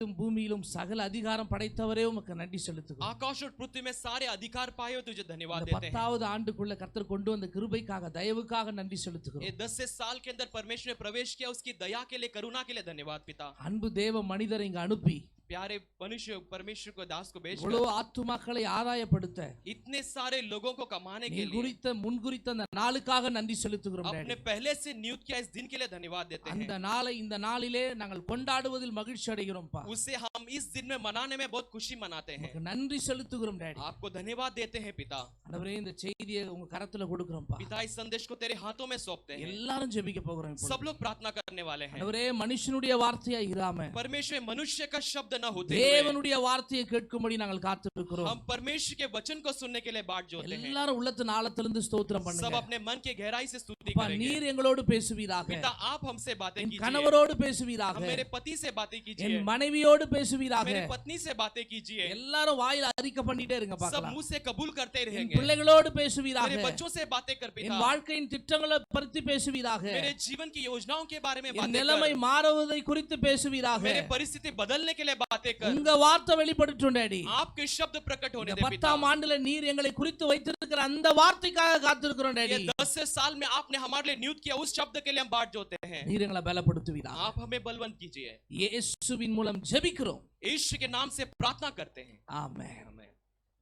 பூமியிலும் சகல அதிகாரம் படைத்தவரே உமக்கு நன்றி செலுத்துகிறோம். आकाश और पृथ्वी में सारे अधिकार पाए हो तुझे धन्यवाद देते हैं. 10வது ஆண்டுக்குள்ள கர்த்தர் கொண்டு வந்த கிருபைக்காக தயவுக்காக நன்றி செலுத்துகிறோம். ये 10 साल के अंदर परमेश्वर ने प्रवेश किया, उसकी दया के लिए, करुणा के लिए धन्यवाद पिता. அன்பு தேவ மனிதரை இங்க அனுப்பி प्यारे मनुष्य परमेश्वर को दास को भेज இவ்வளவு ஆத்துமாக்களை ஆதாயப்படுத்த इतने सारे लोगों को कमाने के लिए குறித்த முன்குறித்த அந்த நாளுக்காக நன்றி செலுத்துகிறோம். अपने पहले से नियुक्त किया इस दिन के लिए धन्यवाद देते हैं. அந்த நாளை இந்த நாளிலே நாங்கள் கொண்டாடுவதில் மகிழ்ச்சி அடைகிறோம்ப்பா. उसे हम इस दिन में मनाने में बहुत खुशी मनाते हैं. நன்றி செலுத்துகிறோம் டாடி. आपको धन्यवाद देते हैं पिता. ஆண்டவரே இந்த செய்தியை உங்க கரத்துல கொடுக்கிறோம்ப்பா. पिता इस संदेश को तेरे हाथों में सौंपते हैं. எல்லாரும் ஜெபிக்க போகிறோம். सब लोग प्रार्थना करने वाले हैं. ஆண்டவரே மனுஷனுடைய வார்த்தையா இராம परमेश्वर मनुष्य का शब्द न होते தேவனுடைய வார்த்தையை கேட்கும்படி நாங்கள் காத்திருக்கிறோம். हम परमेश्वर के वचन को सुनने के लिए बाट जोते हैं. எல்லாரும் உள்ளத்தின் ஆழத்திலிருந்து ஸ்தோத்திரம் பண்ணுங்க. सब अपने मन के गहराई से स्तुति करेंगे. நீர் எங்களோடு பேசுவீராக. पिता आप हमसे बातें कीजिए. கணவரோடு பேசுவீராக. मेरे पति से बातें कीजिए. என் மனைவியோடு பேசுவீராக. मेरी पत्नी से बातें कीजिए. எல்லாரும் வாயில அறிக்கை பண்ணிட்டே இருங்க பார்க்கலாம். सब मुंह से कबूल करते रहेंगे. பிள்ளைகளோடு பேசுவீராக. मेरे बच्चों से बातें कर पिता. என் வாழ்க்கையின் திட்டங்களை பற்றி பேசுவீராக. मेरे जीवन की योजनाओं के बारे में बातें कर. நிலைமை மாறுவதை குறித்து பேசுவீராக. मेरे परिस्थिति बदलने के लिए बातें कर. உங்க வார்த்தை வெளிப்படட்டும் டாடி. आपके शब्द प्रकट होने दे पिता. 10ஆம் ஆண்டுல நீர் எங்களை குறித்து வைத்திருக்கிற அந்த வார்த்தைக்காக காத்திருக்கிறோம் டாடி. ये 10 साल में आपने हमारे लिए नियुक्त किया उस शब्द के लिए हम बाट जोते हैं. நீர் எங்களை பலப்படுத்துவீராக. आप हमें बलवंत कीजिए. இயேசுவின் மூலம் ஜெபிக்கிறோம். यीशु के नाम से प्रार्थना करते हैं. आमेन.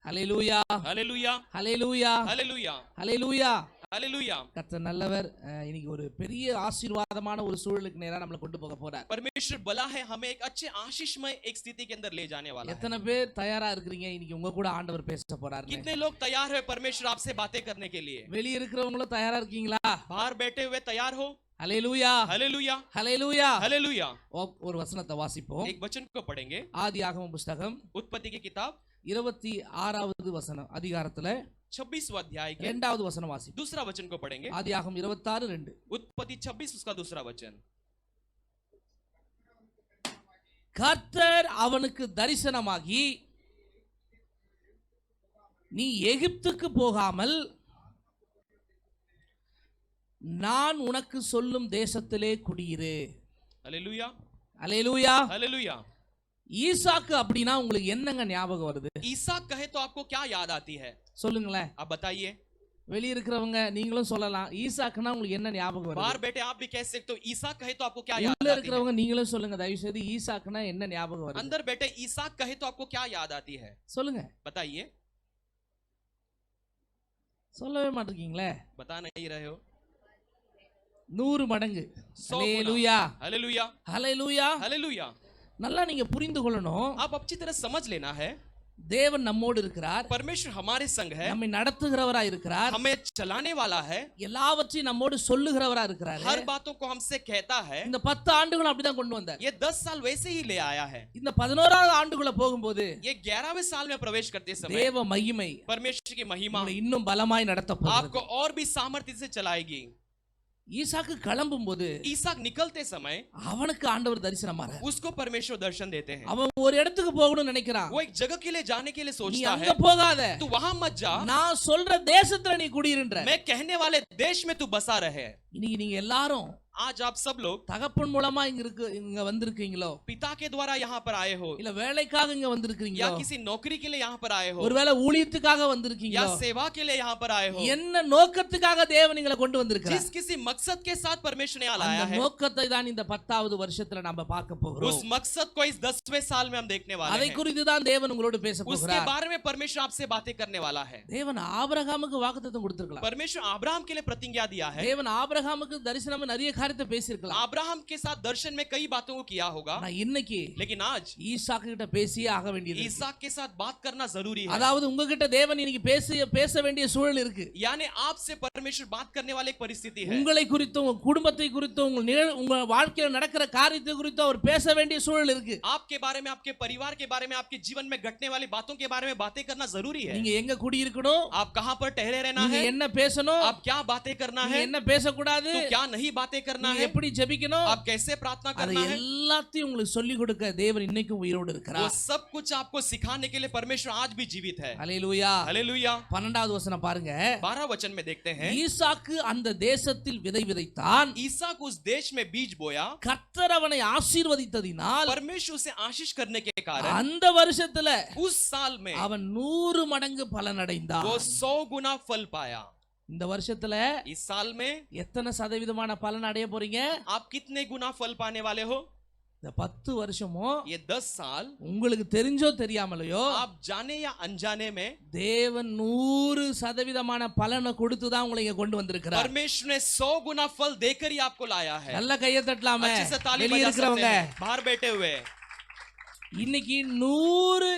ஹல்லேலூயா. हालेलुया. ஹல்லேலூயா. हालेलुया. ஹல்லேலூயா. हालेलुया. கர்த்தர் நல்லவர். இன்னைக்கு ஒரு பெரிய ஆசீர்வாதமான ஒரு சூழலுக்கு நேரா நம்மள கொண்டு போக போறார். परमेश्वर भला है, हमें एक अच्छे आशीषमय एक स्थिति के अंदर ले जाने वाला है. எத்தனை பேர் தயாரா இருக்கீங்க இன்னைக்கு உங்க கூட ஆண்டவர் பேச போறாரு? कितने लोग तैयार हैं परमेश्वर आपसे बातें करने के लिए? வெளிய இருக்கிறவங்களும் தயாரா இருக்கீங்களா? बाहर बैठे हुए तैयार हो? ஹல்லேலூயா. हालेलुया. ஹல்லேலூயா. हालेलुया. ஒரு வசனத்தை வாசிப்போம். एक वचन को पढ़ेंगे. ஆதியாகமம் புத்தகம் उत्पत्ति की किताब 26வது வசனம் அதிகாரத்துல 26वां अध्याय के 2வது வசனம் வாசிப்போம். दूसरा वचन को पढ़ेंगे. ஆதியாகமம் 26:2. उत्पत्ति 26 उसका दूसरा वचन. கர்த்தர் அவனுக்கு தரிசனமாகி நீ எகிப்துக்கு போகாமல் நான் உனக்கு சொல்லும் தேசத்திலே குடியிரு. हालेलुया. அல்லேலூயா. हालेलुया. ஈசாக்கு அப்படினா உங்களுக்கு என்னங்க ஞாபகம் வருது? ईसाक कहे तो आपको क्या याद आती है? சொல்லுங்களேன். आप बताइए. வெளிய இருக்கிறவங்க நீங்களும் சொல்லலாம். ஈசாக்குனா உங்களுக்கு என்ன ஞாபகம் வருது? बाहर बैठे आप भी कह सकते हो ईसाक कहे तो आपको क्या याद உள்ள आती है? இருக்கிறவங்க நீங்களும் சொல்லுங்க தயவு செய்து ஈசாக்குனா என்ன ஞாபகம் வருது? अंदर बैठे ईसाक कहे तो आपको क्या याद आती है? சொல்லுங்க. बताइए. சொல்லவே மாட்டீங்களே. बता नहीं रहे हो. 100 மடங்கு. அல்லேலூயா. हालेलुया. ஹல்லேலூயா. हालेलुया. நல்லா நீங்க புரிந்து கொள்ளணும். आप अच्छी तरह समझ लेना है. தேவன் நம்மோடு இருக்கிறார். परमेश्वर हमारे संग है. நம்மை நடத்துகிறவராய் இருக்கிறார். हमें चलाने वाला है. எல்லாவற்றையும் நம்மோடு சொல்லுகிறவராய் இருக்கிறார். हर बातों को हमसे कहता है. இந்த 10 ஆண்டுகள் அப்படிதான் கொண்டு வந்தார். ये 10 साल वैसे ही ले आया है. இந்த 11வது ஆண்டுக்குள்ள போகும்போது ये 11वें साल में प्रवेश करते समय தேவ மகிமை परमेश्वर की महिमा உங்களை இன்னும் பலமாய் நடத்த போகிறது. आपको और भी सामर्थ्य से चलाएगी. ஈசாக்கு கிளம்பும்போது ईसाक निकलते समय அவனுக்கு ஆண்டவர் தரிசனமாறார். उसको परमेश्वर दर्शन देते हैं. அவன் ஒரு இடத்துக்கு போகணும்னு நினைக்கிறான். वो एक जगह के लिए जाने के लिए நீ सोचता அங்க है. போகாத. तू वहां मत जा. நான் சொல்ற தேசத்துல நீ குடியிருன்ற. मैं कहने वाले देश में तू बसा रहे. இன்னைக்கு நீங்க எல்லாரும் आज आप सब लोग தகப்பன் மூலமா இங்க வந்திருக்கீங்களோ? पिता के द्वारा यहाँ पर आए हो, இல்ல வேலைக்காக இங்க या வந்திருக்கீங்களோ? किसी नौकरी के लिए यहाँ पर आए हो, ஒருவேளை ஊழியத்துக்காக या வந்திருக்கீங்களோ? सेवा के लिए यहाँ पर आए हो. என்ன நோக்கத்துக்காக தேவன் உங்களை கொண்டு வந்திருக்கிறார்? जिस किसी मकसद के साथ परमेश्वर ने लाया அந்த है, நோக்கத்தை தான் இந்த 10வது வருஷத்துல நாம பார்க்க போகிறோம். उस मकसद को इस 10वें साल में हम देखने वाले அதை हैं. குறித்து தான் தேவன் உங்களோடு பேச उसके போகிறார். बारे में परमेश्वर आपसे बातें करने वाला है. தேவன் ஆபிரகாமுக்கு வாக்குத்தத்தம் கொடுத்திருக்கலாம். परमेश्वर अब्राहम के लिए प्रतिज्ञा दिया है. தேவன் ஆபிரகாமுக்கு தரிசனமா நிறைய காரியத்தை பேசியிருக்கலாம். अब्राहम के साथ दर्शन में कई बातों को किया होगा, ஆனா இன்னைக்கு लेकिन आज ஈசாக்கு கிட்ட பேசியே ஆக வேண்டியது. ईसाक के साथ बात करना जरूरी है. அதாவது உங்ககிட்ட தேவன் இன்னைக்கு பேச வேண்டிய சூழல் இருக்கு. यानी आपसे परमेश्वर बात करने वाली एक परिस्थिति है. உங்களை குறித்து உங்க குடும்பத்தை குறித்து உங்க வாழ்க்கையில நடக்கிற காரியத்தை குறித்து அவர் பேச வேண்டிய சூழல் இருக்கு. आपके बारे में, आपके परिवार के बारे में, आपके जीवन में घटने वाली बातों के बारे में बातें करना जरूरी है. நீங்க எங்க குடி இருக்கணும்? आप कहां पर ठहरे रहना நீங்க है? என்ன பேசணும்? आप क्या बातें करना है? என்ன பேசக்கூடாது? तो क्या नहीं बातें करना करना நீங்க है, எப்படி ஜெபிக்கணும், आप कैसे प्रार्थना அதை करना है, எல்லாத்தையும் உங்களுக்கு சொல்லி கொடுக்க தேவன் இன்னைக்கும் உயிரோடு वो இருக்கிறார். सब कुछ आपको सिखाने के लिए परमेश्वर आज भी जीवित है। அல்லேலூயா. हालेलुया। 12வது வசனம் பாருங்க. 12 वचन में देखते हैं, ஈசாக்கு அந்த தேசத்தில் விதை விதைத்தான், ईसाक उस देश में बीज बोया, கர்த்தர் அவனை ஆசீர்வதித்ததினால் परमेश्वर उसे आशीष करने के कारण அந்த வருஷத்துல उस साल में அவன் 100 மடங்கு பலன் அடைந்தான். वो 100 गुना फल पाया। இந்த வருஷத்துல इस साल में எத்தனை சதவீதமான பலன் அடைய போறீங்க? आप कितने गुना फल पाने वाले हो? இந்த 10 வருஷமும் ये 10 साल உங்களுக்கு தெரிஞ்சோ தெரியாமலையோ आप जाने या अनजाने में தேவன் 100 சதவீதமான பலனை கொடுத்து தான் உங்களை இங்க கொண்டு வந்திருக்கிறார். परमेश्वर ने 100 गुना फल देकर ही आपको लाया है। நல்ல கையை தட்டலாமே. अच्छे से ताली வெளிய बजा सकते இருக்கிறவங்க हैं, बाहर बैठे हुए। இன்னைக்கு 100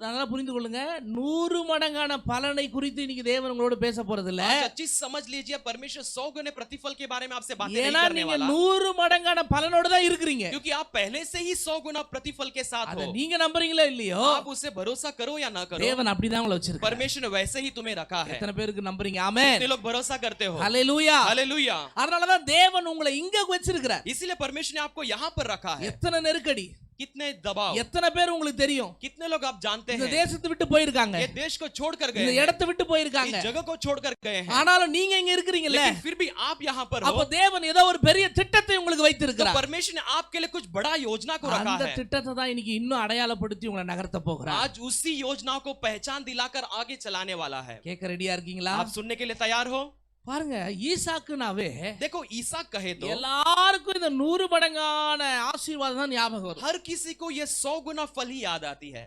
நல்லா புரிந்து கொள்ளுங்க, 100 மடங்கான பலனை குறித்து இன்னைக்கு தேவன் உங்களோட பேச போறது இல்ல. आज अच्छी समझ लीजिए, परमेश्वर 100 गुने प्रतिफल के बारे में आपसे बातें नहीं ஏன்னா करने நீங்க वाला, 100 மடங்கான பலனோட தான் இருக்கிறீங்க. क्योंकि आप पहले से ही 100 गुना प्रतिफल के साथ அத हो। நீங்க நம்புறீங்களோ இல்லையோ, आप उसे भरोसा करो या ना करो, தேவன் அப்படிதான் உங்களை வச்சிருக்கார். परमेश्वर ने वैसे ही तुम्हें रखा है। எத்தனை பேருக்கு நம்புறீங்க? ஆமென். कितने लोग भरोसा करते हो? ஹalleluya. हालेलुया। அதனால தான் தேவன் உங்களை இங்க வச்சிருக்கார். इसीलिए परमेश्वर ने आपको यहाँ पर रखा है। எத்தனை நெருக்கடி, कितने दबाव, எத்தனை பேர் உங்களுக்கு தெரியும் कितने लोग आप जानते இந்த हैं தேசத்தை விட்டு போயிருக்காங்க, ये देश को छोड़कर गए இந்த हैं, இடத்தை விட்டு போயிருக்காங்க, इस जगह को छोड़कर गए हैं, ஆனாலும் நீங்க இங்க இருக்கிறீங்கல்ல, लेकिन फिर भी आप यहाँ पर அப்ப हो। தேவன் ஏதோ ஒரு பெரிய திட்டத்தை உங்களுக்கு तो வைத்திருக்கிறார். परमेश्वर ने आपके लिए कुछ बड़ा योजना को रखा அந்த है। திட்டத்தை தான் இன்னைக்கு இன்னும் அடையாளப்படுத்தி உங்களை நகர்த்த போகிறார். आज उसी योजना को पहचान दिलाकर आगे चलाने वाला है। கேட்க ரெடியா இருக்கீங்களா? आप सुनने के लिए तैयार हो? பாருங்க, ஈசாக்குனாவே देखो, ईसाक कहे तो எல்லாருக்கும் இந்த 100 மடங்கான ஆசீர்வாதம் தான் ஞாபகம் வரும். हर किसी को ये 100 गुना फल ही याद आती है।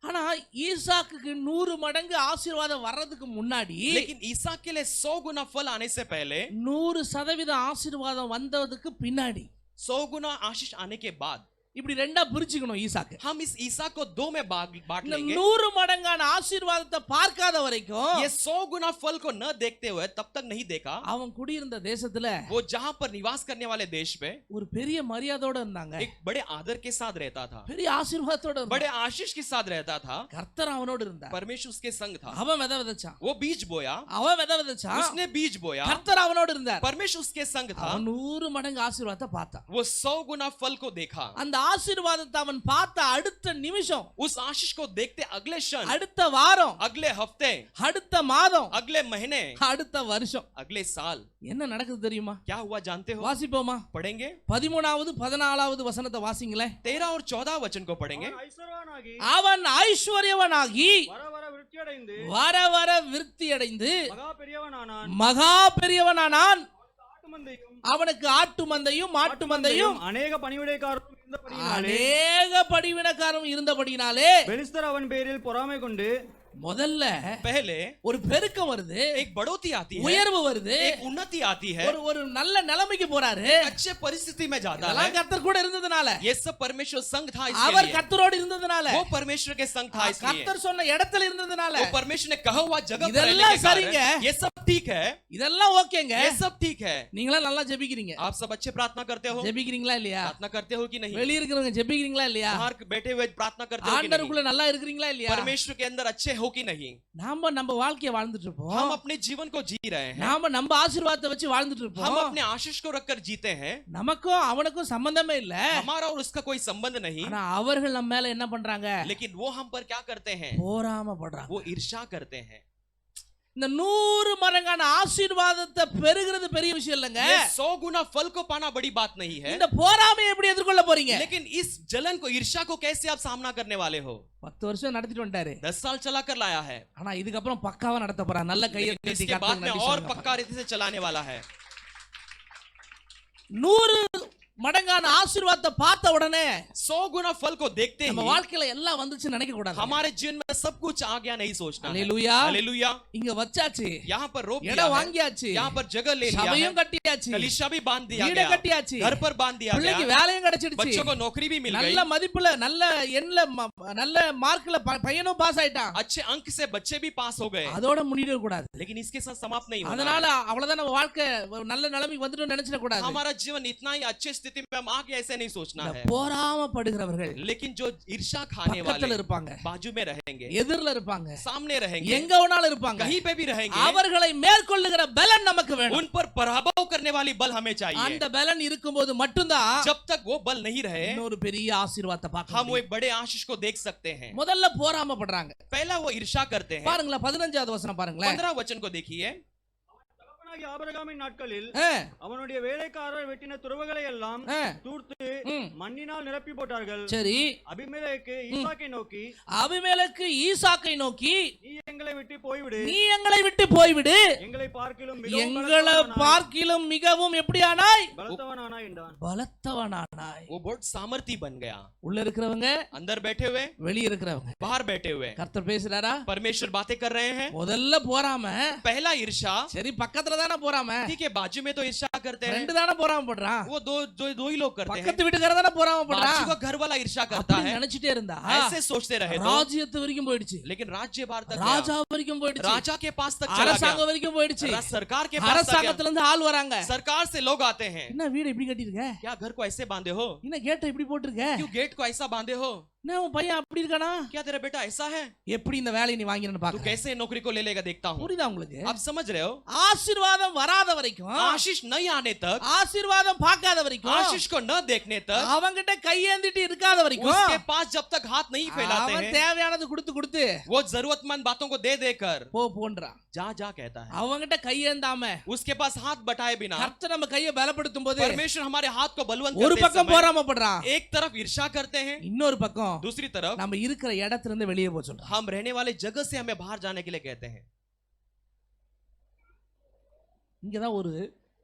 ஆனா ஈசாக்குக்கு 100 மடங்கு ஆசீர்வாதம் வர்றதுக்கு முன்னாடி, लेकिन ईसाक के लिए 100 गुना फल आने से पहले, 100% ஆசீர்வாதம் வந்ததுக்கு பின்னாடி 100 गुना आशीष आने के बाद, இப்படி ரெண்டா பிரிச்சுக்கணும் ஈசாக்கு. हम इस ईसाक को 2 में बांट இந்த लेंगे। 100 மடங்கான ஆசீர்வாதத்தை பார்க்காத வரைக்கும் ये 100 गुना फल को न देखते हुए तब तक नहीं देखा, அவன் குடியிருந்த தேசத்துல वो जहां पर निवास करने वाले देश पे ஒரு பெரிய மரியாதையோட இருந்தாங்க, एक बड़े आदर के साथ रहता था, பெரிய ஆசீர்வாதத்தோட இருந்தாங்க. बड़े आशीष के साथ रहता था। கர்த்தர் அவனோடு இருந்தார். परमेश्वर उसके संग था। அவன் விதை விதைச்சான், वो बीज बोया, அவன் விதை விதைச்சான், उसने बीज बोया, கர்த்தர் அவனோடு இருந்தார். परमेश्वर उसके संग था। அவன் 100 மடங்கு ஆசீர்வாதத்தை பார்த்தான். वो 100 गुना फल को देखा। அந்த ஆசீர்வாதத்தை அவன் பார்த்த அடுத்த நிமிஷம், उस आशीष को देखते अगले क्षण, அடுத்த வாரம், अगले हफ्ते, அடுத்த மாதம், अगले महीने, அடுத்த வருஷம் अगले साल என்ன நடக்குது தெரியுமா? क्या हुआ जानते हो? வாசிப்போமா? पढ़ेंगे। 13வது 14வது வசனத்தை வாசிங்களே. 13 और 14 वचन को पढ़ेंगे। அவன் ஐஸ்வர்யவனாகி வர வர விருத்தியடைந்து மகா பெரியவனானான். அவனுக்கு ஆட்டு மந்தையும் மாட்டு மந்தையும் அநேக பணிவிடைக்காரரும் அநேக பணிவிடைக்காரரும் இருந்தபடியினாலே பெலிஸ்தர் அவன் பேரில் பொறாமை கொண்டு முதல்ல पहले ஒரு பெருக்கம் வருது, एक बढ़ोतरी आती है, உயர்வு வருது, एक उन्नति आती है, ஒரு நல்ல நிலைமைக்கு போறாரு. अच्छे परिस्थिति में जाता है। அதெல்லாம் கர்த்தர் கூட இருந்ததுனால, ये सब परमेश्वर संग था इसके அவர் लिए, கர்த்தரோடு இருந்ததுனால, वो परमेश्वर के संग था इसलिए, கர்த்தர் சொன்ன இடத்துல இருந்ததுனால, वो परमेश्वर ने कहा हुआ जगह पर இதெல்லாம் रहने के சரிங்க, कारण, ये सब ठीक है, இதெல்லாம் ஓகேங்க. ये सब ठीक है। நீங்களா நல்லா ஜெபிக்கிறீங்க, आप सब अच्छे प्रार्थना करते हो, ஜெபிக்கிறீங்களா இல்லையா? प्रार्थना करते हो कि नहीं? வெளிய இருக்கிறவங்க ஜெபிக்கிறீங்களா இல்லையா? बाहर बैठे हुए प्रार्थना करते हो कि नहीं? ஆண்டவருக்குள்ள நல்லா இருக்கிறீங்களா இல்லையா? परमेश्वर के अंदर अच्छे हो कि नहीं? நாம நம்ம வாழ்க்கைய வாழ்ந்துட்டு இருப்போம், हम अपने जीवन को जी रहे हैं, நாம நம்ம ஆசீர்வாதத்தை வச்சு வாழ்ந்துட்டு हम இருப்போம். अपने आशीष को रखकर जीते हैं, நமக்கும் அவனுக்கும் சம்பந்தமே இல்ல. हमारा और उसका कोई संबंध नहीं, ஆனா அவர்கள் நம்ம மேல என்ன பண்றாங்க? लेकिन वो हम पर क्या करते हैं? போராமப்படுறாங்க. वो ईर्ष्या करते हैं। இந்த 100 மடங்கான ஆசீர்வாதத்தை பெறுகிறது பெரிய விஷயம் இல்லங்க. ये 100 गुना फल को पाना बड़ी बात नहीं है, இந்த போராமையை எப்படி எதிர்கொள்ள போறீங்க? लेकिन इस जलन को, ईर्ष्या को कैसे आप सामना करने वाले हो? 10 வருஷம் நடத்திட்டு வந்துட்டாரு, 10 साल चला कर लाया है, ஆனா இதுக்கப்புறம் பக்காவா நடத்த போறான். நல்ல கையை लेकिन தட்டி इसके बाद में கர்த்தருக்கு और நன்றி पक्का रीति से चलाने वाला है। 100 மடங்கான ஆசீர்வாதத்தை பார்த்த உடனே 100 गुना फल को देखते நம்ம ही வாழ்க்கையில எல்லாம் வந்துச்சு நினைக்க கூடாது. हमारे जीवन में सब कुछ आ गया नहीं सोचना है। ஹalleluya. हालेलुया। இங்க வச்சாச்சு, यहाँ पर रोप दिया இடம் है, வாங்கியாச்சு, यहाँ पर जगह ले लिया है, சபையும் கட்டியாச்சு, कलीसिया भी बांध दिया வீடு गया, கட்டியாச்சு, घर पर बांध दिया பிள்ளைக்கு गया, வேலையும் கிடைச்சிடுச்சு, बच्चों को नौकरी भी मिल गई, நல்ல மதிப்புல நல்ல எண்ல நல்ல மார்க்ல பையனும் பாஸ் ஆயிட்டான். अच्छे अंक से बच्चे भी पास हो गए, அதோட முடிட கூடாது. लेकिन इसके साथ समाप्त नहीं होना அதனால है। அவ்வளவுதான் நம்ம வாழ்க்கை ஒரு நல்ல நிலைமைக்கு வந்துட்டோம்னு நினைச்சிட கூடாது. हमारा जीवन इतना ही अच्छे स्थिति में हम आगे ऐसे नहीं सोचना இந்த है, பொறாமப்படுகிறவர்கள் लेकिन जो ईर्षा खाने பக்கத்துல वाले இருப்பாங்க, बाजू में रहेंगे, எதிரில இருப்பாங்க, सामने रहेंगे, எங்க வேணாலும் இருப்பாங்க, कहीं पे भी रहेंगे, அவர்களை மேற்கொள்ளுகிற பலன் நமக்கு வேணும். उन पर पराभव करने वाली बल हमें चाहिए. அந்த பலன் இருக்கும்போது மட்டும்தான் जब तक वो बल नहीं रहे, இன்னொரு பெரிய ஆசீர்வாதத்தை பார்க்க हम वो முடியும். एक बड़े आशीष को देख सकते हैं. முதல்ல பொறாமப்படுறாங்க. पहला वो ईर्षा करते हैं. பாருங்களேன் 15வது வசனம் பாருங்களேன். 15 वचन को देखिए. தகப்பனாகிய ஆபிரகாமின் நாட்களில் ஆ, அவனுடைய வேலைக்காரர் வெட்டின துறவுகளை எல்லாம் ஆ, தூர்த்து ம். மண்ணினால் நிரப்பி போட்டார்கள். சரி, அபிமெலேக்கு ஈசாக்கை நோக்கி, அபிமெலேக்கு ஈசாக்கை நோக்கி நீ எங்களை விட்டு போய்விடு, நீ எங்களை விட்டு போய்விடு, எங்களை பார்க்கிலும் மிகவும் எங்களை பலத்தவனானாய், பார்க்கிலும் மிகவும் எப்படியானாய் பலத்தவனானாய் என்றான். பலத்தவனானாய். वो बहुत सामर्थी बन गया. உள்ள இருக்கிறவங்க, अंदर बैठे हुए, வெளிய இருக்கிறவங்க. बाहर बैठे हुए, கர்த்தர் பேசுறாரா? परमेश्वर बातें कर रहे हैं. முதல்ல போறாம, पहला ईर्षा, சரி பக்கத்துல தானே போறாம, ठीक है, बाजू में तो ईर्षा करते हैं, ரெண்டு தானே போறாம பண்றான், वो दो ही लोग करते हैं. பக்கத்து வீட்டுக்கார தானே போறாம बाजू பண்றான். का घर वाला ईर्षा करता அப்படி है. நினைச்சிட்டே இருந்தா ऐसे सोचते रहे तो, ராஜ்யத்து வரைக்கும் போயிடுச்சு, लेकिन राज्य बाहर तक गया. ராஜா வரைக்கும் போயிடுச்சு, राजा के पास तक चला அரசாங்கம் गया. வரைக்கும் போயிடுச்சு, सरकार के पास तक गया. அரசாங்கத்துல இருந்து ஆள் வராங்க. सरकार से लोग आते हैं. என்ன வீடு இப்படி கட்டிருக்க, क्या घर को ऐसे बांधे हो, என்ன கேட்ட இப்படி போட்டிருக்க, क्यों गेट को ऐसा बांधे हो, என்ன உன் பையன் அப்படி இருக்கானா, क्या तेरा बेटा ऐसा है, எப்படி இந்த வேலையை நீ வாங்கினு तू பாக்க. कैसे नौकरी को ले लेगा देखता हूँ. புரியுதா உங்களுக்கு? आप समझ रहे हो, ஆசீர்வாதம் வராத வரைக்கும், आशीष नहीं आने तक, ஆசீர்வாதம் பார்க்காத வரைக்கும், आशीष को न देखने तक, அவங்கிட்ட கையேந்திட்டு இருக்காத வரைக்கும், उसके पास जब तक हाथ नहीं फैलाते அவன் हैं, தேவையானது கொடுத்து கொடுத்து वो जरूरतमंद बातों को दे देकर போன்றான். जा जा कहता है. அவங்கிட்ட கையேந்தாம उसके पास हाथ बटाए बिना கர்த்தர் நம்ம கையை பலப்படுத்தும் போது परमेश्वर हमारे हाथ को बलवंत ஒரு करते பக்கம் समय போராமப்படுறான், एक तरफ ईर्षा करते हैं, இன்னொரு பக்கம் दूसरी तरफ நம்ம இருக்கிற இடத்துல இருந்து வெளியே போக சொல்றான். हम रहने वाले जगह से हमें बाहर जाने के लिए कहते हैं. இங்கதான் ஒரு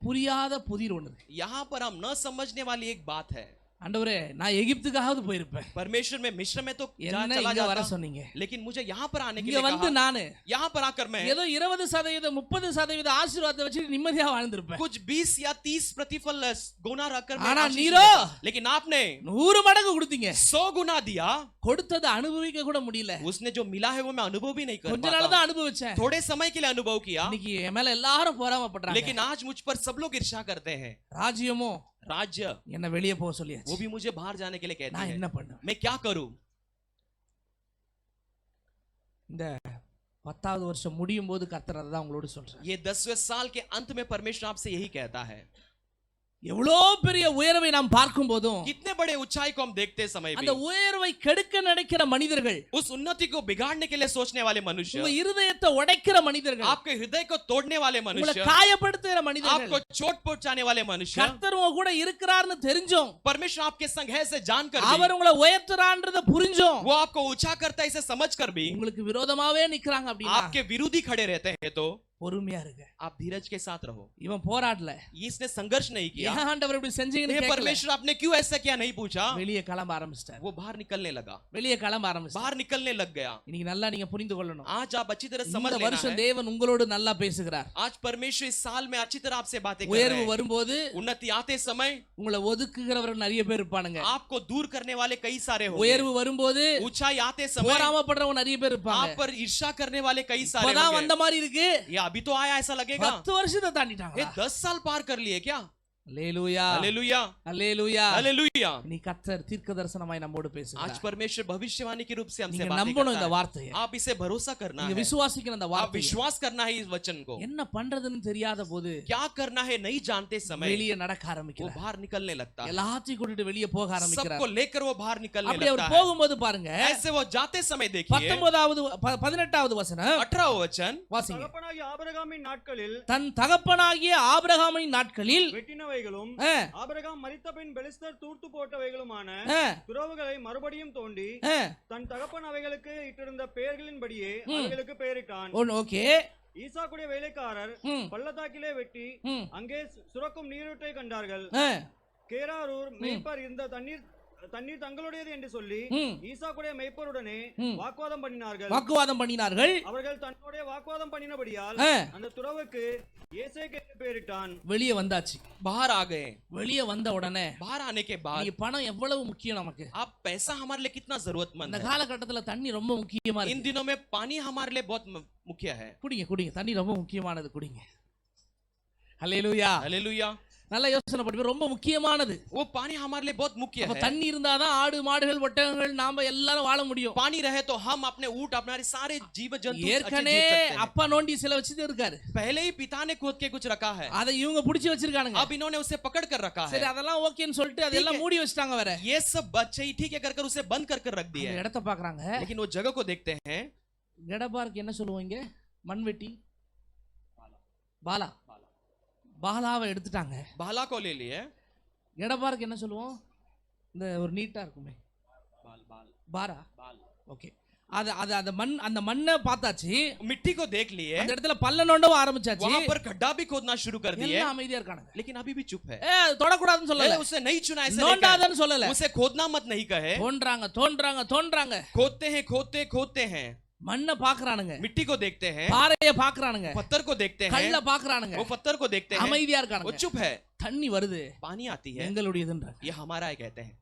புரியாத புதிர் ஒண்ணு இருக்கு. यहाँ पर हम न समझने वाली एक बात है. ஆண்டவரே நான் எகிப்துக்காவது போயிருப்பேன், परमेश्वर में मिस्र में तो என்ன चला இங்க வர जाता, சொன்னீங்க, लेकिन मुझे यहाँ पर आने के இங்க लिए வந்து कहा. நானு यहाँ पर आकर मैं ஏதோ 20% 30% ஆசீர்வாதத்தை வச்சு நிம்மதியா வாழ்ந்திருப்பேன். कुछ 20 या 30 प्रतिफल गुना रखकर मैं ஆனா आशीष நீரோ लेता. लेकिन आपने 100 மடங்கு கொடுத்தீங்க. 100 गुना दिया. கொடுத்ததை அனுபவிக்க கூட முடியல. उसने जो मिला है वो मैं अनुभव भी नहीं कर கொஞ்ச நாள் पाता. தான் அனுபவிச்சேன். थोड़े समय के लिए अनुभव किया, இன்னைக்கு என் மேல எல்லாரும் பொறாமப்படுறாங்க. लेकिन आज मुझ पर सब लोग ईर्ष्या करते हैं. ராஜ்யமோ राज्य என்ன வெளியே போக वो சொல்லியாச்சு. भी मुझे बाहर जाने के लिए कहते நான் हैं. என்ன பண்ணுவேன்? मैं क्या करूं? இந்த 10வது வருஷம் முடியும் போது கர்த்தர் அதான் உங்களோட சொல்றார். ये 10वें साल के अंत में परमेश्वर आपसे यही कहता है. எவ்வளோ பெரிய உயர்வை நாம் பார்க்கும் போதும் कितने बड़े ऊंचाई को हम देखते समय அந்த भी உயர்வை கெடுக்க நினைக்கிற மனிதர்கள், उस उन्नति को बिगाड़ने के लिए सोचने वाले உங்க मनुष्य, இருதயத்தை உடைக்கிற மனிதர்கள், आपके हृदय को तोड़ने वाले உங்களை मनुष्य, காயப்படுத்துகிற மனிதர்கள், आपको चोट पहुंचाने वाले मनुष्य, கர்த்தர் உங்க கூட இருக்கிறார்னு தெரிஞ்சும், परमेश्वर आपके संग है से जानकर அவர் भी, உங்களை உயர்த்துறான்றத புரிஞ்சும் वो आपको ऊंचा करता है इसे समझकर भी உங்களுக்கு விரோதமாவே நிக்கறாங்க அப்படினா आपके विरोधी खड़े रहते हैं तो பொறுமையா இருங்க. आप धीरज के साथ रहो. இவன் போராடல, इसने संघर्ष नहीं किया. ஏன் ஆண்டவர் இப்படி செஞ்சீங்கன்னு हे கேட்கல. परमेश्वर आपने क्यों ऐसा किया नहीं पूछा. வெளியே கிளம்ப ஆரம்பிச்சிட்டார். वो बाहर निकलने लगा, வெளியே கிளம்ப ஆரம்பிச்சிட்டார். बाहर निकलने लग गया. இன்னைக்கு நல்லா நீங்க புரிந்து கொள்ளணும். आज आप अच्छी तरह समझ இந்த लेना வருஷம் है. தேவன் உங்களோடு நல்லா பேசுகிறார். आज परमेश्वर इस साल में अच्छी तरह आपसे बातें कर रहे உயர்வு हैं. வரும்போது उन्नति आते समय உங்களை ஒதுக்குகிறவர்கள் நிறைய பேர் இருப்பானுங்க. आपको दूर करने वाले कई सारे होंगे. உயர்வு வரும்போது ऊंचाई आते समय போராமப்படுறவங்க நிறைய பேர் आप இருப்பாங்க. पर ईर्ष्या करने वाले कई सारे இப்பதான் होंगे. வந்த மாதிரி இருக்கு, ये अभी तो आया ऐसा लगेगा. 10 வருஷத்தை தாண்டிட்டாங்க. ये 10 साल पार कर लिए क्या. அல்லேலூயா, हालेलुया, அல்லேலூயா. हालेलुया. நீ கர்த்தர் தீர்க்க தரிசனமாய் நம்மோடு आज பேசுகிறார். परमेश्वर भविष्यवाणी के रूप से हमसे நீங்க बातें நம்பணும் இந்த करता है. வார்த்தையை, आप इसे भरोसा करना நீங்க है. விசுவாசிக்கணும் இந்த आप வார்த்தையை. विश्वास करना है इस वचन को. என்ன பண்றதுன்னு தெரியாத போது क्या करना है नहीं जानते समय வெளியே நடக்க वो ஆரம்பிக்கிறார். बाहर निकलने लगता है. எல்லாத்தையும் கூட்டிட்டு வெளியே போக ஆரம்பிக்கிறார். सबको लेकर वो बाहर निकलने அப்படி அவர் लगता है. போகும்போது பாருங்க, ऐसे वो जाते समय देखिए 18வது வசனம் 18 वचन வாசிங்க. தகப்பனாகிய ஆபிரகாமின் நாட்களில் தன் தகப்பனாகிய ஆபிரகாமின் நாட்களில் வெட்டினவைகளும் ஆ, ஆபிரகாம் மரித்த பின் பெலிஸ்தர் தூர்த்து போட்டவைகளுமான ஆ, துறவுகளை மறுபடியும் தோண்டி ஆ. தன் தகப்பன் அவைகளுக்கு இட்டிருந்த பெயர்களின்படியே அவைகளுக்கு பெயரிட்டான். ஓகே. ஈசாக்குடைய வேலைக்காரர் ம், பள்ளத்தாக்கிலே வெட்டி ம், அங்கே சுரக்கும் நீரூற்றை கண்டார்கள். ஆ, கேராரூர் மேய்ப்பர் இருந்த தண்ணீர் தங்களுடையது என்று சொல்லி ம், ஈசாக்குடைய மேய்ப்பருடனே ம். வாக்குவாதம் பண்ணினார்கள். வாக்குவாதம் பண்ணினார்கள். அவர்கள் தன்னுடைய வாக்குவாதம் பண்ணினபடியால் ஆ, அந்த துறவுக்கு ஏசேக்கு என்று பெயரிட்டான். வெளியே வந்தாச்சு. बाहर आ गए. வெளியே வந்த உடனே बाहर आने के बाद நீங்க பணம் எவ்வளவு முக்கியம் நமக்கு. आप पैसा हमारे लिए कितना जरूरतमंद இந்த है. காலகட்டத்துல தண்ணி ரொம்ப முக்கியமா इन இருக்கு. दिनों में पानी हमारे लिए बहुत मुख्य है. குடிங்க குடிங்க, தண்ணி ரொம்ப முக்கியமானது, குடிங்க. அல்லேலூயா. हालेलुया. நல்லா யோசனை பண்ணுங்க, ரொம்ப முக்கியமானது. वो पानी हमारे लिए बहुत मुख्य அப்ப है। தண்ணி இருந்தாதான் ஆடு மாடுகள் ஒட்டகங்கள் நாம எல்லாரும் வாழ முடியும். पानी रहे तो हम अपने ऊंट अपने सारे जीव जंतु अच्छे ஏற்கனவே जीव सकते हैं। அப்பா நோண்டி சில வச்சுட்டு இருக்காரு, पहले ही पिता ने खोद के कुछ रखा है, அதை இவங்க புடிச்சு வச்சிருக்கானுங்க. अब इन्होंने उसे पकड़ कर रखा சரி है। அதெல்லாம் ஓகேன்னு சொல்லிட்டு அதெல்லாம் மூடி வச்சிட்டாங்க. வேற ये सब बच्चे ही ठीक है कर उसे बंद कर रख दिए அந்த हैं। இடத்தை பாக்குறாங்க. लेकिन वो जगह को देखते हैं, கடபாருக்கு என்ன சொல்லுவாங்க, மண்வெட்டி பாலா, பாலாவை எடுத்துட்டாங்க. भाला को ले लिए, கடபாருக்கு என்ன சொல்லுவோம், இந்த ஒரு நீட்டா இருக்குமே பாரா, ஓகே. அது அது அந்த மண், அந்த மண்ணை பார்த்தாச்சு, मिट्टी को देख लिए, அந்த இடத்துல பல்ல நோண்டவும் ஆரம்பிச்சாச்சு. वहां पर गड्ढा भी खोदना शुरू कर दिए, எல்லாம் அமைதியா இருக்கானுங்க. लेकिन अभी भी चुप है। அது தொடக்கூடாதுன்னு சொல்லல, उसे नहीं चुना, ऐसे நோண்டாதன்னு சொல்லல, उसे खोदना मत नहीं कहे। தோன்றாங்க தோன்றாங்க தோன்றாங்க, खोदते हैं, மண்ணை பாக்குறானுங்க, मिट्टी को देखते हैं, பாறைய பாக்குறானுங்க, पत्थर को देखते हैं, கல்ல பாக்குறானுங்க, वो पत्थर को देखते हैं, அமைதியா वो இருக்கானுங்க. चुप है। தண்ணி வருது, पानी आती है, எங்களுடையதுன்றாங்க. ये हमारा है कहते हैं।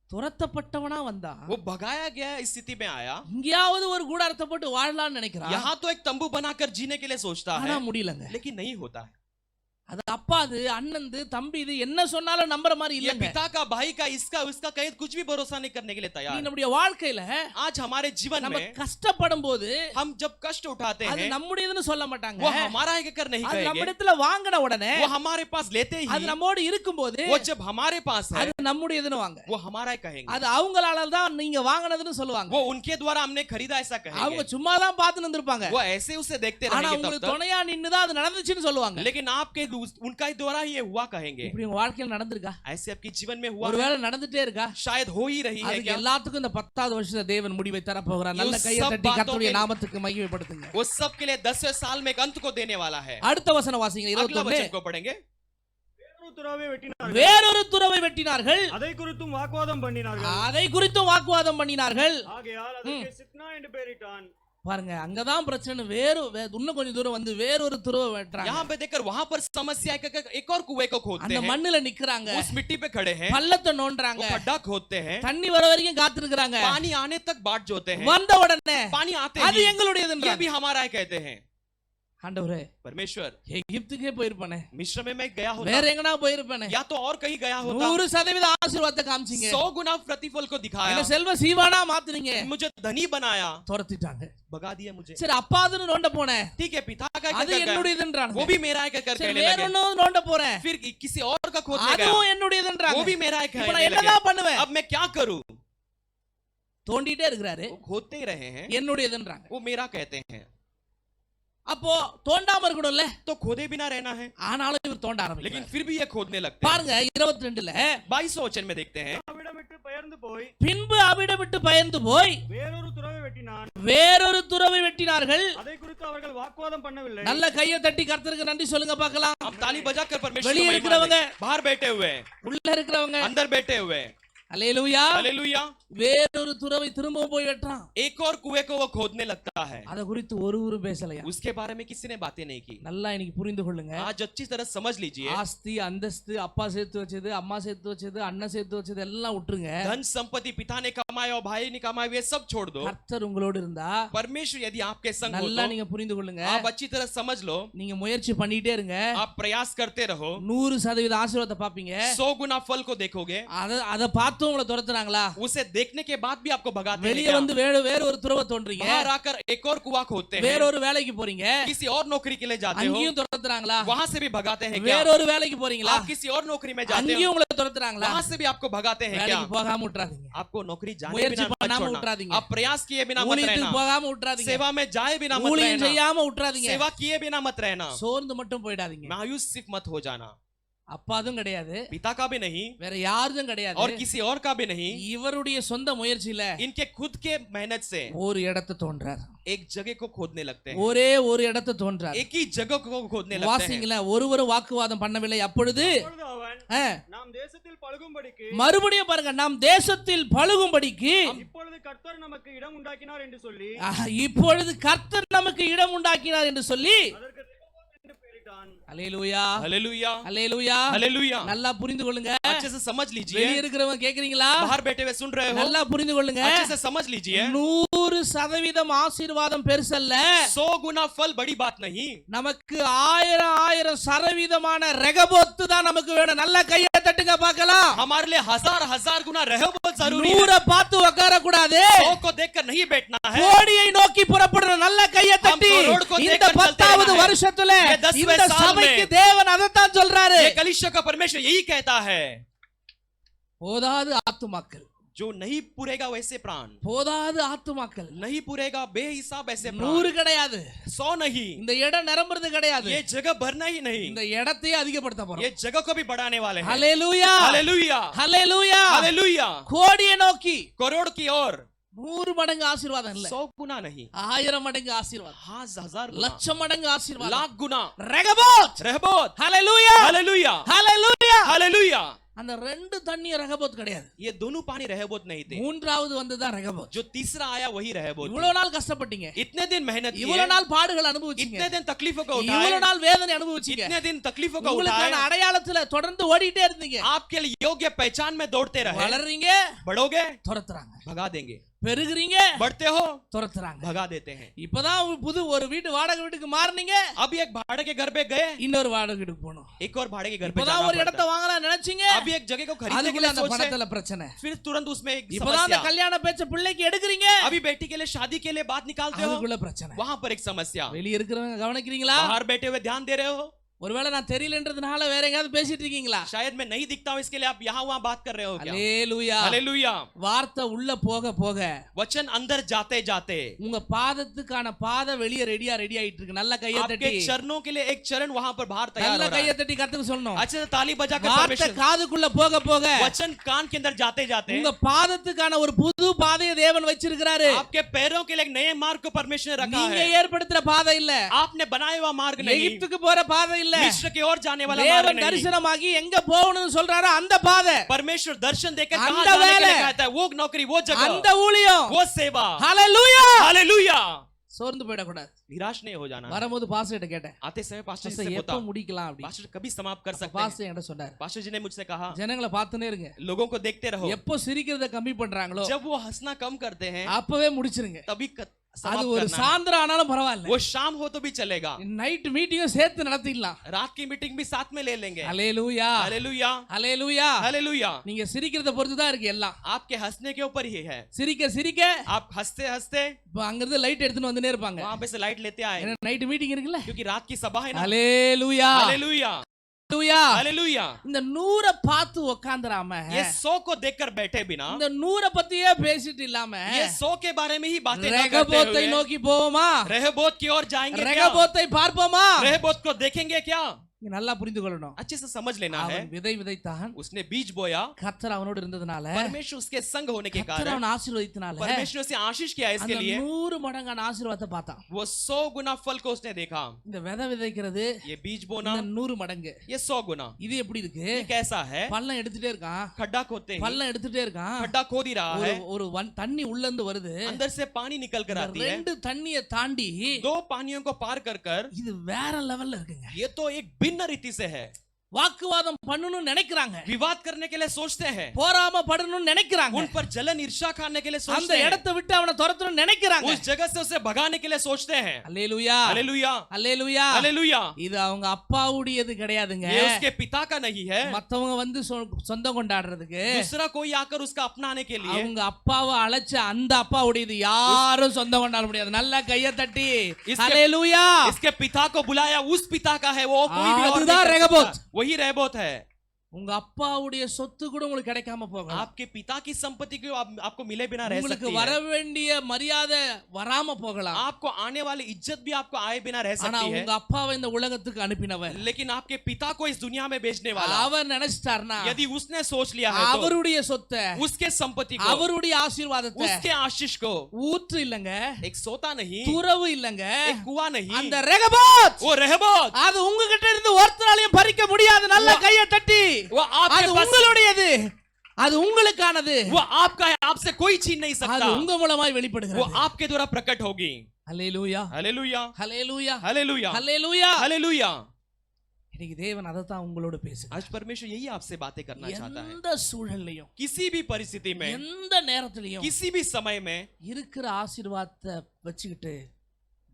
துரத்தப்பட்டவனா வந்தா, वो भगाया गया इस स्थिति में आया, இங்கேயாவது ஒரு கூடாரத்தை போட்டு வாழலாம்னு நினைக்கிறான். यहाँ तो एक तंबू बनाकर जीने के लिए सोचता ஆனா है, முடியலங்க. लेकिन नहीं होता है। அது அப்பாது அண்ணன்து தம்பி இது என்ன சொன்னாலும் நம்புற மாதிரி ये இல்லங்க. पिता का, भाई का, इसका उसका कहीं कुछ भी भरोसा नहीं करने के लिए நீ तैयार है। நம்முடைய வாழ்க்கையில आज हमारे जीवन நம்ம में கஷ்டப்படும் போது हम जब कष्ट उठाते அது हैं, நம்முடையதுன்னு சொல்ல மாட்டாங்க. वो हमारा है कर नहीं அது कहेंगे, நம்மிடத்துல வாங்கின உடனே, वो हमारे पास लेते அது ही, நம்மோடு இருக்கும்போது वो जब हमारे पास है, அது நம்முடையதுன்னு வாங்க. वो हमारा है कहेंगे, அது அவங்களால தான் நீங்க வாங்கினதுன்னு சொல்லுவாங்க. वो उनके द्वारा हमने खरीदा ऐसा அவங்க कहेंगे, சும்மா தான் பார்த்து நின்னுப்பாங்க. वो ऐसे उसे देखते ஆனா रहेंगे உங்களுக்கு तब तक, துணையா நின்னு தான் அது நடந்துச்சுன்னு சொல்லுவாங்க. लेकिन आपके उनका ही द्वारा ये हुआ कहेंगे। இப்படி உங்க வாழ்க்கையில நடந்திருக்கா? ऐसे आपके जीवन में हुआ है? ஒருவேளை நடந்துட்டே இருக்கா? शायद हो ही रही है அதுக்கு क्या? எல்லாத்துக்கும் இந்த 10வது வருஷத்துல தேவன் முடிவை தர போகிறார். நல்ல ये கையை सब தட்டி बातों கர்த்தருடைய के- நாமத்துக்கு மகிமைப்படுத்துங்க. वो सब के लिए 10वें साल में एक अंत को देने वाला है। அடுத்த வசனம் வாசிங்க, अगला 21. वचन को पढ़ेंगे। வேறொரு துறவை வெட்டினார்கள், வேறொரு துறவை வெட்டினார்கள், அதை குறித்தும் வாக்குவாதம் பண்ணினார்கள், அதை குறித்தும் வாக்குவாதம் பண்ணினார்கள். ஆகையால் அதற்கு சித்னா என்று பெயரிட்டான். பாருங்க, அங்கதான் பிரச்சனை. இன்னும் கொஞ்சம் தூரம் வந்து வேறொரு துறவை வெட்டுறாங்க. यहाँ पे देखकर वहां पर समस्या है कि एक और कुएं को खोदते அந்த हैं, மண்ணுல நிக்கறாங்க, उस मिट्टी पे खड़े हैं, பள்ளத்தை वो நோண்டறாங்க, खड्डा खोदते हैं, தண்ணி வர வரைக்கும் காத்திருக்காங்க. पानी आने तक बाट जोते हैं, வந்த உடனே पानी आते அது ही ये எங்களுடையதுன்றாங்க. भी हमारा है कहते हैं। ஆண்டவரே, परमेश्वर, எகிப்துக்கே போயிருப்பானே, मिस्र में मैं गया होता, வேற எங்கனா போயிருப்பானே, या तो और कहीं गया होता, 100% ஆசீர்வாதத்தை காமிச்சீங்க, 100 गुना प्रतिफल को दिखाया, என்ன செல்வ சீவானா மாத்துனீங்க, मुझे धनी बनाया, துரத்திட்டாங்க. भगा दिया मुझे। சரி அப்பாதுன்னு நோண்ட போனேன், ठीक है, पिता का அது कर, என்னுடையதுன்றாங்க. वो भी मेरा है कर சரி कहने வேற लगे, ஒண்ணு நோண்ட போறேன், फिर किसी और का खोदने गया, அதுவும் என்னுடையதுன்றாங்க. वो भी मेरा है இப்போ நான் कहने लगे। என்னதான் பண்ணுவேன்? अब मैं क्या करूं? தோண்டிட்டே இருக்கிறாரு, वो खोदते ही रहे हैं, என்னுடையதுன்றாங்க. वो मेरा कहते हैं, அப்போ தோண்டாம இருக்கணும்ல, तो खोदे बिना रहना है, ஆனாலும் இவர் தோண்ட लेकिन ஆரம்பிக்கிறார். फिर भी ये खोदने लगते हैं। பாருங்க 22ல, 22 वचन में देखते हैं, அவிடம் விட்டு பெயர்ந்து போய் பின்பு அவிடம் விட்டு பயந்து போய் வேறொரு துறவை வெட்டினான். வேறொரு துறவை வெட்டினார்கள். அதை குறித்து அவர்கள் வாக்குவாதம் பண்ணவில்லை. நல்ல கையை தட்டி கர்த்தருக்கு நன்றி சொல்லுங்க பார்க்கலாம். हम ताली बजाकर परमेश्वर வெளியே को महिमा இருக்கிறவங்க, दें। बाहर बैठे हुए हैं, உள்ள இருக்கிறவங்க, अंदर बैठे हुए हैं, அல்லேலூயா. हालेलुया। வேறொரு துறவை திரும்பவும் போய் வெட்டான். एक और कुएं को वो खोदने लगता है, அத குறித்து ஒருவரும் பேசலையா? उसके बारे में किसी ने बातें नहीं की। நல்லா இன்னைக்கு புரிந்து கொள்ளுங்க. आज अच्छी तरह समझ लीजिए, ஆஸ்தி அந்தஸ்து, அப்பா சேர்த்து வச்சது, அம்மா சேர்த்து வச்சது, அண்ணன் சேர்த்து வச்சது எல்லாம் விட்டுருங்க. धन संपत्ति पिता ने कमाए और भाई ने कमाए ये सब छोड़ दो। கர்த்தர் உங்களோடு இருந்தா परमेश्वर यदि आपके संग हो நல்லா तो நீங்க புரிந்து கொள்ளுங்க. आप अच्छी तरह समझ लो, நீங்க முயற்சி பண்ணிட்டே இருங்க, आप प्रयास करते रहो, 100% ஆசீர்வாதத்தை பாப்பீங்க. 100 गुना फल को देखोगे। அத பார்த்து உங்களை துரத்துறாங்களா? उसे देखने के बाद भी आपको भगाते हैं வெளியே क्या? வந்து வேற ஒரு துறவை தோன்றீங்க, बाहर आकर एक और कुआं खोदते हैं, வேற ஒரு வேலைக்கு போறீங்க, किसी और नौकरी के लिए जाते हो, அங்கேயும் துரத்துறாங்களா? वहां से भी भगाते हैं क्या? வேற ஒரு வேலைக்கு போறீங்களா? आप किसी और नौकरी में जाते हो, அங்கேயும் உங்களை துரத்துறாங்களா? वहां से भी आपको भगाते हैं क्या? வேலைக்கு போகாம விட்டுறாதீங்க, आपको नौकरी जाने मुझे बिना मत बनाम छोड़ना, उठा देंगे। आप प्रयास किए बिना मत ஊழியத்துக்கு रहना, போகாம விட்டுறாதீங்க, सेवा में जाए बिना मत ஊழியம் रहना, செய்யாம விட்டுறாதீங்க, सेवा किए बिना मत रहना, சோர்ந்து மட்டும் போயிடாதீங்க. मायूस सिर्फ मत हो जाना। அப்பாதும் கிடையாது, पिता का भी नहीं வேற யாரும் கிடையாது, और किसी और का भी नहीं, இவருடைய சொந்த முயற்சியில इनके खुद के मेहनत से ஒரு இடத்தை தோன்றார், एक जगह को खोदने लगते हैं, ஒரே ஒரு இடத்தை தோன்றார். एक ही जगह को खोदने लगते हैं। வாசிங்களேன், ஒருவரும் வாக்குவாதம் பண்ணவில்லை. அப்பொழுது அப்பொழுது அவன் நாம் தேசத்தில் பழுகும்படிக்கு மறுபடியும் பாருங்க, நாம் தேசத்தில் பழுகும்படிக்கு இப்பொழுது கர்த்தர் நமக்கு இடம் உண்டாக்கினார் என்று சொல்லி இப்பொழுது கர்த்தர் நமக்கு இடம் உண்டாக்கினார் என்று சொல்லி அதற்கு ரெகோபோத் என்று பெயரிட்டான். அல்லேலூயா, हालेलुया, அல்லேலூயா. हालेलुया। நல்லா புரிந்து கொள்ளுங்க. अच्छे से समझ लीजिए, வெளியே இருக்கிறவங்க கேக்குறீங்களா? बाहर बैठे हुए सुन रहे हो, நல்லா புரிந்து கொள்ளுங்க. अच्छे से समझ लीजिए, 100 100% ஆசீர்வாதம் பெருசல்ல. 100 गुना फल बड़ी बात नहीं. நமக்கு 1000% ரெகபோத் தான் நமக்கு வேணும். நல்ல கையை தட்டுங்க பார்க்கலாம். हमारे लिए 1000 गुना रेहोबोत जरूरी है. 100 பார்த்து உட்கார கூடாது. 100 को देखकर नहीं बैठना है. கோடியை நோக்கி புறப்படணும். நல்ல கையை தட்டி இந்த 10வது வருஷத்துல இந்த சபைக்கு தேவன் அதைத்தான் சொல்றாரு. ये कलीसिया का परमेश्वर यही कहता है. போதாது ஆத்துமாக்கள், जो नहीं पूरेगा वैसे प्राण, போதாது ஆத்துமாக்கள், नहीं पूरेगा बेहिसाब ऐसे प्राण. 100 கிடையாது, 100 नहीं. இந்த இடம் நிரம்புறது கிடையாது. ये जगह भरना ही नहीं, இந்த இடத்தையே அதிகப்படுத்த போறோம். ये जगह को भी बढ़ाने वाले हैं. ஹalleluya, हालेलुया, ஹalleluya, हालेलुया. கோடியை நோக்கி, करोड़ की ओर. 100 மடங்கு ஆசீர்வாதம் இல்ல, 100 गुना नहीं, 1000 மடங்கு ஆசீர்வாதம், 1000 गुना, லட்சம் மடங்கு ஆசீர்வாதம், लाख गुना. ரெகபோத், रेहोबोत, ஹalleluya, हालेलुया, ஹalleluya. हालेलुया. அந்த ரெண்டு தண்ணி ரெகபோத் கிடையாது. ये दोनों पानी रेहोबोत नहीं थे. மூன்றாவது வந்ததான் ரெகபோத். जो तीसरा आया वही रेहोबोत. இவ்வளவு நாள் கஷ்டப்பட்டீங்க, इतने दिन मेहनत किए, இவ்வளவு நாள் பாடுகள் அனுபவிச்சீங்க, इतने दिन तकलीफों को उठाए, இவ்வளவு நாள் வேதனை அனுபவிச்சீங்க, इतने दिन तकलीफों को உங்களுக்கான उठाए, அடையாளத்துல தொடர்ந்து ஓடிட்டே இருந்தீங்க. आपके लिए योग्य पहचान में दौड़ते रहे. வளர்றீங்க, बढ़ोगे, துரத்துறாங்க. भगा देंगे. பெருகுறீங்க, बढ़ते हो, துரத்துறாங்க. भगा देते हैं. இப்பதான் புது ஒரு வீட்டு வாடகை வீட்டுக்கு மாறுனீங்க, अभी एक भाड़े के घर पे गए, இன்னொரு வாடகை வீட்டுக்கு போகணும். एक और भाड़े के घर पे இப்பதான் जाना ஒரு पड़ता இடத்தை है. வாங்கலாம் நினைச்சீங்க, अभी एक जगह को खरीदने के அதுக்குள்ள लिए அந்த सोचे, பணத்துல பிரச்சனை. फिर तुरंत उसमें एक இப்பதான் அந்த समस्या. கல்யாண பேச்ச பிள்ளைக்கு எடுக்கிறீங்க, अभी बेटी के लिए शादी के लिए बात निकालते हो, அதுக்குள்ள பிரச்சனை. वहां पर एक समस्या. வெளிய இருக்கிறவங்க கவனிக்கிறீங்களா? बाहर बैठे हुए ध्यान दे रहे हो? ஒருவேளை நான் தெரியலன்றதுனால வேற எங்கயாவது பேசிட்டு இருக்கீங்களா? शायद मैं नहीं दिखता हूं इसके लिए आप यहाँ वहां बात कर रहे हो क्या? ஹalleluya, हालेलुया. வார்த்தை உள்ள போக போக वचन अंदर जाते जाते உங்க பாதத்துக்கான பாதை வெளிய ரெடி ஆயிட்டு இருக்கு. நல்ல கையை आपके தட்டி, चरणों के लिए एक चरण वहां पर बाहर तैयार நல்ல हो रहा கையை है. தட்டி கத்துக்கு சொல்லணும். अच्छा ताली बजाकर வார்த்தை परमेश्वर, காதுக்குள்ள போக போக वचन कान के अंदर जाते जाते உங்க பாதத்துக்கான ஒரு புது பாதையை தேவன் வச்சிருக்கிறாரு. आपके पैरों के लिए एक नए मार्ग को परमेश्वर ने रखा நீங்க है. ஏற்படுத்துற பாதை இல்ல, आपने बनाया हुआ मार्ग नहीं, எகிப்துக்கு போற பாதை இல்ல, मिस्र की ओर जाने वाला मार्ग தேவன் नहीं. தரிசனமாகி எங்க போகணும்னு சொல்றாரோ அந்த பாதை, परमेश्वर दर्शन देकर कहां अंदर जाने के वेले, लिए कहता है, वो नौकरी, वो அந்த जगह, ஊழியம். वो सेवा. ஹalleluya, हालेलुया. சோர்ந்து போயிடக்கூடாது. निराश नहीं हो जाना. வரும்போது பாஸ்டர்ட்ட கேட்டேன், आते समय पास्टर जी பாஸ்டர் से எப்போ पूछा, முடிக்கலாம் அப்படி. पास्टर कभी समाप्त कर सकते हैं? பாஸ்டர் என்கிட்ட சொன்னார், पास्टर जी ने मुझसे कहा, ஜனங்களை பார்த்துனே இருங்க, लोगों को देखते रहो, எப்போ சிரிக்கிறத கம்மி பண்றாங்களோ जब वो हंसना कम करते हैं அப்பவே முடிச்சிருங்க. तभी அது समाप्त ஒரு करना है. சாயந்தரம் ஆனாலும் பரவாயில்ல, वो शाम हो तो भी चलेगा, நைட் மீட்டிங்கும் சேர்த்து நடத்திடலாம். रात की मीटिंग भी साथ में ले लेंगे. ஹalleluya, हालेलुया, ஹalleluya. हालेलुया. நீங்க சிரிக்கிறத பொறுத்து தான் இருக்கு எல்லாம். आपके हंसने के ऊपर ही है. சிரிக்க சிரிக்க आप हंसते हंसते இப்ப அங்க இருந்து லைட் எடுத்துட்டு வந்துனே இருப்பாங்க. वहां पे से लाइट लेते आए, ஏன்னா நைட் மீட்டிங் இருக்குல்ல. क्योंकि रात की सभा है ना. ஹalleluya, हालेलुया, ஹalleluya. हालेलुया. இந்த 100 பார்த்து உட்கார்ந்துராம, ये 100 को देखकर बैठे बिना, இந்த 100 பத்தியே பேசிட்டு இல்லாம ये 100 के बारे में ही बातें न करते ரெகபோத்தை हुए நோக்கி போவோமா? रेहोबोत की ओर जाएंगे क्या? ரெகபோத்தை பார்ப்போமா? रेहोबोत को देखेंगे क्या? நீங்க நல்லா புரிந்து கொள்ளணும். अच्छे से समझ लेना है. அவன் விதை விதைத்தான், उसने बीज बोया, கர்த்தர் அவனோடு இருந்ததுனால, परमेश्वर उसके संग होने के கர்த்தர் कारण, அவனை ஆசீர்வதித்தனால परमेश्वर उसे आशीष किया इसके அந்த लिए, 100 மடங்கான ஆசீர்வாதத்தை பார்த்தான். वो 100 गुना फल को उसने देखा. இந்த விதை விதைக்கிறது, ये बीज बोना, இந்த 100 மடங்கு. ये 100 गुना. இது எப்படி இருக்கு? ये कैसा है? பள்ளம் எடுத்துட்டே இருக்கான், खड्डा खोदते ही பள்ளம் எடுத்துட்டே இருக்கான், खड्डा खोद ही रहा ஒரு है, ஒரு தண்ணி உள்ள இருந்து வருது. अंदर से पानी निकल कर இந்த आती है. ரெண்டு தண்ணியை தாண்டி दो पानियों को पार कर कर இது வேற லெவல்ல இருக்குங்க. ये तो एक भिन्न रीति से है. வாக்குவாதம் பண்ணணும்னு நினைக்கிறாங்க, विवाद करने के लिए सोचते हैं, போராம படணும்னு நினைக்கிறாங்க, उन पर जलन ईर्ष्या खाने के लिए அந்த सोचते हैं, இடத்தை விட்டு அவனை துரத்தணும்னு நினைக்கிறாங்க. उस जगह से उसे भगाने के लिए सोचते हैं. அல்லேலூயா, हालेलुया, அல்லேலூயா. हालेलुया. இது அவங்க அப்பாவுடையது கிடையாதுங்க. ये उसके पिता का नहीं है, மத்தவங்க வந்து சொந்தம் கொண்டாடுறதுக்கு, दूसरा कोई आकर उसका अपनाने के लिए. அவங்க அப்பாவை அழைச்ச அந்த அப்பாவுடையது யாரும் சொந்தம் கொண்டாட முடியாது. நல்ல கையை தட்டி அல்லேலூயா. इसके पिता को बुलाया, उस पिता का है वो, कोई भी और அதுதான் नहीं कर रेहोबोत. सकता. वही रेहोबोत है. உங்க அப்பாவுடைய சொத்து கூட உங்களுக்கு கிடைக்காம போகலாம். आपके पिता की संपत्ति को आपको मिले बिना रह உங்களுக்கு सकती வர है. வேண்டிய மரியாதை வராம போகலாம். आपको आने वाली इज्जत भी आपको आए बिना रह ஆனா सकती है. உங்க அப்பாவை இந்த உலகத்துக்கு அனுப்பினவர், लेकिन आपके पिता को इस दुनिया में भेजने वाला, அவர் நினைச்சிட்டார்னா यदि उसने सोच लिया है तो அவருடைய சொத்தை, उसके संपत्ति को, அவருடைய ஆசீர்வாதத்தை, उसके आशीष को, ஊற்று இல்லங்க, एक सोता नहीं, துறவு இல்லங்க, एक कुआं नहीं, அந்த ரெகபோத், वो रेहोबोत, அது உங்ககிட்ட இருந்து ஒருத்தராலையும் பறிக்க முடியாது. நல்ல கையை தட்டி, वो आपके அது पास, உங்களுடையது, அது உங்களுக்கானது, वो आपका है, आपसे कोई छीन नहीं அது सकता. உங்க மூலமாய் वो வெளிப்படுகிறது. आपके द्वारा प्रकट होगी. அல்லேலூயா, हालेलुया, அல்லேலூயா, हालेलुया, அல்லேலூயா. हालेलुया. இன்னைக்கு தேவன் அதை தான் உங்களோட பேசுறார். आज परमेश्वर यही आपसे बातें करना चाहता है. எந்த சூழ்நிலையும் किसी भी परिस्थिति में, எந்த நேரத்திலையும் किसी भी समय में இருக்கிற ஆசீர்வாதத்தை வச்சுக்கிட்டு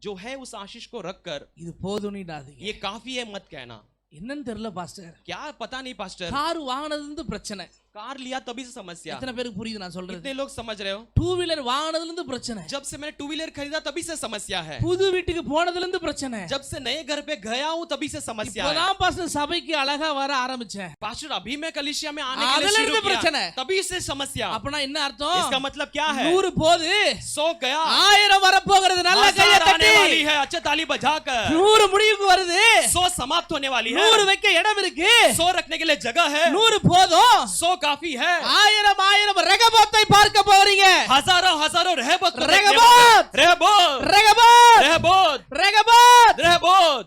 जो है उस आशीष को रखकर இது போதும்னுடாதீங்க. ये काफी है मत कहना. என்னன்னு தெரியல பாஸ்டர், क्या पता नहीं पास्टर, கார் வாங்கினதுல இருந்து பிரச்சனை. कार लिया तभी से समस्या. எத்தனை பேருக்கு புரியுது நான் சொல்றது? कितने लोग समझ रहे हो? டூ வீலர் வாங்கினதுல இருந்து பிரச்சனை. जब से मैंने टू व्हीलर खरीदा तभी से समस्या है. புது வீட்டுக்கு போனதுல இருந்து பிரச்சனை. जब से नए घर पे गया हूँ तभी से समस्या है. இப்போதான் பாஸ்டர் சபைக்கு அழகா வர ஆரம்பிச்சேன். पास्टर अभी मैं कलीसिया में आने के लिए அதுல शुरू இருந்து किया பிரச்சனை. तभी से समस्या. அப்பனா என்ன அர்த்தம்? इसका मतलब क्या है? 100 போது 100 गया, 1000 வர போகிறது. நல்ல கையை 1000 आने தட்டி. वाली है. अच्छा ताली बजाकर 100 முடிவுக்கு வருது. 100 समाप्त होने वाली है. 100 வைக்க இடம் இருக்கு. 100 रखने के लिए जगह है. 100 போதும். 100 काफी है. 1000 ரெகபோத்தை பார்க்க போறீங்க. हजारों हजारों रहबोत को रेहबोत! रहबोत ரெகபோத் रहबोत ரெகபோத். रहबोत.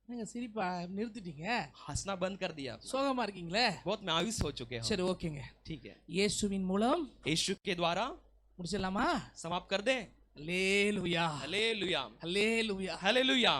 நீங்க சிரிப்பா நிறுத்திட்டீங்க. हंसना बंद कर दिया. சோகமா இருக்கீங்களே? बहुत मायूस हो चुके हो. சரி ஓகேங்க. ठीक है, இயேசுவின் மூலம் यीशु के द्वारा முடிச்சிடலாமா? समाप्त कर दे. அல்லேலூயா हालेलुया அல்லேலூயா. हालेलुया.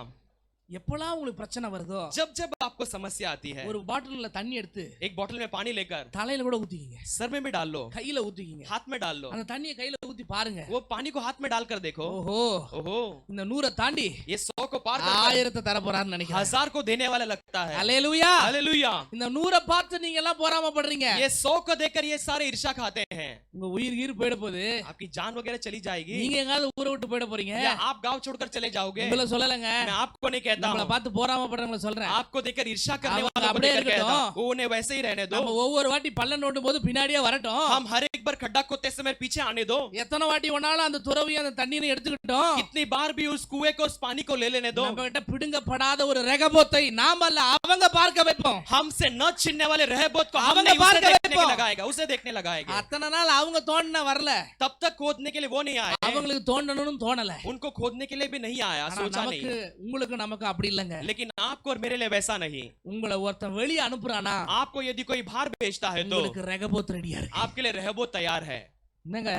எப்பலாம் உங்களுக்கு பிரச்சனை வருதோ जब जब आपको समस्या आती है, ஒரு பாட்டில்ல தண்ணி எடுத்து एक बोतल में पानी लेकर தலையில கூட ஊத்திக்கிங்க, सर में भी डाल लो, கையில ஊத்திக்கிங்க. हाथ में डाल लो. அந்த தண்ணியை கையில ஊத்தி பாருங்க. वो पानी को हाथ में डालकर देखो. ஓஹோ, ओहो, இந்த 100 தாண்டி ये 100 को पार कर 1000 தர போறான்னு நினைக்கிறேன். 1000 को देने वाला लगता है. அல்லேலூயா. हालेलुया. இந்த 100 பார்த்து நீங்க எல்லாம் பொறாமைப்படுறீங்க. ये 100 को देखकर ये सारे ईर्ष्या खाते हैं. உங்க உயிர் கீர் போயிட போகுது. आपकी जान वगैरह चली जाएगी, நீங்க எங்காவது ஊரை விட்டு போயிட போறீங்க. या आप गांव छोड़कर चले जाओगे. உங்களை சொல்லலங்க, मैं आपको नहीं कहता நம்மள हूं. பார்த்து பொறாமைப்படுறவங்கள சொல்றேன். आपको देखकर ईर्ष्या करने அவங்க वालों को அப்படியே देखकर कहता இருக்கட்டும். हूं. वो उन्हें वैसे ही रहने दो. நம்ம ஒவ்வொரு வாட்டி பள்ளம் நோண்டும் போது பின்னாடியே வரட்டும். हम हर एक बार खड्डा खोदते समय पीछे आने दो. எத்தனை வாட்டி வேணாலும் அந்த துறவியும் அந்த தண்ணீரை எடுத்துக்கிட்டோம். कितनी बार भी उस कुएं को, उस पानी को ले लेने दो. நம்ம கிட்ட பிடுங்கப்படாத ஒரு ரெகபோத்தை நாம அல்ல அவங்க பார்க்க வைப்போம். हमसे न छीनने वाले रहबोत को அவங்க हमने उसे பார்க்க देखने के வைப்போம். लगाएगा, उसे देखने लगाएगा. அத்தனை நாள் அவங்க தோண்டின வரல, तब तक खोदने के लिए वो नहीं आए. அவங்களுக்கு தோண்டணும்னு தோணல. उनको खोदने के लिए भी नहीं आया, ஆனா सोचा நமக்கு नहीं. உங்களுக்கு நமக்கு அப்படி இல்லங்க. लेकिन आपको और मेरे लिए वैसा नहीं. உங்களை ஒருத்தன் வெளிய அனுப்புறானா आपको यदि कोई बाहर भेजता है तो உங்களுக்கு ரெகபோத் ரெடியா இருக்கு. आपके लिए रहबोत तैयार है. என்னங்க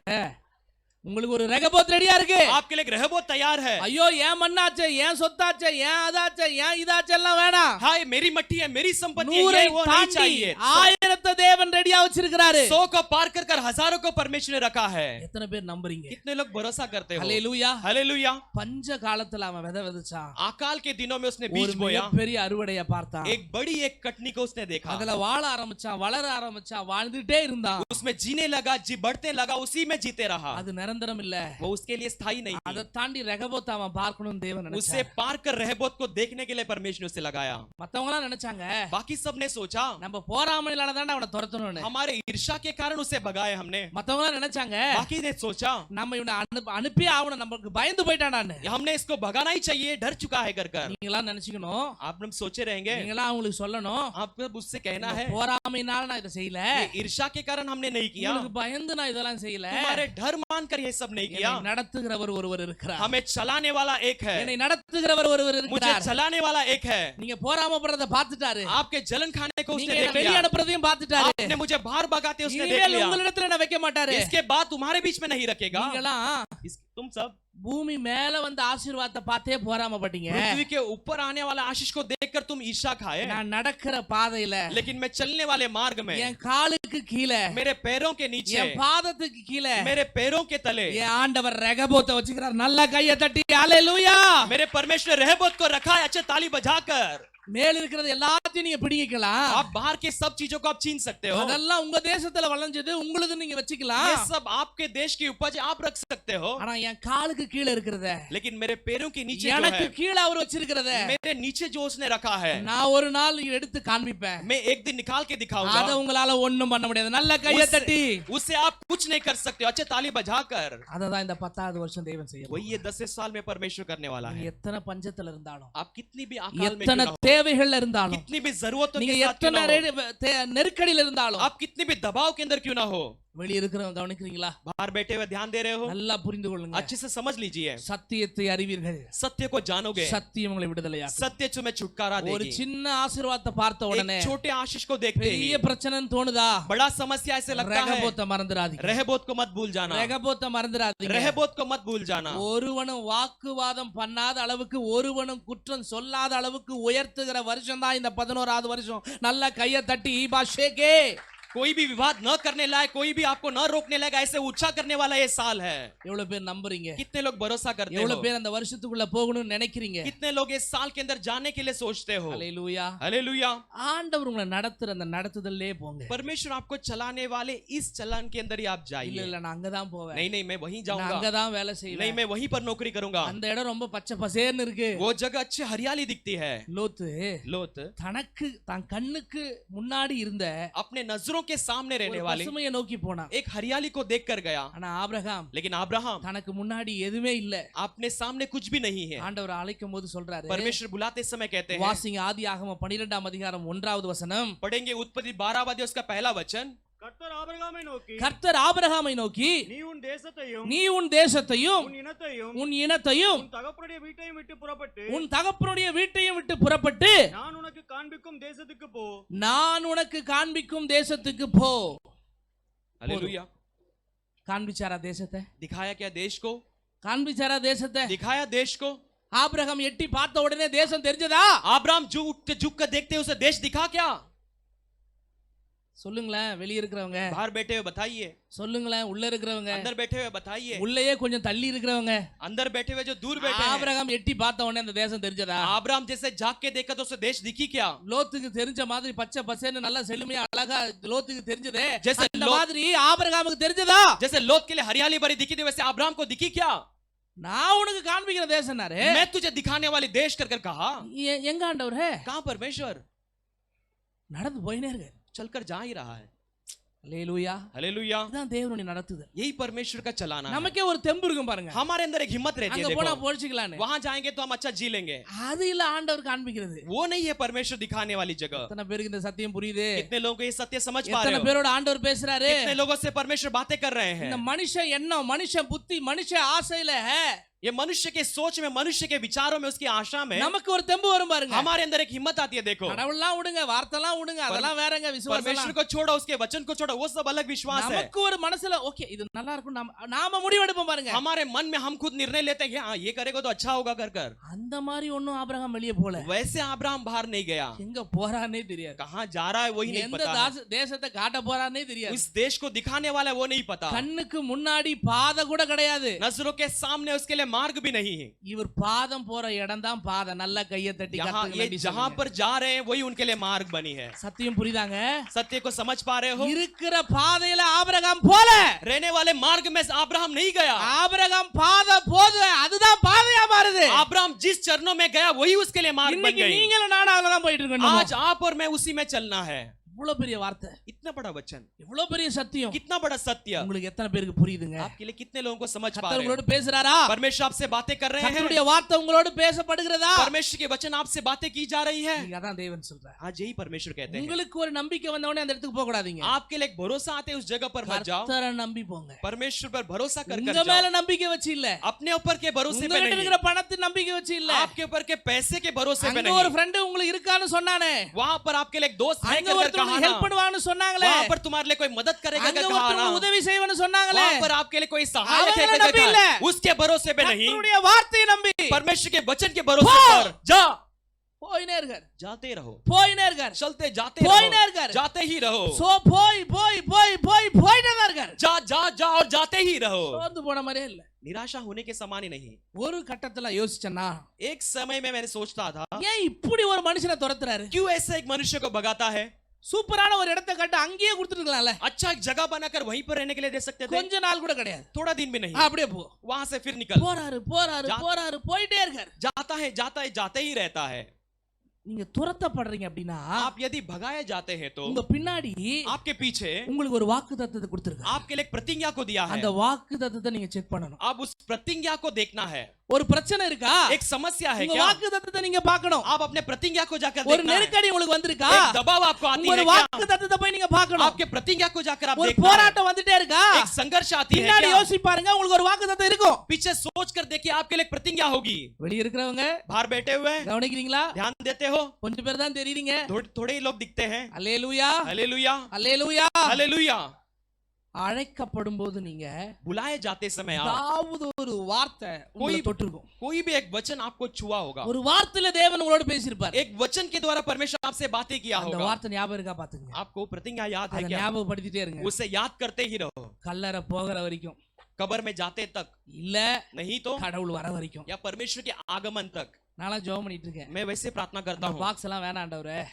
உங்களுக்கு ஒரு ரெகபோத் ரெடியா இருக்கு. आपके लिए एक रहबोत तैयार है. ஐயோ ஏன் மண்ணாச்சே, ஏன் சொத்தாச்சே, ஏன் அதாச்சே, ஏன் இதாச்சே எல்லாம் வேணாம். हाय मेरी मट्टी है, मेरी संपत्ति है, 100 ये वो नहीं தாண்டி चाहिए. 1000 தேவன் ரெடியா வச்சிருக்காரு. 100 को पार कर कर हजारों को परमेश्वर ने रखा है. எத்தனை பேர் நம்புறீங்க? कितने लोग भरोसा करते हो? ஹalleluya. हालेलुया. பஞ்ச காலத்துல அவன் விதை விதைச்சான். अकाल के दिनों में उसने ஒரு बीज बोया, பெரிய அறுவடையை பார்த்தான். एक बड़ी एक कटनी को उसने देखा, அதுல வாழ ஆரம்பிச்சான், வளர ஆரம்பிச்சான், வாழ்ந்துட்டே இருந்தான். उसमें जीने लगा, जी बढ़ते लगा, उसी में जीते रहा. அது நிரந்தரம் இல்ல. वो उसके लिए स्थायी नहीं அதை थी. தாண்டி ரெகபோத் அவன் பார்க்கணும் தேவன் उसे நினைச்சார். पार कर रहबोत को देखने के लिए परमेश्वर ने उसे लगाया. மத்தவங்க எல்லாம் நினைச்சாங்க बाकी सब ने सोचा நம்ம போராமையினால தான் அவனை துரத்தணும்னு. हमारे ईर्ष्या के कारण उसे भगाए हमने. மத்தவங்க எல்லாம் நினைச்சாங்க बाकी ने सोचा நம்ம இவனை அனுப்பி ஆவணும், நமக்கு பயந்து போயிட்டானான்னு. हमने इसको भगाना ही चाहिए, डर चुका है कर कर. நீங்க எல்லாம் நினைச்சுக்கணும், आप लोग सोचे रहेंगे, நீங்க எல்லாம் அவங்களுக்கு சொல்லணும், आप लोग उससे कहना है போராமையினால நான் இதை செய்யல, ये ईर्ष्या के कारण हमने नहीं किया, உங்களுக்கு பயந்து நான் இதெல்லாம் செய்யல. तुम्हारे डर मानकर ये सब नहीं किया. என்னை நடத்துகிறவர் ஒருவர் இருக்கிறார். हमें चलाने वाला एक है, என்னை நடத்துகிறவர் ஒருவர் मुझे இருக்கிறார். चलाने वाला एक है. நீங்க போராமப்படுறத பார்த்துட்டாரு, आपके जलन खाने को நீங்க उसने என்னை देख வெளிய लिया, அனுப்புறதையும் பார்த்துட்டாரு. आपने मुझे बाहर भगाते उसने देख இனிமேல் लिया. உங்களிடத்துல என்ன வைக்க மாட்டாரு. इसके बाद तुम्हारे बीच में नहीं रखेगा. நீங்களாம் तुम सब பூமி மேல வந்து ஆசீர்வாதத்தை பார்த்தே போராமப்பட்டீங்க. पृथ्वी के ऊपर आने वाला आशीष को देखकर तुम ईर्ष्या खाए, நான் நடக்கிற பாதையில लेकिन मैं चलने वाले मार्ग में, என் காலுக்கு கீழே, मेरे पैरों के नीचे, என் பாதத்துக்கு கீழே मेरे पैरों के तले என் ஆண்டவர் ரெகபோத்தை வச்சுக்கிறார். நல்ல கையை தட்டி ஹalleluya. मेरे परमेश्वर रहबोत को रखा है. अच्छे ताली बजाकर. மேல இருக்கிறது எல்லாத்தையும் நீங்க பிடிக்கலாம். आप बाहर के सब चीजों को आप छीन सकते हो. அதெல்லாம் உங்க தேசத்துல வளஞ்சது, உங்களுக்கு நீங்க வச்சுக்கலாம். ये सब आपके देश की उपज आप रख सकते हो. ஆனா என் காலுக்கு கீழே இருக்கிறத, लेकिन मेरे पैरों के नीचे जो எனக்கு है, கீழே அவர் வச்சிருக்கிறத मेरे नीचे जो उसने रखा है, நான் ஒரு நாள் எடுத்து காண்பிப்பேன். मैं एक दिन निकाल के அத दिखाऊंगा. உங்களால ஒண்ணும் பண்ண முடியாது. நல்ல கையை தட்டி उससे आप कुछ नहीं कर सकते हो. अच्छे ताली बजाकर. அததான் இந்த 10வது வருஷம் தேவன் செய்ய वही ये 10 साल में परमेश्वर करने वाला போறார். है. எத்தனை பஞ்சத்துல இருந்தாலும், आप कितनी भी अकाल में எத்தனை क्यों ना हो, தேவைகள்ல இருந்தாலும், कितनी भी जरूरतों நீங்க के साथ क्यों எத்தனை ना हो, நெருக்கடியில இருந்தாலும், आप कितनी भी दबाव के अंदर क्यों ना हो, வெளிய இருக்கிறவங்க கவனிக்கிறீங்களா? बाहर बैठे हुए ध्यान दे रहे हो? நல்லா புரிந்து கொள்ளுங்க. अच्छे से समझ लीजिए, சத்தியத்தை அறிவீர்கள், सत्य को जानोगे, சத்தியம் உங்களை விடுதலையாக்கும். सत्य तुम्हें छुटकारा ஒரு देगी। சின்ன ஆசீர்வாதத்தை பார்த்த உடனே एक छोटे आशीष को देखते ही பெரிய பிரச்சனைன்னு தோணுதா? बड़ा समस्या ऐसे लगता है, ரெகபோத்தை மறந்துடாதீங்க. रहबोत को मत भूल जाना, ரெகபோத்தை மறந்துடாதீங்க. रहबोत को मत भूल जाना। ஒருவனும் வாக்குவாதம் பண்ணாத அளவுக்கு, ஒருவனும் குற்றம் சொல்லாத அளவுக்கு உயர்த்துகிற வருஷம் தான் இந்த 11வது வருஷம். நல்ல கையை தட்டி ஈபாஷேகே. कोई भी विवाद न करने लायक, कोई भी आपको न रोकने लायक, ऐसे ऊंचा करने वाला ये साल है। எவ்வளவு பேர் நம்புறீங்க? कितने लोग भरोसा करते हो? எவ்வளவு பேர் அந்த வருஷத்துக்குள்ள போகணும்னு நினைக்கிறீங்க? कितने लोग इस साल के अंदर जाने के लिए सोचते हो? ஹalleluya. हालेलुया। ஆண்டவர் உங்களை நடத்துற அந்த நடத்துதல்லே போங்க. परमेश्वर आपको चलाने वाले इस चलन के अंदर ही आप இல்ல जाइए। இல்ல நான் அங்க தான் போவேன். नहीं नहीं, मैं वहीं நான் जाऊंगा, அங்க தான் வேலை नहीं செய்வேன். मैं वहीं पर नौकरी करूंगा। அந்த இடம் ரொம்ப பச்சை பசேர்னு இருக்கு. वो जगह अच्छी हरियाली दिखती है। லோத்து लोत தனக்கு தன் கண்ணுக்கு முன்னாடி இருந்த अपने नजरों के सामने रहने वाले பசுமையை நோக்கி போனான். एक हरियाली को देख कर गया, ஆனா ஆபிரகாம் लेकिन अब्राहम தனக்கு முன்னாடி எதுவுமே இல்ல. अपने सामने कुछ भी नहीं है। ஆண்டவர் அழைக்கும் போது சொல்றாரு, परमेश्वर बुलाते समय कहते हैं, வாசிங்க ஆதியாகமம் 12ஆம் அதிகாரம் 1வது வசனம். पढ़ेंगे उत्पत्ति 12 अध्याय उसका पहला वचन। கர்த்தர் ஆபிரகாமை நோக்கி, கர்த்தர் ஆபிரகாமை நோக்கி, நீ உன் தேசத்தையும் நீ உன் தேசத்தையும் உன் இனத்தையும் உன் இனத்தையும் உன் தகப்பனுடைய வீட்டையும் விட்டு புறப்பட்டு உன் தகப்பனுடைய வீட்டையும் விட்டு புறப்பட்டு நான் உனக்கு காண்பிக்கும் தேசத்துக்கு போ. நான் உனக்கு காண்பிக்கும் தேசத்துக்கு போ. हालेलुया। காண்பிச்சாரா தேசத்தை? दिखाया क्या देश को? காண்பிச்சாரா தேசத்தை? दिखाया देश को। ஆபிரகாம் எட்டி பார்த்த உடனே தேசம் தெரிஞ்சதா? अब्राहम झुक कर देखते उसे देश दिखा क्या? சொல்லுங்களேன் வெளிய இருக்கிறவங்க, बाहर बैठे हुए बताइए, சொல்லுங்களேன் உள்ள இருக்கிறவங்க, अंदर बैठे हुए बताइए, உள்ளேயே கொஞ்சம் தள்ளி இருக்கிறவங்க. अंदर बैठे हुए जो दूर बैठे हैं। ஆபிரகாம் எட்டி பார்த்த உடனே அந்த தேசம் தெரிஞ்சதா? अब्राहम जैसे झांक के देखा तो उसे देश दिखी क्या? லோத்துக்கு தெரிஞ்ச மாதிரி பச்சை பசேன்னு நல்ல செழுமையா அழகா லோத்துக்கு தெரிஞ்சதே, जैसे அந்த மாதிரி ஆபிரகாமுக்கு தெரிஞ்சதா? जैसे लोत के लिए हरियाली भरी दिखी थी, वैसे अब्राहम को दिखी क्या? நான் உனக்கு காண்பிக்கிற தேசம்னாரு. मैं तुझे दिखाने वाली देश कर कर कहा। எங்க ஆண்டவரே? कहां परमेश्वर? நடந்து போயினே இருக்கு. चलकर जा ही रहा है। ஹalleluya. हालेलुया। இதான் தேவனுடைய நடத்துதல். यही परमेश्वर का चलाना है। நமக்கே ஒரு தெம்பு இருக்கும் பாருங்க. हमारे अंदर एक हिम्मत रहती அங்க है, போனா देखो போடிச்சுக்கலான்னு. वहां जाएंगे तो हम अच्छा जी लेंगे। அது இல்ல ஆண்டவர் காண்பிக்கிறது. वो नहीं है परमेश्वर दिखाने वाली जगह। எத்தனை பேருக்கு இந்த சத்தியம் புரியுது? कितने लोगों को ये सत्य समझ पा எத்தனை रहे हो? பேரோட ஆண்டவர் பேசுறாரு? कितने लोगों से परमेश्वर बातें कर रहे இந்த हैं? மனுஷ எண்ணம், மனுஷ புத்தி, மனுஷ ஆசையில ये मनुष्य के सोच में, मनुष्य के विचारों में, उसकी आशा में நமக்கு ஒரு தெம்பு வரும் பாருங்க. हमारे अंदर एक हिम्मत आती है। देखो கடவுள்லாம் விடுங்க, வார்த்தைலாம் விடுங்க, அதெல்லாம் வேறங்க. परमेश्वर விசுவாசம் को छोड़ो, उसके वचन को छोड़ो, वो सब अलग विश्वास है। நமக்கு ஒரு மனசுல ஓகே இது நல்லா இருக்கும், நாம முடிவெடுப்போம் பாருங்க. हमारे मन में हम खुद निर्णय लेते हैं, हाँ ये करेगा तो अच्छा होगा कर कर। அந்த மாதிரி ஒண்ணும் ஆபிரகாம் வெளியே போல. वैसे अब्राहम बाहर नहीं गया। எங்க போறானே தெரியாது. कहाँ जा रहा है वही नहीं எந்த पता है। தேசத்தை காட்ட போறானே தெரியாது. इस देश को दिखाने वाला है वो नहीं पता। கண்ணுக்கு முன்னாடி பாதை கூட கிடையாது. नजरों के सामने उसके लिए मार्ग भी नहीं है। இவர் பாதம் போற இடம் தான் பாதை. நல்ல கையை தட்டி यहाँ கர்த்தருக்கு ये நன்றி जहाँ சொல்லுங்க. पर जा रहे हैं वही उनके लिए मार्ग बनी है। சத்தியம் புரியுதாங்க? सत्य को समझ पा रहे हो? இருக்கிற பாதையில ஆபிரகாம் போல. रहने वाले मार्ग में अब्राहम नहीं गया। ஆபிரகாம் பாதை போது அதுதான் பாதையா மாறுது. अब्राहम जिस चरणों में गया वही उसके लिए मार्ग बन இன்னைக்கு गई। நீங்களும் நானும் அதுல தான் போயிட்டு இருக்கோம். आज आप और मैं उसी में चलना है। இவ்வளவு பெரிய வார்த்தை, इतना बड़ा वचन, இவ்வளவு பெரிய சத்தியம் कितना बड़ा सत्य உங்களுக்கு எத்தனை பேருக்கு புரியுதுங்க? आपके लिए कितने लोगों को समझ पा கர்த்தர் रहे உங்களோட हैं? பேசுறாரா? परमेश्वर आपसे बातें कर रहे हैं। கர்த்தருடைய வார்த்தை உங்களோட பேசப்படுகிறதா? परमेश्वर के वचन आपसे बातें की जा रही है। நீங்க அதான் தேவன் சொல்றார். आज यही परमेश्वर कहते हैं। உங்களுக்கு ஒரு நம்பிக்கை வந்த உடனே அந்த இடத்துக்கு போக கூடாதீங்க. आपके लिए एक भरोसा आते उस जगह पर मत जाओ। கர்த்தரை நம்பி போங்க. परमेश्वर पर भरोसा कर உங்க कर மேல जाओ। நம்பிக்கை வச்சு இல்ல. अपने ऊपर के भरोसे पे உங்ககிட்ட नहीं, இருக்கிற பணத்தின் நம்பிக்கை வச்சு இல்ல. आपके ऊपर के पैसे के भरोसे पे அங்க ஒரு नहीं। ஃப்ரெண்ட் உங்களுக்கு இருக்கான்னு சொன்னானே, वहां पर आपके लिए एक दोस्त है அங்க कर ஒருத்தர் कहा உங்களுக்கு ஹெல்ப் ना। பண்ணுவான்னு சொன்னாங்களே, वहां पर तुम्हारे लिए कोई मदद करेगा அங்க कर कहा ஒருத்தர் ना। உங்களுக்கு உதவி செய்வேன்னு சொன்னாங்களே, वहां पर आपके लिए कोई सहायक है அவங்கள कर நம்பி இல்ல. कहा, उसके भरोसे पे नहीं, கர்த்தருடைய வார்த்தையை நம்பி परमेश्वर के वचन के भरोसे पर जा। போயினே இருக்கார். जाते रहो, போயினே இருக்கார். चलते जाते போயினே रहो, இருக்கார். जाते ही रहो। சோ போயிட்டே தான் இருக்கார். जा जा जा और जाते ही रहो। சோர்ந்து போன மாதிரியே இல்ல. निराशा होने के समान ही नहीं। ஒரு கட்டத்துல யோசிச்சேன்னா, एक समय में मैंने सोचता था, ஏன் இப்படி ஒரு மனுஷனை துரத்துறாரு? क्यों ऐसे एक मनुष्य को भगाता है? சூப்பரான ஒரு இடத்தை கட்ட அங்கேயே கொடுத்துருக்கலாம்ல. अच्छा एक जगह बनाकर वहीं पर रहने के लिए दे सकते थे। கொஞ்ச நாள் கூட கிடையாது. थोड़ा दिन भी नहीं, அப்படியே போ. वहां से फिर निकल। போறாரு போயிட்டே இருக்காரு. जाता है जाते ही रहता है। நீங்க துரத்தப்படுறீங்க அப்படின்னா, आप यदि भगाए जाते हैं तो உங்க பின்னாடி आपके पीछे உங்களுக்கு ஒரு வாக்குத்தத்தத்தை கொடுத்திருக்காரு. आपके लिए एक प्रतिज्ञा को दिया है। அந்த வாக்குத்தத்தத்தை நீங்க செக் பண்ணணும். अब उस प्रतिज्ञा को देखना है। ஒரு பிரச்சனை இருக்கா? एक समस्या है உங்க क्या? வாக்குத்தத்தத்தை நீங்க பார்க்கணும். आप अपने प्रतिज्ञा को जाकर ஒரு देखना है। நெருக்கடி உங்களுக்கு வந்திருக்கா? एक दबाव आपको आती உங்க है क्या? வாக்குத்தத்தத்தை போய் நீங்க பார்க்கணும். आपके प्रतिज्ञा को जाकर आप ஒரு देखना है। போராட்டம் வந்துட்டே இருக்கா? एक संघर्ष आती है பின்னாடி क्या? யோசிச்சு பாருங்க, உங்களுக்கு ஒரு வாக்குத்தத்தம் இருக்கும். पीछे सोच कर देखिए, आपके लिए एक प्रतिज्ञा होगी। வெளிய இருக்கிறவங்க बाहर बैठे हुए கவனிக்கிறீங்களா? ध्यान देते हो? கொஞ்சம் பேர் தான் தெரியுறீங்க. थोड़े ही लोग दिखते हैं। அல்லேலூயா, हालेलुया, அல்லேலூயா. हालेलुया। அழைக்கப்படும் போது நீங்க बुलाए जाते समय आप ஏதாவது ஒரு வார்த்தை உங்களை தொட்டிருக்கும். कोई भी एक वचन आपको छुआ होगा। ஒரு வார்த்தையில தேவன் உங்களோட பேசியிருப்பார். एक वचन के द्वारा परमेश्वर आपसे बातें किया அந்த होगा। வார்த்தை ஞாபகம் இருக்கா பாத்துங்க. आपको प्रतिज्ञा याद है அதை क्या? ஞாபகப்படுத்திட்டே இருங்க. उसे याद करते ही रहो। கல்லறை போகிற வரைக்கும், कब्र में जाते तक இல்ல नहीं तो கடவுள் வர வரைக்கும். या परमेश्वर के आगमन तक। நானா ஜெபம் பண்ணிட்டு இருக்கேன். मैं वैसे प्रार्थना करता हूँ। பாக்ஸ் எல்லாம் வேணாம் ஆண்டவரே.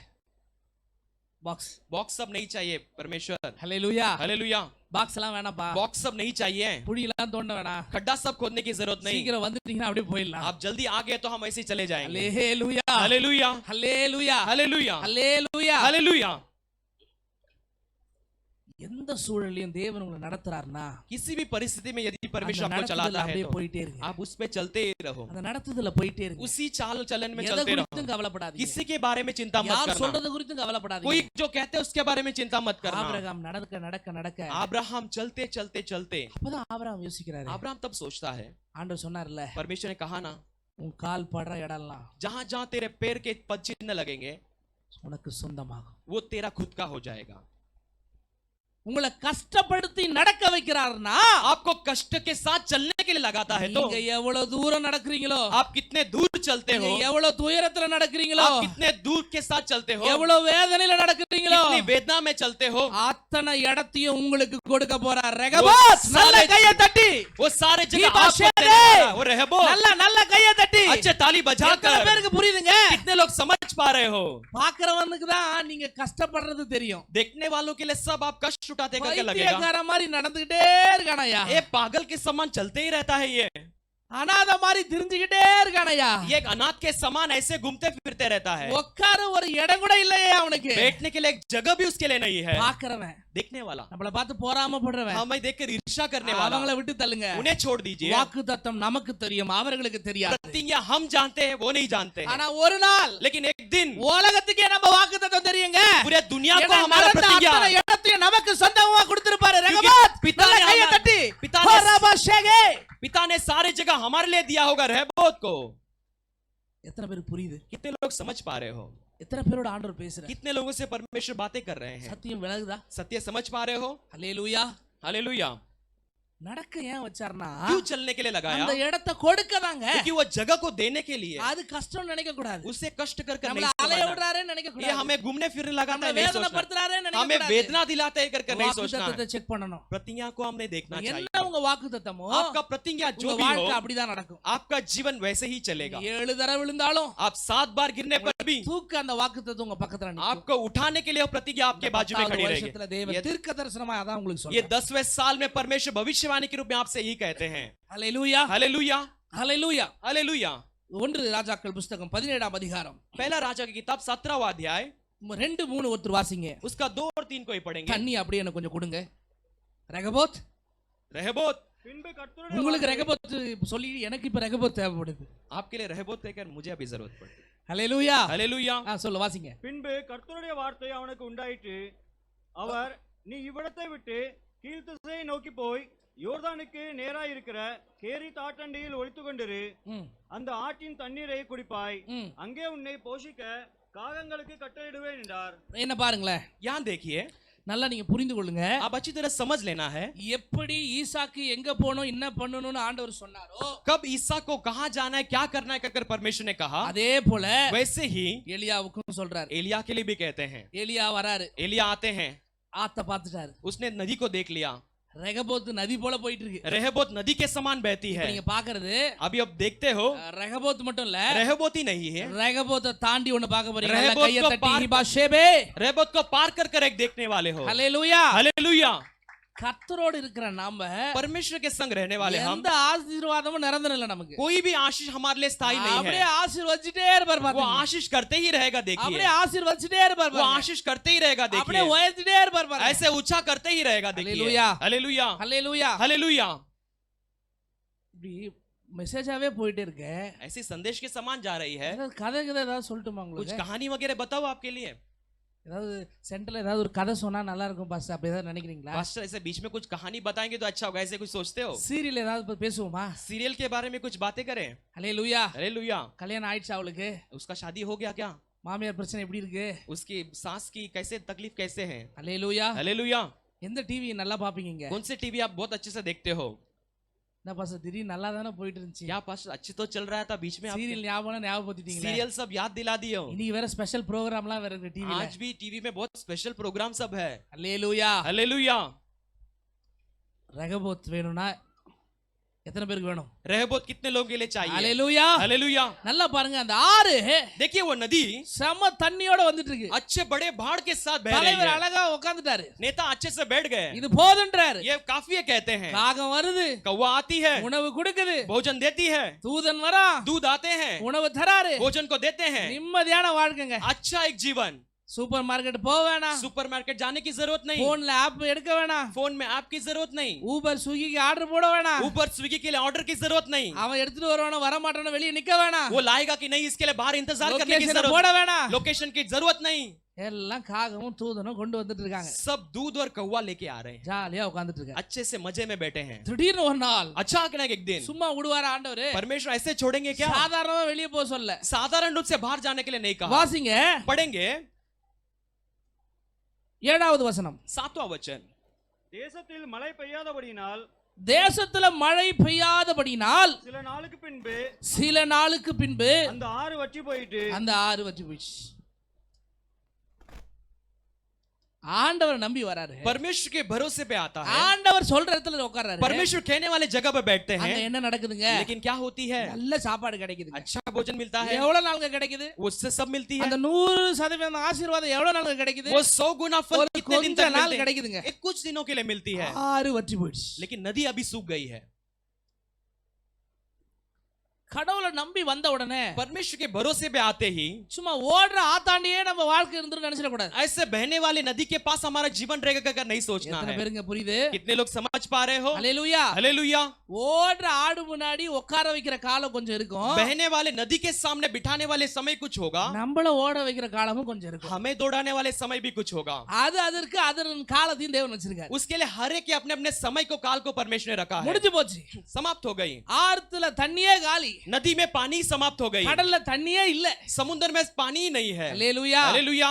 பாக்ஸ் बॉक्स सब नहीं चाहिए परमेश्वर। ஹalleluya. हालेलुया। பாக்ஸ் எல்லாம் வேணாம்ப்பா. बॉक्स सब नहीं चाहिए। புடி எல்லாம் தோண்ட வேணாம். खड्डा सब खोदने की जरूरत नहीं। சீக்கிரம் வந்துட்டீங்கன்னா அப்படியே போயிடலாம். आप जल्दी आ गए तो हम ऐसे ही चले जाएंगे। ஹalleluya, हालेलुया, ஹalleluya, हालेलुया, ஹalleluya. हालेलुया। எந்த சூழலையும் தேவன் உங்களை நடத்துறாருன்னா, किसी भी परिस्थिति में यदि அந்த परमेश्वर आपको நடத்துதல்ல चलाता है அப்படியே तो போயிட்டே இருங்க. आप उस पे चलते ही रहो। அந்த நடத்துதல்ல போயிட்டே இருங்க. उसी चाल चलन में எதை चलते रहो। குறித்தும் கவலைப்படாதீங்க. किसी के बारे में चिंता मत யார் करना। சொல்றது குறித்தும் கவலைப்படாதீங்க. कोई जो कहते हैं उसके बारे में चिंता मत करना। ஆபிரகாம் நடக்க நடக்க நடக்க अब्राहम चलते चलते चलते அப்பதான் ஆபிரகாம் யோசிக்கிறாரு. अब्राहम तब सोचता है, ஆண்டவர் சொன்னார்ல, परमेश्वर ने कहा ना, உன் கால் படுற இடம்லாம் जहां जहां तेरे पैर के पद चिन्ह लगेंगे உனக்கு சொந்தமாகும். वो तेरा खुद का हो जाएगा। உங்களை கஷ்டப்படுத்தி நடக்க வைக்கிறாருன்னா, आपको कष्ट के साथ चलने के लिए लगाता है तो நீங்க எவ்வளவு தூரம் நடக்கிறீங்களோ, आप कितने दूर चलते हो, நீங்க எவ்வளவு துயரத்துல நடக்கிறீங்களோ, आप कितने दूर के साथ चलते हो, எவ்வளவு வேதனையில நடக்கிறீங்களோ, कितनी वेदना में चलते हो, அத்தனை இடத்தையும் உங்களுக்கு கொடுக்க போறார். ரெகபாத், நல்ல கையை தட்டி, वो सारे जगह कीबा आपको शेदे, देने वाला है। वो रहबोत, நல்ல நல்ல கையை தட்டி. अच्छे ताली எத்தனை बजाकर பேருக்கு புரியுதுங்க? कितने लोग समझ पा रहे हो? பாக்குறவனுக்கு தான் நீங்க கஷ்டப்படுறது தெரியும். देखने वालों के लिए सब आप कष्ट उठाते करके लगेगा, பைத்தியக்கார மாதிரி நடந்துகிட்டே இருக்கானயா, ये पागल के समान चलते ही रहता है। ये அனாத மாதிரி திரிஞ்சுகிட்டே இருக்கானயா, एक अनाथ के समान ऐसे घूमते फिरते रहता है। உட்கார ஒரு இடம் கூட இல்லையே அவனுக்கு. बैठने के लिए एक जगह भी उसके लिए नहीं है। பாக்குறவன், देखने वाला, நம்மள பார்த்து பொறாமப்படுறவன், हमें देखकर ईर्ष्या करने वाला, அவங்கள விட்டு தள்ளுங்க. उन्हें छोड़ दीजिए। வாக்குத்தத்தம் நமக்கு தெரியும், அவர்களுக்கு தெரியாது. प्रतिज्ञा हम जानते हैं, वो नहीं जानते हैं। ஆனா ஒரு நாள் लेकिन एक दिन உலகத்துக்கே நம்ம வாக்குத்தத்தம் தெரியுங்க. पूरे दुनिया को ஏன்னா हमारा நடந்த प्रतिज्ञा, அத்தனை இடத்தையும் நமக்கு சொந்தமா கொடுத்திருப்பாரு. ரெகபாத், पिता நல்ல ने கையை हमारा- தட்டி, पिता ने- ஹோரபாஷேகே. पिता ने सारे जगह हमारे लिए दिया होगा रहबोत को। எத்தனை பேருக்கு புரியுது? कितने लोग समझ पा रहे हो? எத்தனை பேரோட ஆண்டவர் பேசுறார்? कितने लोगों से परमेश्वर बातें कर रहे हैं? சத்தியம் விலகுதா? सत्य समझ पा रहे हो? ஹalleluya. हालेलुया। நடக்க ஏன் வச்சார்னா, क्यों चलने के लिए लगाया? அந்த இடத்தை கொடுக்கதாங்க. क्योंकि वो जगह को देने के लिए। அது கஷ்டம் நினைக்க கூடாது. उसे कष्ट कर कर நம்மள नहीं அலைய समझना। விடுறாருன்னு நினைக்க ये கூடாது. हमें घूमने फिरने लगाता நம்மள है नहीं வேதனை सोचना। படுத்துறாருன்னு நினைக்க हमें கூடாது. वेदना दिलाता है कर नहीं सोचना। வாக்குத்தத்தத்தை செக் பண்ணணும். प्रतिज्ञा को हमने देखना என்ன चाहिए। உங்க வாக்குத்தத்தமோ, आपका प्रतिज्ञा जो உங்க भी हो, வாழ்க்கை அப்படிதான் நடக்கும். आपका जीवन वैसे ही चलेगा। 7 தடவை விழுந்தாலும் आप 7 बार गिरने पर भी தூக்க அந்த வாக்குத்தத்தம் உங்க பக்கத்துல நிக்கும். आपको उठाने के लिए वो प्रतिज्ञा आपके बाजू में खड़ी வருஷத்துல रहेगी। தேவன் தீர்க்க தரிசனமா அதான் உங்களுக்கு ये சொல்றேன். 10वें साल में परमेश्वर भविष्यवाणी के रूप में आपसे यही कहते हैं। ஹalleluya, हालेलुया, ஹalleluya. हालेलुया। 1 ராஜாக்கள் புத்தகம் 17ஆம் அதிகாரம் पहला राजा की किताब 17वां अध्याय 2 3 ஒருத்தர் வாசிங்க. उसका 2 और 3 को ही पढ़ेंगे। தண்ணி அப்படியே எனக்கு கொஞ்சம் கொடுங்க. ரெகபோத், रहबोत, பின்பு கர்த்தருடைய உங்களுக்கு வார்த்தை- ரெகபோத் சொல்லி எனக்கு இப்ப ரெகபோத் தேவைப்படுது. आपके लिए रहबोत कहकर मुझे अभी जरूरत पड़ती है। ஹalleluya. हालेलुया। சொல்ல வாசிங்க. பின்பு கர்த்தருடைய வார்த்தை அவனுக்கு உண்டாயிற்று. அவர், நீ இவ்விடத்தை விட்டு கீழ்த்திசையை நோக்கி போய் யோர்தானுக்கு நேராய் இருக்கிற கேரி தாட்டண்டியில் ஒளித்து கொண்டிரு. ம், அந்த ஆற்றின் தண்ணீரை குடிப்பாய். ம். அங்கே உன்னை போஷிக்க காகங்களுக்கு கட்டளையிடுவேன் என்றார். என்ன பாருங்களேன், यहाँ देखिए, நல்லா நீங்க புரிந்து கொள்ளுங்க. आप अच्छी तरह समझ लेना है। எப்படி ஈசாக்கு எங்க போகணும் என்ன பண்ணணும்னு ஆண்டவர் சொன்னாரோ, कब ईसा को कहाँ जाना है, क्या करना है कहकर परमेश्वर ने कहा, அதே போல वैसे ही எலியாவுக்கும் சொல்றாரு. एलिया के लिए भी कहते हैं। எலியா வராரு, एलिया आते हैं, ஆத்த பார்த்துட்டாரு. उसने नदी को देख लिया। ரெகபோத் நதி போல போயிட்டு இருக்கு. रहबोत नदी के समान बहती இப்ப है। நீங்க பாக்குறது अभी अब देखते हो, ரெகபோத் மட்டும் இல்ல, रहबोत ही नहीं है, ரெகபோத்தை தாண்டி ஒண்ணு பார்க்க போறீங்க. நல்ல ரெகபோத் கையை को தட்டி पार- ஹிபாஷேபே. रहबोत को पार कर कर एक देखने वाले हो। ஹalleluya. हालेलुया। கர்த்தரோடு இருக்கிற நாம परमेश्वर के संग रहने वाले हम, எந்த ஆசீர்வாதமும் நிரந்தரம் இல்ல நமக்கு. कोई भी आशीष हमारे लिए स्थायी नहीं அப்படியே है। ஆசீர்வதிச்சிட்டே இருப்பார் वो பாருங்க. आशीष करते ही रहेगा। देखिए, அப்படியே ஆசீர்வதிச்சிட்டே இருப்பார் वो பாருங்க. आशीष करते ही रहेगा। அப்படியே देखिए, உயர்த்திட்டே இருப்பார் பாருங்க. ऐसे ऊंचा करते ही रहेगा। देखिए, हालेलुया। हालेलुया, ஹalleluya. हालेलुया। இப்படி மெசேஜாவே போயிட்டே இருக்கு. ऐसी संदेश के समान जा रही है। ஏதாவது கதை ஏதாவது சொல்லட்டுமா कुछ உங்களுக்கு? कहानी वगैरह बताओ आपके लिए। ஏதாவது சென்டர்ல ஏதாவது ஒரு கதை சொன்னா நல்லா இருக்கும் பாஸ்டர், அப்படி ஏதாவது நினைக்கிறீங்களா? पास्टर ऐसे बीच में कुछ कहानी बताएंगे तो अच्छा होगा, ऐसे कुछ सोचते हो? சீரியல் ஏதாவது பேசுவோமா? सीरियल के बारे में कुछ बातें करें। ஹல்லேலூயா. हालेलुया। கல்யாணம் ஆயிடுச்சு அவளுக்கு? उसका शादी हो गया क्या? மாமியார் பிரச்சனை எப்படி இருக்கு? उसकी सास की कैसे तकलीफ कैसे है? ஹல்லேலூயா. हालेलुया। எந்த டிவி நல்லா பாப்பீங்க? कौन से टीवी आप बहुत अच्छे से देखते हो? என்ன பாஸ்டர் திடீர்னு நல்லா தானே போயிட்டு இருந்துச்சு. क्या पास्टर अच्छे तो चल रहा था, बीच में आप சீரியல் ஞாபகப்படுத்திட்டீங்களே. सीरियल सब याद दिला दिए हो। இன்னைக்கு வேற ஸ்பெஷல் ப்ரோகிராம்லாம் வேற இருக்கு டிவில. आज भी टीवी में बहुत स्पेशल प्रोग्राम सब है। ஹல்லேலூயா. हालेलुया। ரகபோத் வேணும்னா எத்தனை பேருக்கு வேணும்? रहबोत कितने लोगों के लिए चाहिए? ஹல்லேலூயா. हालेलुया। நல்லா பாருங்க, அந்த ஆறு देखिए वो नदी செம தண்ணியோட வந்துட்டு இருக்கு. अच्छे बड़े बाढ़ के साथ बह रही தலைவர் है। அழகா உட்கார்ந்துட்டாரு. नेता अच्छे से बैठ गए। இது போதுன்றாரு. ये काफी है कहते हैं। காகம் வருது, कौवा आती है, உணவு கொடுக்குது, भोजन देती है, தூதன் வரா, दूध आते हैं, உணவு தராரு, भोजन को देते हैं। நிம்மதியான வாழ்க்கைங்க. अच्छा एक जीवन। சூப்பர் மார்க்கெட் போக வேணாம், सुपरमार्केट जाने की जरूरत नहीं, போன்ல ஆப் எடுக்க வேணாம், फोन में ऐप की जरूरत नहीं, ஊபர் ஸ்விக்கிக்கு ஆர்டர் போட வேணாம், ऊबर स्विगी के लिए ऑर्डर की जरूरत नहीं, அவன் எடுத்துட்டு வருவானோ வர மாட்டானோ வெளியே நிக்க வேணாம், वो लाएगा कि नहीं इसके लिए बाहर इंतजार करने की லொகேஷன் जरूरत, போட வேணாம். लोकेशन की जरूरत नहीं। எல்லாம் காகமும் தூதனும் கொண்டு வந்துட்டு இருக்காங்க. सब दूध और कौवा लेके आ रहे हैं, ஜாலியா உட்கார்ந்துட்டு இருக்காங்க. अच्छे से मजे में बैठे हैं। திடீர்னு ஒரு நாள் अचानक एक दिन சும்மா விடுவார ஆண்டவர்? परमेश्वर ऐसे छोड़ेंगे क्या? சாதாரணமா வெளியே போக சொல்ல. साधारण रूप से बाहर जाने के लिए नहीं कहा। வாசிங்க पढ़ेंगे 7வது வசனம். 7वां वचन। தேசத்தில் மழை பெய்யாதபடியினால் தேசத்துல மழை பெய்யாதபடினால் சில நாளுக்கு பின்பு அந்த ஆறு வற்றி போயிடுச்சு. ஆண்டவர் நம்பி வராரு. परमेश्वर के भरोसे पे आता है। ஆண்டவர் சொல்ற இடத்துல உட்கார்றாரு. परमेश्वर कहने वाले जगह पे बैठते हैं। அங்க என்ன நடக்குதுங்க? लेकिन क्या होती है? நல்ல சாப்பாடு கிடைக்குதுங்க. अच्छा भोजन मिलता है। எவ்வளவு நாளுக்கு கிடைக்குது? उससे सब मिलती है। அந்த 100% ஆசீர்வாதம் எவ்வளவு நாளுக்கு கிடைக்குது? वो 100 गुना फल कितने दिन तक நாள் मिलते हैं? கிடைக்குதுங்க. एक कुछ दिनों के लिए मिलती है। ஆறு வற்றி போயிடுச்சு. लेकिन नदी अभी सूख गई है। கடவுளை நம்பி வந்த உடனே परमेश्वर के भरोसे पे आते ही சும்மா ஓடுற ஆத்தாண்டியே நம்ம வாழ்க்கை இருந்துட்டு நினைச்சிட கூடாது. ऐसे बहने वाले नदी के पास हमारा जीवन रहेगा कर नहीं सोचना எத்தனை है। பேருங்க புரியுது? कितने लोग समझ पा रहे हो? ஹல்லேலூயா. हालेलुया। ஓடுற ஆடு முன்னாடி உட்கார வைக்கிற காலம் கொஞ்சம் இருக்கும். बहने वाले नदी के सामने बिठाने वाले समय कुछ होगा, நம்மள ஓட வைக்கிற காலமும் கொஞ்சம் இருக்கும். हमें दौड़ाने वाले समय भी कुछ होगा। அதற்கு அதன் காலத்தையும் தேவன் வச்சிருக்காரு. उसके लिए हर एक के अपने अपने समय को काल को परमेश्वर ने रखा है। முடிஞ்சு போச்சு. समाप्त हो गई। ஆத்துல தண்ணியே காலி. नदी में पानी समाप्त हो गई। கடல்ல தண்ணியே இல்ல. समुद्र में पानी ही नहीं है। ஹல்லேலூயா. हालेलुया।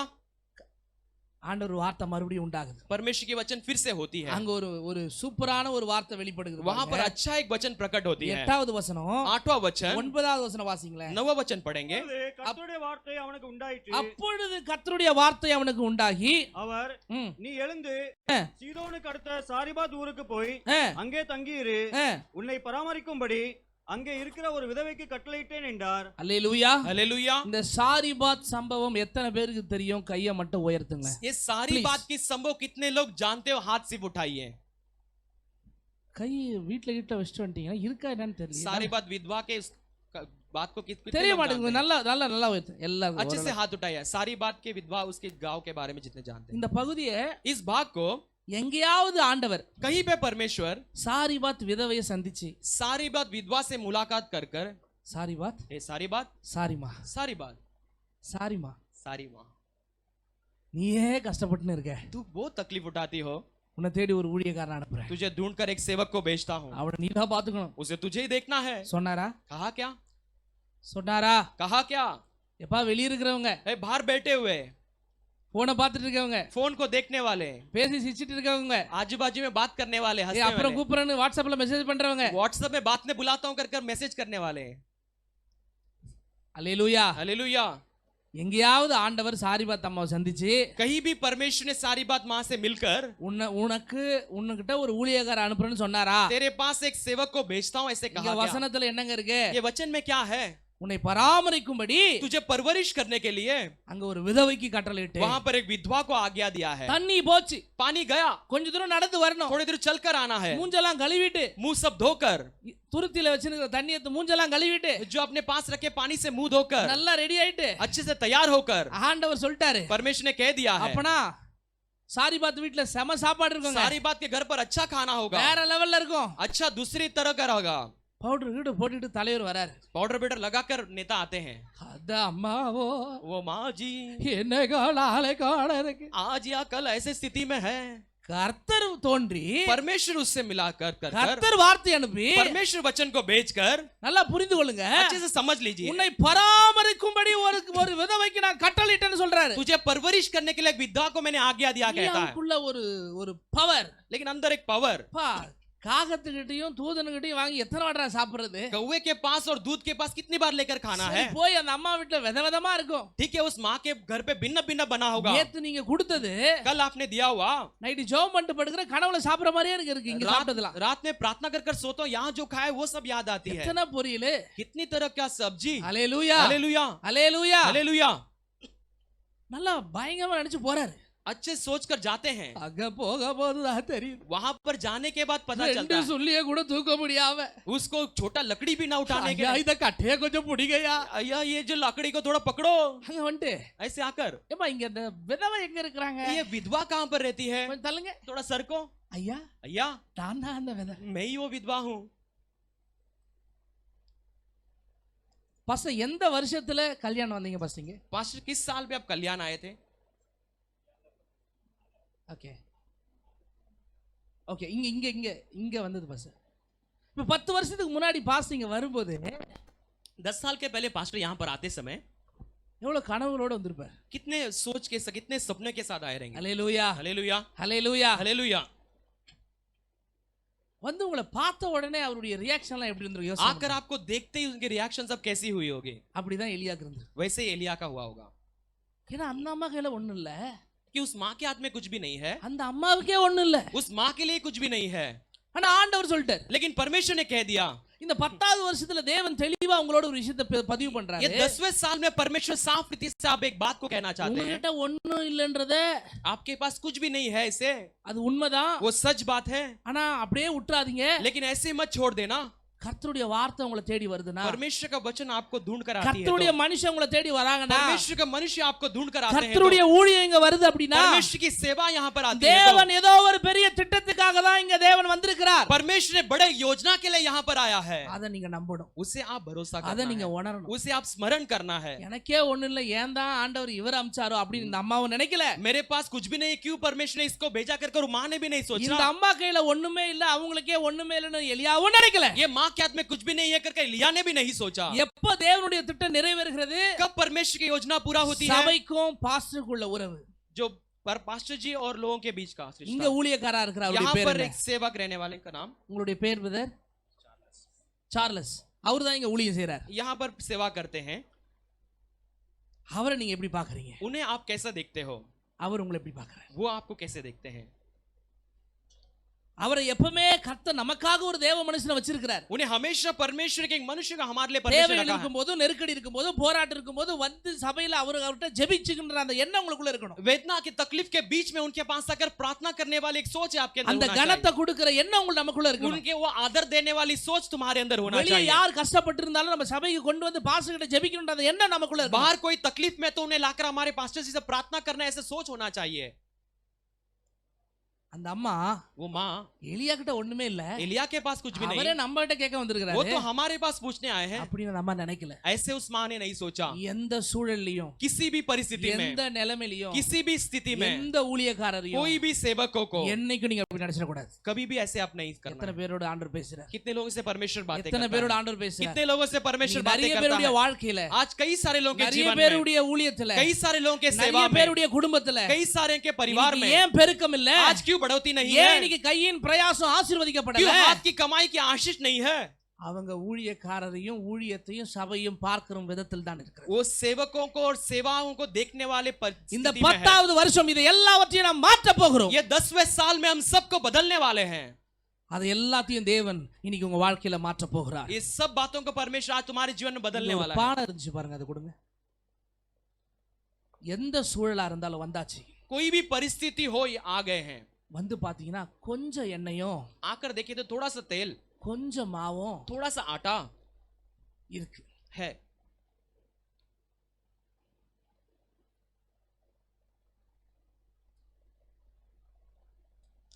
ஆண்டவர் வார்த்தை மறுபடியும் உண்டாகுது. परमेश्वर की वचन फिर से होती है। அங்க ஒரு சூப்பரான ஒரு வார்த்தை வெளிப்படுகிறது. वहां पर अच्छा एक वचन प्रकट होती है। 8வது வசனம் 8वां वचन 9வது வசனம் வாசிங்களேன். 9वां वचन पढ़ेंगे। கர்த்தருடைய வார்த்தை அவனுக்கு உண்டாயிற்று. அப்பொழுது கர்த்தருடைய வார்த்தை அவனுக்கு உண்டாகி அவர் நீ எழுந்து சீதோனுக்கு அடுத்த சாரிபாத் ஊருக்கு போய் அங்கே தங்கியிரு, உன்னை பராமரிக்கும்படி அங்கே இருக்கிற ஒரு விதவைக்கு கட்டளையிட்டேன் என்றார். அல்லேலூயா. हालेलुया। இந்த சாரிபாத் சம்பவம் எத்தனை பேருக்கு தெரியும்? கையை மட்டும் உயர்த்துங்க. ये सारी बात की संभव कितने लोग जानते हो? हाथ सिर्फ उठाइए। கை வீட்ல கிட்ட வச்சிட்டு வந்துட்டீங்க, இருக்கா என்னன்னு தெரியல. सारी बात विधवा के बात को कितने தெரிய लोग மாட்டேங்குது. जानते हैं? நல்லா உயர்த்து. எல்லாரும் अच्छे से हाथ उठाइए। सारी बात के विधवा उसके गांव के बारे में जितने जानते हैं। இந்த पகுதியை इस भाग को எங்கேயாவது ஆண்டவர் कहीं पे परमेश्वर சாரிபாத் விதவையை சந்திச்சு सारी बात विधवा से मुलाकात कर कर சாரிபாத் ये सारी बात சாரிமா सारी बात சாரிமா सारी माँ நீயே கஷ்டப்பட்டுன்னு இருக்க, तू बहुत तकलीफ उठाती हो, உன்னை தேடி ஒரு ஊழியக்காரன் அனுப்புறேன், तुझे ढूंढ कर एक सेवक को भेजता हूँ, அவனை நீ தான் பாத்துக்கணும். उसे तुझे ही देखना है। சொன்னாரா? कहा क्या? எப்பா வெளிய இருக்கிறவங்க, बाहर बैठे हुए போனை பார்த்துட்டு இருக்கவங்க, फोन को देखने वाले, பேசி சிரிச்சிட்டு இருக்கவங்க, आजू बाजू में बात करने वाले, அப்புறம் கூப்பிடுறேன்னு வாட்ஸ்அப்ல மெசேஜ் பண்றவங்க, व्हाट्सएप में बात में बुलाता हूं कर मैसेज करने वाले। அல்லேலூயா. हालेलुया। எங்கேயாவது ஆண்டவர் சாரிபாத் அம்மாவை சந்திச்சு कहीं भी परमेश्वर ने सारी बात मां से मिलकर உனக்கிட்ட ஒரு ஊழியக்காரர் அனுப்புறேன்னு சொன்னாரா? तेरे पास एक सेवक को भेजता हूं ऐसे कहा क्या? வசனத்துல என்னங்க இருக்கு? ये वचन में क्या है? உன்னை பராமரிக்கும்படி, तुझे परवरिश करने के लिए அங்க ஒரு விதவைக்கு கட்டளையிட்டு, वहां पर एक विधवा को आज्ञा दिया है। தண்ணி போச்சு, पानी गया, கொஞ்ச தூரம் நடந்து வரணும், थोड़ी दूर चलकर आना है, மூஞ்செல்லாம் கழுவிட்டு, मुंह सब धोकर, துருத்தில வச்சிருக்கிற தண்ணி எடுத்து மூஞ்செல்லாம் கழுவிட்டு, जो अपने पास रखे पानी से मुंह धोकर, நல்லா ரெடி ஆயிட்டு, अच्छे से तैयार होकर, ஆண்டவர் சொல்லிட்டாரு, परमेश्वर ने कह दिया है அப்பனா சாரிபாத் வீட்ல செம சாப்பாடு இருக்குங்க, सारी बात के घर पर अच्छा खाना होगा, வேற லெவல்ல இருக்கும், अच्छा दूसरी तरह का होगा, பவுடர் கீடு போட்டுட்டு தலைவர் வராரு. पाउडर बेटर लगाकर नेता आते हैं। அதான் அம்மாவோ वो माँ जी என்ன காலாலே கால இருக்கு. आज या कल ऐसे स्थिति में है, கர்த்தர் தோன்றி परमेश्वर उससे मिलाकर कर கர்த்தர் வார்த்தை அனுப்பி परमेश्वर वचन को भेजकर, நல்லா புரிந்து கொள்ளுங்க, अच्छे से समझ लीजिए, உன்னை பராமரிக்கும்படி ஒரு விதவைக்கு நான் கட்டளையிட்டேன்னு சொல்றாரு. तुझे परवरिश करने के लिए एक विधवा को मैंने आज्ञा दिया कहता है। அதுக்குள்ள ஒரு பவர். लेकिन अंदर एक पावर, காகத்துக்கிட்டையும் தூதனுக்கிட்டையும் வாங்கி எத்தனை வாடா சாப்பிடுறது? कौवे के पास और दूध के पास कितनी बार लेकर खाना है? போய் அந்த அம்மா வீட்டுல விதவிதமா இருக்கும். ठीक है, उस माँ के घर पे भिन्न भिन्न बना होगा। நேத்து நீங்க கொடுத்தது कल आपने दिया हुआ, நைட்டு ஜெபம் பண்ணிட்டு படுக்கிற கனவுல சாப்பிடுற மாதிரியே எனக்கு இருக்கு. இங்க சாப்பிட்டதெல்லாம் रात में प्रार्थना कर कर सोता हूं, यहाँ जो खाए वो सब याद आती है। எத்தனை பொரியல், कितनी तरह क्या सब्जी। ஹல்லேலூயா हालेलुया ஹல்லேலூயா हालेलुया। நல்லா பயங்கரமா நினைச்சு போறாரு. अच्छे सोच कर जाते हैं, அங்க போக போதுதான் தெரியும். वहां पर जाने के बाद पता ரெண்டு चलता है சொல்லியே கூட தூக்க முடியாம उसको छोटा लकड़ी भी ना उठाने के ஐயா लिए, இத கட்டையே கொஞ்சம் பிடிங்கயா अय्या ये जो लकड़ी को थोड़ा पकड़ो। அங்க வந்துட்டு ऐसे आकर, ஏப்பா இங்க இந்த விதவை எங்க இருக்கிறாங்க? ये विधवा कहाँ पर रहती है? கொஞ்சம் தள்ளுங்க. थोड़ा सर को, ஐயா अय्या நான் தான் அந்த விதவை. मैं ही वो विधवा हूँ। பச எந்த வருஷத்துல கல்யாணம் வந்தீங்க பசங்க? पास्टर किस साल में आप कल्याण आए थे? ஓகே ஓகே இங்க இங்க இங்க இங்க வந்தது பஸ். இப்ப 10 வருஷத்துக்கு முன்னாடி பாஸ் இங்க வரும்போது 10 साल के पहले पास्टर यहाँ पर आते समय எவ்வளவு கனவுகளோட வந்திருப்பார். कितने सोच के साथ, कितने सपने के साथ आए रहेंगे। ஹல்லேலூயா हालेलुया ஹல்லேலூயா. हालेलुया। வந்து உங்களை பார்த்த உடனே அவருடைய ரியாக்ஷன்லாம் எப்படி இருந்திருக்கும் யோசிச்சு आकर आपको देखते ही उनके रिएक्शन सब कैसी हुई होगी? அப்படிதான் எலியாக்கு இருந்தது. वैसे ही एलिया का हुआ होगा ஏன்னா அந்த அம்மா கையில ஒண்ணும் இல்ல, कि उस माँ के हाथ में कुछ भी नहीं है, அந்த அம்மாவுக்கே ஒண்ணும் இல்ல. उस माँ के लिए कुछ भी नहीं है, ஆனா ஆண்டவர் சொல்லிட்டார். लेकिन परमेश्वर ने कह दिया। இந்த 10வது வருஷத்துல தேவன் தெளிவா உங்களோட ஒரு விஷயத்தை பதிவு பண்றாரு. ये 10वें साल में परमेश्वर साफ रीति से आप एक बात को कहना चाहते हैं, உங்ககிட்ட ஒண்ணும் இல்லன்றத आपके पास कुछ भी नहीं है इसे, அது உண்மைதான். वो सच बात है, ஆனா அப்படியே விட்டுறாதீங்க. लेकिन ऐसे मत छोड़ देना। கர்த்தருடைய வார்த்தை உங்களை தேடி வருதுன்னா, परमेश्वर का वचन आपको ढूंढ कर आती है, கர்த்தருடைய மனுஷன் உங்களை தேடி வராங்கன்னா, परमेश्वर का मनुष्य आपको ढूंढ कर आते हैं, கர்த்தருடைய ஊழியம் இங்க வருது அப்படின்னா, परमेश्वर की सेवा यहाँ पर आती है, தேவன் ஏதோ ஒரு பெரிய திட்டத்துக்காக தான் இங்க தேவன் வந்திருக்கிறார். परमेश्वर ने बड़े योजना के लिए यहाँ पर आया है, அத நீங்க நம்பணும், उसे आप भरोसा அத करना நீங்க है, உணரணும். उसे आप स्मरण करना है। எனக்கே ஒண்ணு இல்ல, ஏன் தான் ஆண்டவர் இவர் அம்சாரோ அப்படின்னு இந்த அம்மாவும் நினைக்கல. मेरे पास कुछ भी नहीं, क्यों परमेश्वर ने इसको भेजा कर माँ ने भी नहीं இந்த सोचा। அம்மா கையில ஒண்ணுமே இல்ல, அவங்களுக்கே ஒண்ணுமே இல்லன்னு எலியாவும் நினைக்கல. ये माँ के हाथ में कुछ भी नहीं है करके एलिया ने भी नहीं सोचा। எப்ப தேவனுடைய திட்டம் நிறைவேறுகிறது? कब परमेश्वर की योजना पूरा होती है? சபைக்கும் பாஸ்டருக்குள்ள உறவு. जो पर पास्टर जी और लोगों के बीच का இங்க रिश्ता। ஊழியக்காரா இருக்கிற அவருடைய यहाँ பேர் पर என்ன? एक सेवक रहने वाले का नाम, உங்களுடைய பேர் பிரதர் சார்லஸ். அவர் தான் இங்க ஊழியம் செய்றார். यहाँ पर सेवा करते हैं। அவரை நீங்க எப்படி பாக்குறீங்க? उन्हें आप कैसा देखते हो? அவர் உங்களை எப்படி பாக்குறாரு? वो आपको कैसे देखते हैं? அவரை எப்பவுமே கர்த்தர் நமக்காக ஒரு தேவ மனுஷனை வச்சிருக்கிறார். उन्हें हमेशा परमेश्वर के एक मनुष्य का हमारे लिए தேவை परमेश्वर रखा है। இருக்கும்போது, நெருக்கடி இருக்கும்போது, போராட்டம் இருக்கும்போது வந்து சபையில அவர்கிட்ட ஜெபிச்சுக்கின்ற அந்த எண்ணம் உங்களுக்குள்ள இருக்கணும். वेदना की तकलीफ के बीच में उनके पास आकर प्रार्थना करने वाली एक सोच आपके अंदर அந்த होना கனத்தை चाहिए। கொடுக்கிற எண்ணம் உங்களுக்கு நமக்குள்ள இருக்கணும். उनके वो आदर देने वाली सोच तुम्हारे अंदर होना வெளிய चाहिए। யார் கஷ்டப்பட்டு இருந்தாலும் நம்ம சபைக்கு கொண்டு வந்து பாஸ்டர் கிட்ட ஜெபிக்கணும்ன்ற அந்த எண்ணம் நமக்குள்ள இருக்கணும். बाहर कोई तकलीफ में तो उन्हें लाकर हमारे पास्टर जी से प्रार्थना करना, ऐसे सोच होना चाहिए। அந்த அம்மா वो माँ எலியா கிட்ட ஒண்ணுமே இல்ல, एलिया के पास कुछ भी नहीं, அவரே நம்ம கிட்ட கேட்க वो வந்திருக்காரு. तो हमारे पास पूछने आए हैं, அப்படின்னு நம்ம நினைக்கல. ऐसे उस माँ ने नहीं सोचा। எந்த சூழல்லையும், किसी भी परिस्थिति में, எந்த நிலைமையிலும், किसी भी स्थिति में, எந்த ஊழியக்காரரையும் कोई भी सेवकों को என்னைக்கும் நீங்க அப்படி நினைச்சிட கூடாது. कभी भी ऐसे आप नहीं करना எத்தனை है। பேரோட ஆண்டவர் பேசுறார்? कितने लोगों से परमेश्वर बातें எத்தனை करता பேரோட है? ஆண்டவர் பேசுறார்? कितने लोगों से परमेश्वर बातें நிறைய करता பேருடைய है? வாழ்க்கையில, आज कई सारे लोगों के நிறைய जीवन में, பேருடைய ஊழியத்துல, कई सारे लोगों के सेवा நிறைய में, பேருடைய குடும்பத்துல कई सारे के परिवार में ஏன் பெருக்கம் இல்ல? आज क्यों बढ़ोतरी नहीं ஏன் है? இன்னைக்கு கையின் பிரயாசம் ஆசீர்வதிக்கப்படல? क्यों हाथ की कमाई की आशीष नहीं है? அவங்க ஊழியக்காரரையும் ஊழியத்தையும் சபையும் பார்க்கிற விதத்தில் தான் இருக்கிறது. वो सेवकों को और सेवाओं को देखने वाले இந்த परिस्थिति में है। 10வது வருஷம் இதை எல்லாவற்றையும் நாம் மாற்ற போகிறோம். ये 10वें साल में हम सबको बदलने वाले हैं। அது எல்லாத்தையும் தேவன் இன்னைக்கு உங்க வாழ்க்கையில மாற்ற போகிறார். ये सब बातों को परमेश्वर आज तुम्हारे जीवन में बदलने वाला है। பாடம் இருந்துச்சு பாருங்க, அது கொடுங்க. எந்த சூழலா இருந்தாலும் வந்தாச்சு. कोई भी परिस्थिति हो, ये आ गए हैं। வந்து பாத்தீங்கன்னா கொஞ்சம் எண்ணெயும், आकर देखिए तो थोड़ा सा तेल, கொஞ்சம் மாவும் थोड़ा सा आटा இருக்கு. है।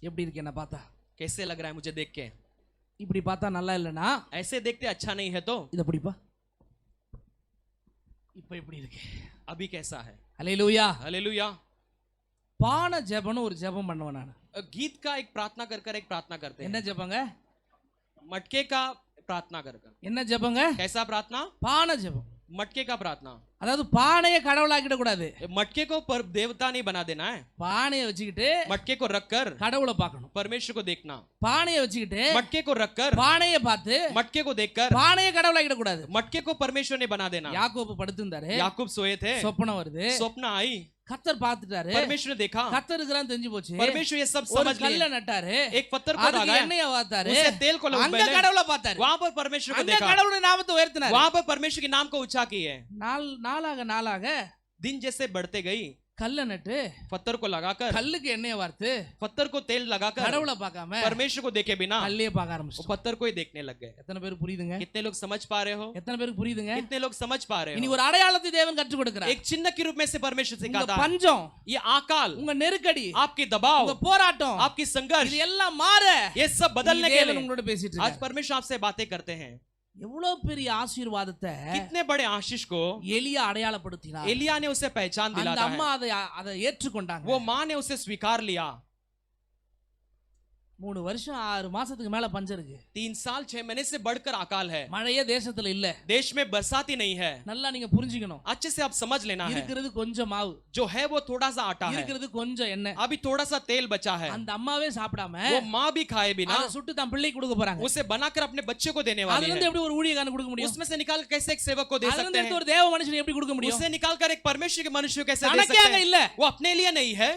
எப்படி இருக்கு என்ன பார்த்தா? कैसे लग रहा है मुझे देख के? இப்படி பார்த்தா நல்லா இல்லைன்னா ऐसे देखते अच्छा नहीं है तो இதை பிடிப்பா. இப்போ இப்படி இருக்கு. अभी कैसा है? அல்லேலூயா. हालेलुया। பான ஜெபம்னு ஒரு ஜெபம் பண்ணுவேன் நான். गीत का एक प्रार्थना कर कर एक प्रार्थना करते என்ன हैं। ஜெபங்க? मटके का प्रार्थना कर कर। என்ன ஜெபங்க? कैसा प्रार्थना? பான ஜெபம். मटके का प्रार्थना। அதாவது பானையை கடவுளாக்கிட கூடாது. मटके को पर देवता नहीं बना देना है। பானையை வச்சுக்கிட்டு मटके को रखकर கடவுளை பார்க்கணும். परमेश्वर को देखना। பானையை வச்சுக்கிட்டு मटके को रखकर பானையை பார்த்து मटके को देखकर பானையை கடவுளாக்கிட கூடாது. मटके को परमेश्वर ने बना देना। யாக்கோபு படுத்திருந்தாரு. याकूब सोए थे, சொப்பனம் வருது. स्वप्न आई, கர்த்தர் பார்த்துட்டாரு. परमेश्वर ने देखा, கர்த்தர் இருக்கிறான்னு தெரிஞ்சு போச்சு. परमेश्वर ये सब ஒரு समझ கல்ல लिया, நட்டாரு. एक पत्थर को அதுக்கு लगाया, எண்ணெயை வார்த்தாரு. उसे तेल को அங்க लगाया, கடவுளை பார்த்தாரு. वहां पर परमेश्वर को அங்க देखा, கடவுளுடைய நாமத்தை உயர்த்தினாரு. वहां पर परमेश्वर के नाम को ऊंचा किए। நாளாக दिन जैसे बढ़ते गई, கல்ல நட்டு पत्थर को लगाकर, கல்லுக்கு எண்ணெயை வார்த்து पत्थर को तेल लगाकर, கடவுளை பார்க்காம परमेश्वर को देखे बिना கல்லையே பார்க்க वो ஆரம்பிச்சு. पत्थर को ही देखने लग गए। எத்தனை பேருக்கு புரியுதுங்க? कितने लोग समझ पा रहे हो? எத்தனை பேருக்கு புரியுதுங்க? कितने लोग समझ पा रहे இனி हो? ஒரு அடையாளத்தை தேவன் கற்றுக் கொடுக்கிறார். एक चिन्ह के रूप में से परमेश्वर உங்க सिखाता है। பஞ்சம், ये आकाल, உங்க நெருக்கடி, आपकी दबाव, உங்க போராட்டம், आपकी संघर्ष, இது எல்லாம் மாற ये सब बदलने के தேவன் लिए உங்களோட பேசிட்டு आज இருக்கார். परमेश्वर आपसे बातें करते हैं। எவ்வளவு பெரிய ஆசீர்வாதத்தை कितने बड़े आशीष को எலியா அடையாளப்படுத்தினார். एलिया ने उसे पहचान அந்த दिलाता அம்மா है, அதை ஏற்றுக்கொண்டாங்க. वो माँ ने उसे स्वीकार लिया। 3 வருஷம் 6 மாசத்துக்கு மேல பஞ்சம் இருக்கு. 3 साल 6 महीने से बढ़कर अकाल है, மழையே தேசத்துல இல்ல. देश में बरसात ही नहीं है। நல்லா நீங்க புரிஞ்சுக்கணும். अच्छे से आप समझ लेना है, இருக்கிறது கொஞ்சம் மாவு, जो है वो थोड़ा सा आटा है, இருக்கிறது கொஞ்சம் எண்ணெய். अभी थोड़ा सा तेल बचा है। அந்த அம்மாவே சாப்பிடாம वो माँ भी खाए बिना அதை சுட்டு தன் பிள்ளைக்கு கொடுக்க போறாங்க. उसे बनाकर अपने बच्चे को देने वाली அதுல है। இருந்து எப்படி ஒரு ஊழியக்காரன் கொடுக்க முடியும்? उसमें से निकाल कैसे एक सेवक को दे அதுல सकते இருந்து हैं? ஒரு தேவ மனுஷன் எப்படி கொடுக்க முடியும்? उसे निकाल कर एक परमेश्वर के मनुष्य को कैसे दे தனக்கே सकते அங்க हैं? இல்ல. वो अपने लिए नहीं है।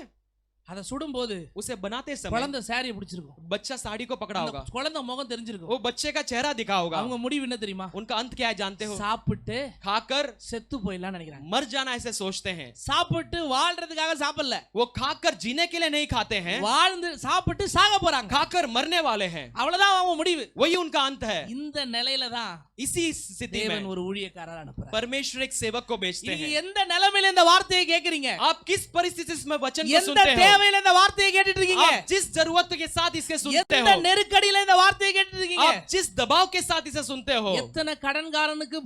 அதை சுடும்போது उसे बनाते समय குழந்தை சாரியை பிடிச்சிருக்கும். बच्चा साड़ी को पकड़ा होगा, அந்த குழந்தை முகம் தெரிஞ்சிருக்கும். वो बच्चे का चेहरा दिखा होगा। அவங்க முடிவு என்ன தெரியுமா? उनका अंत क्या है जानते हो? சாப்பிட்டு खाकर செத்து போயிடலாம்னு நினைக்கிறாங்க. मर जाना ऐसे सोचते हैं। சாப்பிட்டு வாழ்றதுக்காக சாப்பிடல, वो खाकर जीने के लिए नहीं खाते हैं, வாழ்ந்து சாப்பிட்டு சாக போறாங்க. खाकर मरने वाले हैं। அவ்வளவுதான் அவங்க முடிவு. वही उनका अंत है। இந்த நிலையில தான் इसी स्थिति தேவன் में ஒரு ஊழியக்காரர் அனுப்புறார். परमेश्वर एक सेवक को भेजते நீங்க हैं। எந்த நிலைமையில இந்த வார்த்தையை கேக்குறீங்க? आप किस परिस्थिति में वचन को எந்த सुनते हो? தேவையில இந்த வார்த்தையை கேட்டுட்டு இருக்கீங்க? आप जिस जरूरत के साथ इसके सुनते எந்த हो, நெருக்கடியில இந்த வார்த்தையை கேட்டுட்டு இருக்கீங்க? आप जिस दबाव के साथ इसे सुनते हो, எத்தனை கடன்காரனுக்கு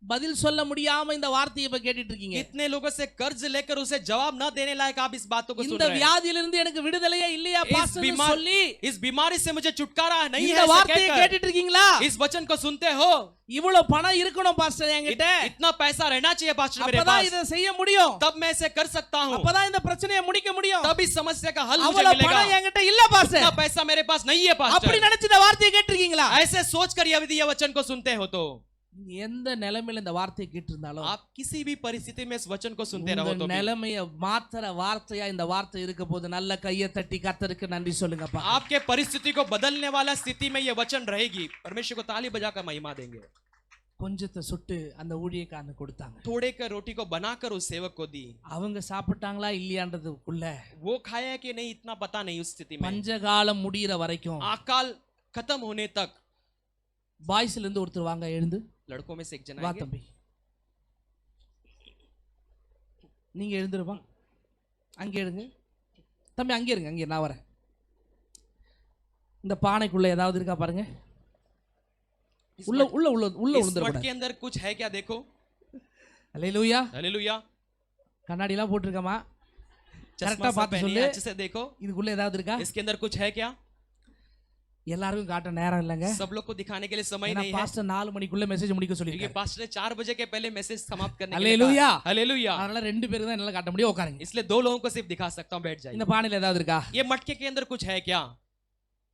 பதில் சொல்ல முடியாம இந்த வார்த்தையை இப்ப கேட்டுட்டு இருக்கீங்க? कितने लोगों से कर्ज लेकर उसे जवाब न देने लायक आप इस बातों को सुन இந்த रहे हैं। வியாதியில இருந்து எனக்கு விடுதலையே இல்லையா பாஸ்டர் சொல்லி इस बीमारी से मुझे छुटकारा नहीं இந்த है வார்த்தையை कहकर கேட்டுட்டு இருக்கீங்களா? इस वचन को सुनते हो? இவ்வளவு பணம் இருக்கணும் பாஸ்டர் என்கிட்ட, इतना पैसा रहना चाहिए पास्टर मेरे அப்பதான் पास, இதை செய்ய முடியும், तब मैं इसे कर सकता हूँ, அப்பதான் இந்த பிரச்சனையை முடிக்க முடியும். तब इस समस्या का हल मुझे அவ்வளவு मिलेगा। பணம் என்கிட்ட இல்ல பாஸ்டர், इतना पैसा मेरे पास नहीं है அப்படி पास्टर। நினைச்சு இந்த வார்த்தையை கேட்டிருக்கீங்களா? ऐसे सोचकर यदि ये वचन को सुनते हो तो நீங்க எந்த நிலைமையில இந்த வார்த்தையை கேட்டிருந்தாலும் आप किसी भी परिस्थिति में इस वचन को सुनते रहो உங்க तो भी நிலைமைய மாத்திர வார்த்தையா இந்த வார்த்தை இருக்க போது நல்ல கையை தட்டி கர்த்தருக்கு நன்றி சொல்லுங்கப்பா. आपके परिस्थिति को बदलने वाला स्थिति में ये वचन रहेगी। परमेश्वर को ताली बजाकर महिमा देंगे। கொஞ்சத்தை சுட்டு அந்த ஊழியக்காரனுக்கு கொடுத்தாங்க. थोड़े का रोटी को बनाकर उस सेवक को दी। அவங்க சாப்பிட்டாங்களா இல்லையான்றதுக்குள்ள वो खाया कि नहीं इतना पता नहीं उस स्थिति में। பஞ்சகாலம் முடியிற வரைக்கும் अकाल खत्म होने तक பாய்ஸ்ல இருந்து ஒருத்தர் வாங்க எழுந்து लड़कों में से एक जना வா आएंगे। தம்பி, நீங்க எழுந்துருப்பா, அங்கே எடுங்க தம்பி, அங்கே இருங்க, அங்கே நான் வரேன். இந்த பானைக்குள்ள ஏதாவது இருக்கா பாருங்க. உள்ள உள்ள உள்ள உள்ள इस விழுந்துற मट के अंदर कुछ है क्या देखो। அல்லேலூயா. हालेलुया। கண்ணாடி எல்லாம் போட்டுருக்கமா? चश्मा கரெக்டா सब பார்த்து पहनिए, சொல்லு. अच्छे से देखो இதுக்குள்ள ஏதாவது இருக்கா? इसके अंदर कुछ है क्या। எல்லாருக்கும் காட்ட நேரம் இல்லைங்க. सब लोग को दिखाने के लिए समय ஏன்னா नहीं है, பாஸ்டர் 4 மணிக்குள்ள மெசேஜ் முடிக்க क्योंकि சொல்லிருக்காரு. पास्टर ने 4 बजे के पहले मैसेज समाप्त करने के लिए அல்லேலூயா. कहा। हालेलुया। அதனால 2 பேருக்கு தான் என்னால காட்ட முடியும். உட்காருங்க. इसलिए 2 लोगों को सिर्फ दिखा सकता हूं, बैठ जाइए। இந்த பானையில ஏதாவது இருக்கா? ये मटके के अंदर कुछ है क्या।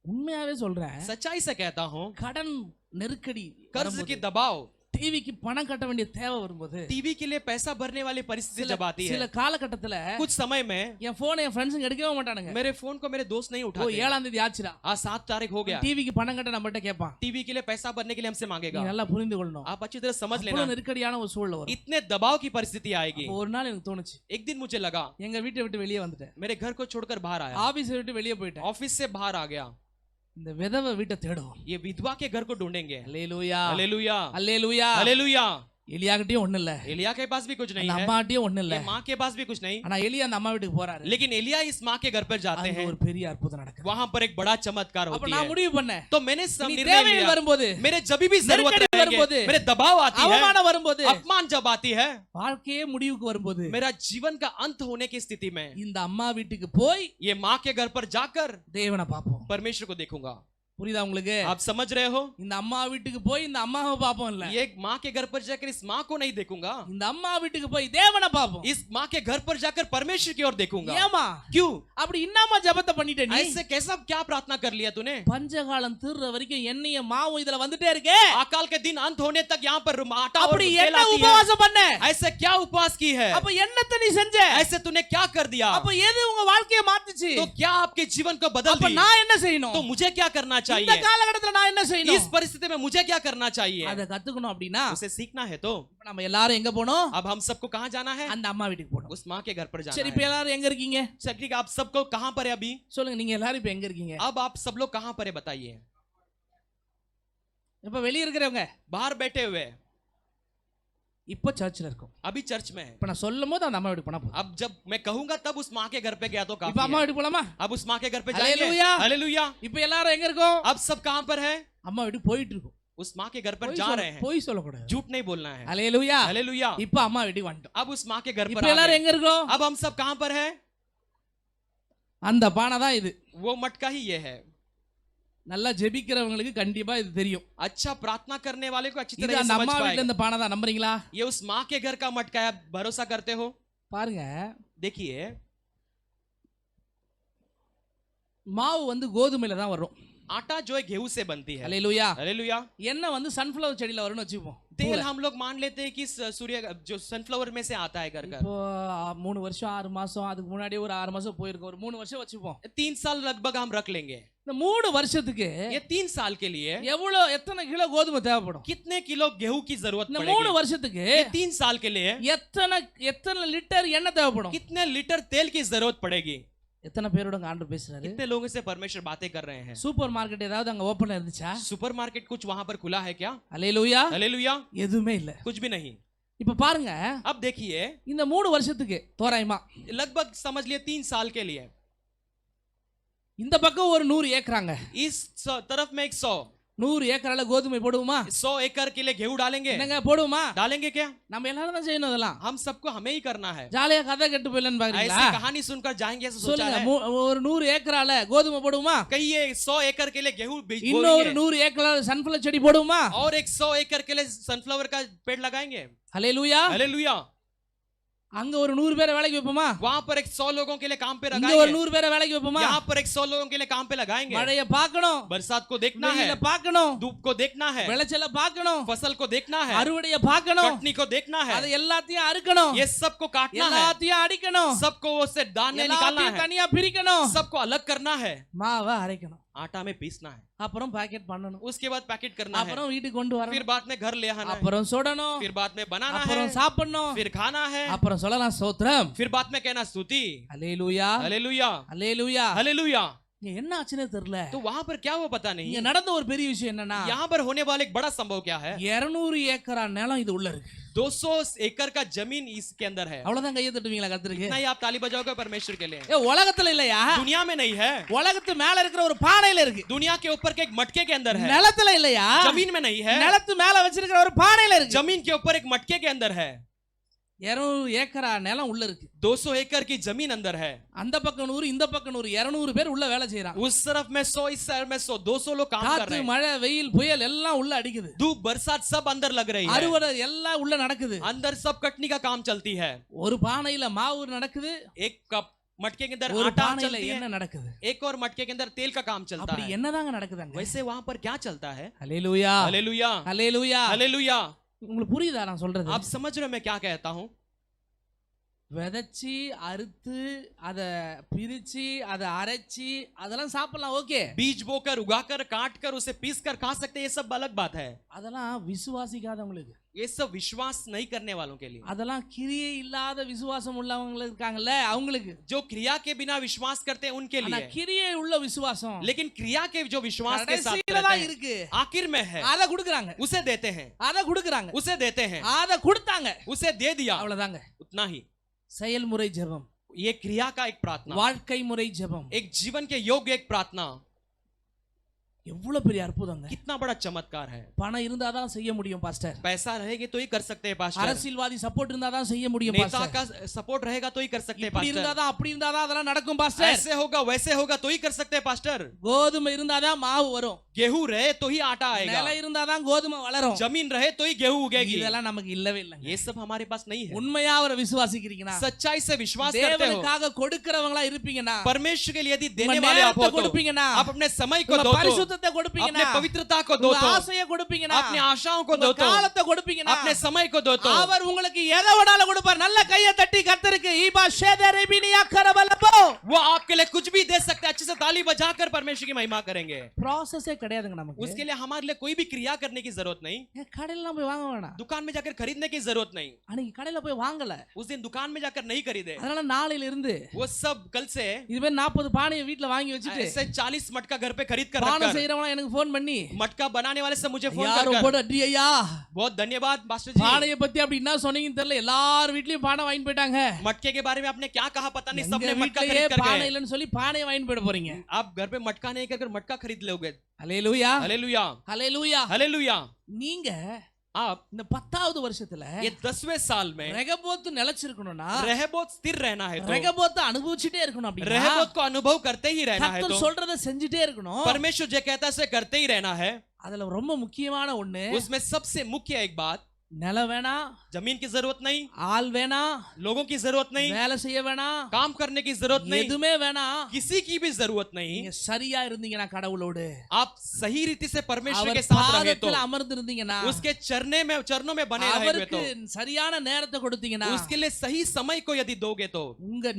உண்மையாவே சொல்றேன், सच्चाई से कहता हूं, கடன் நெருக்கடி, कर्ज की दबाव, டிவிக்கு பணம் கட்ட வேண்டிய தேவை வரும்போது, टीवी के लिए पैसा भरने वाली परिस्थिति जब आती சில है, காலகட்டத்துல कुछ समय में என் போனை என் ஃப்ரெண்ட்ஸுங்க எடுக்கவே மாட்டானுங்க. मेरे फोन को मेरे दोस्त नहीं ஓ उठाते। 7ஆம் தேதி ஆச்சுடா, आज 7 तारीख हो गया, டிவிக்கு பணம் கட்ட நம்மகிட்ட கேட்பான். टीवी के लिए पैसा भरने के लिए हमसे நீ मांगेगा। நல்லா புரிந்து கொள்ளணும். आप अच्छी तरह समझ அவ்வளவு लेना, நெருக்கடியான ஒரு சூழல் வரும். इतने दबाव की परिस्थिति आएगी। அப்போ ஒரு நாள் எனக்கு தோணுச்சு, एक दिन मुझे लगा, எங்க வீட்டை விட்டு வெளியே வந்துட்டேன், मेरे घर को छोड़कर बाहर आया, ஆபீஸை விட்டு வெளியே போயிட்டேன். ऑफिस से बाहर आ गया। இந்த விதவை வீட்டை தேடும். ये विधवा के घर को ढूंढेंगे। அல்லேலூயா, हालेलुया। அல்லேலூயா. हालेलुया। எலியாகிட்டயும் ஒண்ணு இல்ல, एलिया के पास भी कुछ नहीं அந்த है, அம்மாகிட்டயும் ஒண்ணு இல்ல. ये माँ के पास भी कुछ नहीं, ஆனா எலியா அந்த அம்மா வீட்டுக்கு போறாரு. लेकिन एलिया इस माँ के घर पर जाते அங்க हैं, ஒரு பெரிய அற்புதம் நடக்குது. वहां पर एक बड़ा चमत्कार அப்ப होती நான் है। முடிவு பண்ணேன், तो मैंने நீ निर्णय தேவைகள் लिया, வரும்போது, मेरे जब भी जरूरत நெருக்கடி रहेंगे, வரும்போது, मेरे दबाव आती है, அவமானம் வரும்போது, अपमान जब आती है, வாழ்க்கையே முடிவுக்கு வரும்போது, मेरा जीवन का अंत होने की स्थिति में இந்த அம்மா வீட்டுக்கு போய் ये माँ के घर पर जाकर தேவனை பாப்போம். परमेश्वर को देखूंगा। புரியுதா உங்களுக்கு? आप समझ रहे हो? இந்த அம்மா வீட்டுக்கு போய் இந்த அம்மாவை பாப்போம் இல்ல, ये माँ के घर पर जाकर इस माँ को नहीं देखूंगा, இந்த அம்மா வீட்டுக்கு போய் தேவனை பாப்போம். इस माँ के घर पर जाकर परमेश्वर की ओर देखूंगा। ஏமா क्यों? அப்படி இன்னமா ஜெபத்தை பண்ணிட்ட நீ? ऐसे कैसा क्या प्रार्थना कर लिया तूने? பஞ்சகாலம் தீர்ற வரைக்கும் எண்ணெய மாவு இதுல வந்துட்டே இருக்கே, अकाल के दिन अंत होने तक यहाँ पर आटा और அப்படி तेल என்ன आती है। உபவாசம் பண்ண? ऐसे क्या उपवास की है? அப்ப என்னத்தை நீ செஞ்ச? ऐसे तूने क्या कर दिया? அப்ப எது உங்க வாழ்க்கையை மாத்துச்சு? तो क्या आपके जीवन को बदल அப்ப दी? நான் என்ன செய்யணும்? तो मुझे क्या करना இந்த चाहिए? காலகட்டத்துல நான் என்ன செய்யணும்? इस परिस्थिति में मुझे क्या करना चाहिए? அத கத்துக்கணும் அப்படின்னா उसे सीखना है। तो இப்ப நம்ம எல்லாரும் எங்க போணும்? अब हम सबको कहाँ जाना है? அந்த அம்மா வீட்டுக்கு போணும். उस माँ के घर पर जाना சரி, இப்ப है। எல்லாரும் எங்க இருக்கீங்க? ठीक है, आप सबको कहाँ पर है अभी? சொல்லுங்க, நீங்க எல்லாரும் இப்ப எங்க இருக்கீங்க? अब आप सब लोग कहाँ पर है बताइए। இப்ப வெளிய இருக்கிறவங்க बाहर बैठे हुए हैं, இப்ப சர்ச்சில் இருக்கோம். अभी चर्च में है। இப்ப நான் சொல்லும் போது அந்த அம்மா வீட்டுக்கு போனா போதும். अब जब मैं कहूंगा तब उस माँ के घर पे गया तो இப்ப काफी அம்மா है। வீட்டுக்கு போலாமா? अब उस माँ के घर पे जाएंगे। हालेलुया। हालेलुया। இப்ப எல்லாரும் எங்க இருக்கோம்? अब सब कहाँ पर है? அம்மா வீட்டுக்கு போயிட்டு இருக்கோம். उस माँ के घर पर போய் जा சொல்ல- रहे हैं, போய் சொல்லக்கூடாது. झूठ नहीं बोलना है। ஹalleluya. हालेलुया। இப்ப அம்மா வீட்டுக்கு வந்துட்டோம். अब उस माँ के घर पर இப்ப आ எல்லாரும் गए। எங்க இருக்கோம்? अब हम सब कहाँ पर है? அந்த பானை தான் இது. वो मटका ही ये है। நல்லா ஜெபிக்கிறவங்களுக்கு கண்டிப்பா இது தெரியும். अच्छा प्रार्थना करने वाले को अच्छी இது तरह ये அந்த समझ அம்மா வீட்ல पाएगा। இந்த பானை தான். நம்புறீங்களா? ये उस माँ के घर का मटका है, आप भरोसा करते हो? பாருங்க, देखिए, மாவு வந்து கோதுமையில தான் வரும். आटा जो है गेहूं से बनती है। ஹalleluya. हालेलुया। எண்ணெய் வந்து சன்ஃப்ளவர் செடியில வரும்னு வச்சுப்போம். तेल हम लोग मान लेते हैं कि सूर्य जो सनफ्लावर में से आता है घर घर। இப்போ 3 வருஷம் 6 மாசம் அதுக்கு முன்னாடி ஒரு 6 மாசம் போயிருக்கு. ஒரு 3 வருஷம் வச்சுப்போம். 3 साल लगभग हम रख लेंगे। இந்த 3 வருஷத்துக்கு ये 3 साल के लिए எத்தனை கிலோ கோதுமை தேவைப்படும்? कितने किलो गेहूं की जरूरत இந்த पड़ेगी? 3 வருஷத்துக்கு ये 3 साल के लिए எத்தனை லிட்டர் எண்ணெய் தேவைப்படும்? कितने लीटर तेल की जरूरत पड़ेगी? எத்தனை பேரோட ஆண்டவர் பேசுறாரு? कितने लोगों से परमेश्वर बातें कर रहे हैं? சூப்பர் மார்க்கெட் ஏதாவது அங்க ஓபன்ல இருந்துச்சா? सुपरमार्केट कुछ वहां पर खुला है क्या? ஹalleluya. हालेलुया। எதுவுமே இல்ல. कुछ भी नहीं। இப்ப பாருங்க, अब देखिए, இந்த 3 வருஷத்துக்கு தோராயமா लगभग समझ लिए 3 साल के लिए இந்த பக்கம் ஒரு 100 ஏக்கராங்க. इस तरफ में एक 100 ஏக்கரால கோதுமை போடுவோமா? 100 एकड़ के लिए गेहूं डालेंगे। என்னங்க போடுவோமா? डालेंगे क्या? நம்ம எல்லாரும் தான் செய்யணும் இதெல்லாம். हम सबको हमें ही करना है। ஜாலியா கதை கேட்டு போயிடலான்னு பாக்குறீங்களா? ऐसी कहानी सुनकर जाएंगे ऐसा सोचा சொல்லுங்க, है? ஒரு 100 ஏக்கரால கோதுமை போடுவோமா? कहिए 100 एकड़ के लिए गेहूं இன்னொரு बोएंगे 100 ஏக்கரால சன்ஃப்ளவர் செடி போடுவோமா? और एक 100 एकड़ के लिए सनफ्लावर का पेड़ लगाएंगे। ஹalleluya. हालेलुया। அங்க ஒரு 100 பேரை வேலைக்கு வைப்போமா? वहां पर एक 100 लोगों के लिए काम पे இங்க ஒரு लगाएंगे। 100 பேரை வேலைக்கு வைப்போமா? यहाँ पर एक 100 लोगों के लिए काम पे लगाएंगे। மழைய பார்க்கணும், बरसात को देखना है, வெயில பார்க்கணும், धूप को देखना है, விளைச்சல பார்க்கணும், फसल को देखना है, அறுவடைய பார்க்கணும், कटनी को देखना है, அது எல்லாத்தையும் அறுக்கணும், ये सबको काटना है, எல்லாத்தையும் அடிக்கணும், सबको उससे दाने निकालना எல்லாத்தையும் है, தனியா பிரிக்கணும், सबको अलग करना है, மாவை அரைக்கணும், आटा में पीसना है, அப்புறம் பாக்கெட் பண்ணணும், उसके बाद पैकेट करना है, அப்புறம் வீட்டுக்கு கொண்டு फिर வரணும், बाद में घर ले आना है, அப்புறம் சுடணும், फिर बाद में बनाना है, அப்புறம் சாப்பிடணும், फिर खाना है, அப்புறம் சொல்லலாம் ஸ்தோத்திரம். फिर बाद में कहना स्तुति। ஹalleluya. हालेलुया। ஹalleluya. हालेलुया। இங்க என்ன ஆச்சுன்னே தெரியல. तो वहां पर क्या हुआ पता இங்க नहीं। நடந்த ஒரு பெரிய விஷயம் என்னன்னா, यहाँ पर होने वाला एक बड़ा संभव क्या है? 200 ஏக்கரா நிலம் இது உள்ள இருக்கு. 200 एकड़ का जमीन इसके अंदर है। அவ்வளவுதான் கையை தட்டுவீங்களா கர்த்தருக்கு? इतना ही आप ताली बजाओगे परमेश्वर के लिए। உலகத்துல இல்லையா? दुनिया में नहीं है, உலகத்து மேல இருக்கிற ஒரு பானையில இருக்கு. दुनिया के ऊपर के एक मटके के अंदर है। நிலத்துல இல்லையா? जमीन में नहीं है, நிலத்து மேல வச்சிருக்கிற ஒரு பானையில இருக்கு. जमीन के ऊपर एक मटके के अंदर है। 200 ஏக்கரா நிலம் உள்ள இருக்கு. 200 एकड़ की जमीन अंदर है। அந்த பக்கம் 100 இந்த பக்கம் 100 200 பேர் உள்ள வேலை செய்யறாங்க. उस तरफ में 100 इस तरफ में 100 200 लोग काम कर காத்து रहे हैं। மழை வெயில் புயல் எல்லாம் உள்ள அடிக்குது. धूप बरसात सब अंदर लग रही है, அறுவடை எல்லாம் உள்ள நடக்குது. अंदर सब कटनी का काम चलती है। ஒரு பானையில மாவு நடக்குது, एक कप मटके के अंदर ஒரு आटा பானையில चलती என்ன है, நடக்குது? एक और मटके के अंदर तेल का काम चलता அப்படி है। என்னதாங்க நடக்குதுங்க? वैसे वहां पर क्या चलता है? ஹalleluya. हालेलुया। ஹalleluya. हालेलुया। உங்களுக்கு புரியுதா நான் சொல்றது? आप समझ रहे हो मैं क्या कहता हूं? விதைச்சி அறுத்து அதை பிரிச்சு அதை அரைச்சி அதெல்லாம் சாப்பிடலாம், ஓகே. बीज बोकर उगाकर काटकर उसे पीस कर खा सकते हैं, ये सब अलग बात है। அதெல்லாம் விசுவாசிக்காதவங்களுக்கு, ये सब विश्वास नहीं करने वालों के लिए, அதெல்லாம் கிரியை இல்லாத விசுவாசம் உள்ளவங்க இருக்காங்கல்ல அவங்களுக்கு. जो क्रिया के बिना विश्वास करते हैं उनके ஆனா लिए। கிரியை உள்ள விசுவாசம் लेकिन क्रिया के जो विश्वास के साथ கடைசியில रहते தான் हैं, இருக்கு, आखिर में है, அத குடுக்குறாங்க, उसे देते हैं, அத குடுக்குறாங்க, उसे देते हैं, அத கொடுத்தாங்க, उसे दे दिया, அவ்வளவுதாங்க. उतना ही। செயல்முறை ஜெபம், ये क्रिया का एक प्रार्थना, வாழ்க்கை முறை ஜெபம், एक जीवन के योग्य एक प्रार्थना, எவ்வளவு பெரிய அற்புதங்க. कितना बड़ा चमत्कार है। பணம் இருந்தாதான் செய்ய முடியும் பாஸ்டர், पैसा रहेगा तो ही कर सकते हैं पास्टर, அரசியல்வாதி சப்போர்ட் இருந்தாதான் செய்ய முடியும் नेता பாஸ்டர், का सपोर्ट रहेगा तो ही कर सकते हैं இப்படி पास्टर, இருந்தாதான் அப்படி இருந்தாதான் அதெல்லாம் நடக்கும் பாஸ்டர், ऐसे होगा वैसे होगा तो ही कर सकते हैं पास्टर, கோதுமை இருந்தாதான் மாவு வரும், गेहूं रहे तो ही आटा आएगा, நிலம் இருந்தாதான் கோதுமை வளரும், जमीन रहे तो ही गेहूं उगेगी। இதெல்லாம் நமக்கு இல்லவே இல்லங்க. ये सब हमारे पास नहीं है। உண்மையா அவரை விசுவாசிக்கிறீங்கன்னா, सच्चाई से विश्वास करते हो, தேவனுக்காக கொடுக்கிறவங்களா இருப்பீங்கன்னா, परमेश्वर के लिए यदि உங்க देने वाले आप हो நேரத்தை तो, கொடுப்பீங்கன்னா, आप अपने समय को உங்க दो तो, பரிசுத்தத்தை கொடுப்பீங்கன்னா, अपने पवित्रता को दो உங்க तो, ஆசையை கொடுப்பீங்கன்னா, अपने आशाओं को உங்க दो तो, காலத்தை கொடுப்பீங்கன்னா, अपने समय को दो तो, அவர் உங்களுக்கு எதை வேணாலும் கொடுப்பார். நல்ல கையை தட்டி கர்த்தருக்கு ஈபா ஷேதரிபினியா கரபலபோ. वो आपके लिए कुछ भी दे सकते हैं। अच्छे से ताली बजाकर परमेश्वर की महिमा करेंगे। ப்ராசஸே கிடையாதுங்க நமக்கு. उसके लिए हमारे लिए कोई भी क्रिया करने की जरूरत नहीं, கடையில போய் வாங்க வேணாம். दुकान में जाकर खरीदने की जरूरत नहीं। அன்னைக்கு கடையில போய் வாங்கல, उस दिन दुकान में जाकर नहीं खरीदे, அதனால நாளையில இருந்து वो सब कल से இதுவே 40 பானையை வீட்ல வாங்கி வச்சுட்டு ऐसे 40 मटका घर पे खरीद कर பானை रखकर, செய்யறவங்க எனக்கு ஃபோன் பண்ணி, मटका बनाने वाले से मुझे फोन யாரோ कर போட அடியா बहुत धन्यवाद मास्टर जी। பானையை பத்தி அப்படி என்ன சொன்னீங்கன்னு தெரியல, எல்லார் வீட்லயும் பானை வாங்கி போயிட்டாங்க. मटके के बारे में आपने क्या कहा पता नहीं, எங்க सबने मटका வீட்லயே खरीद कर பானை गए। இல்லன்னு சொல்லி பானையை வாங்கி போயிட போறீங்க. आप घर पे मटका नहीं कर मटका खरीद लोगे। ஹல்லேலூயா, हालेलुया, ஹல்லேலூயா. हालेलुया। நீங்க आप இந்த 10வது வருஷத்துல ये 10वें साल में ரெகபோத் நிலைச்சிருக்கணும்னா, रहबोत स्थिर रहना है तो, ரெகபோத் அனுபவிச்சுட்டே இருக்கணும். அப்படின்னா रहबोत को अनुभव करते ही रहना है கர்த்தர் तो, சொல்றத செஞ்சுட்டே இருக்கணும். परमेश्वर जो कहता है उसे करते ही रहना है। அதுல ரொம்ப முக்கியமான ஒண்ணு, उसमें सबसे मुख्य एक बात, நிலம் வேணா, जमीन की जरूरत नहीं, ஆள் வேணா, लोगों की जरूरत नहीं, வேலை செய்ய வேணா, काम करने की जरूरत नहीं, எதுவுமே வேணா. किसी की भी जरूरत नहीं। நீங்க சரியா இருந்தீங்கன்னா கடவுளோடு, आप सही रीति से परमेश्वर அவர் के साथ रहे तो, பாதத்துல அமர்ந்து இருந்தீங்கன்னா, उसके चरणों में बने रहे அவருக்கு तो, சரியான நேரத்தை கொடுத்தீங்கன்னா, उसके लिए सही समय को यदि दोगे तो,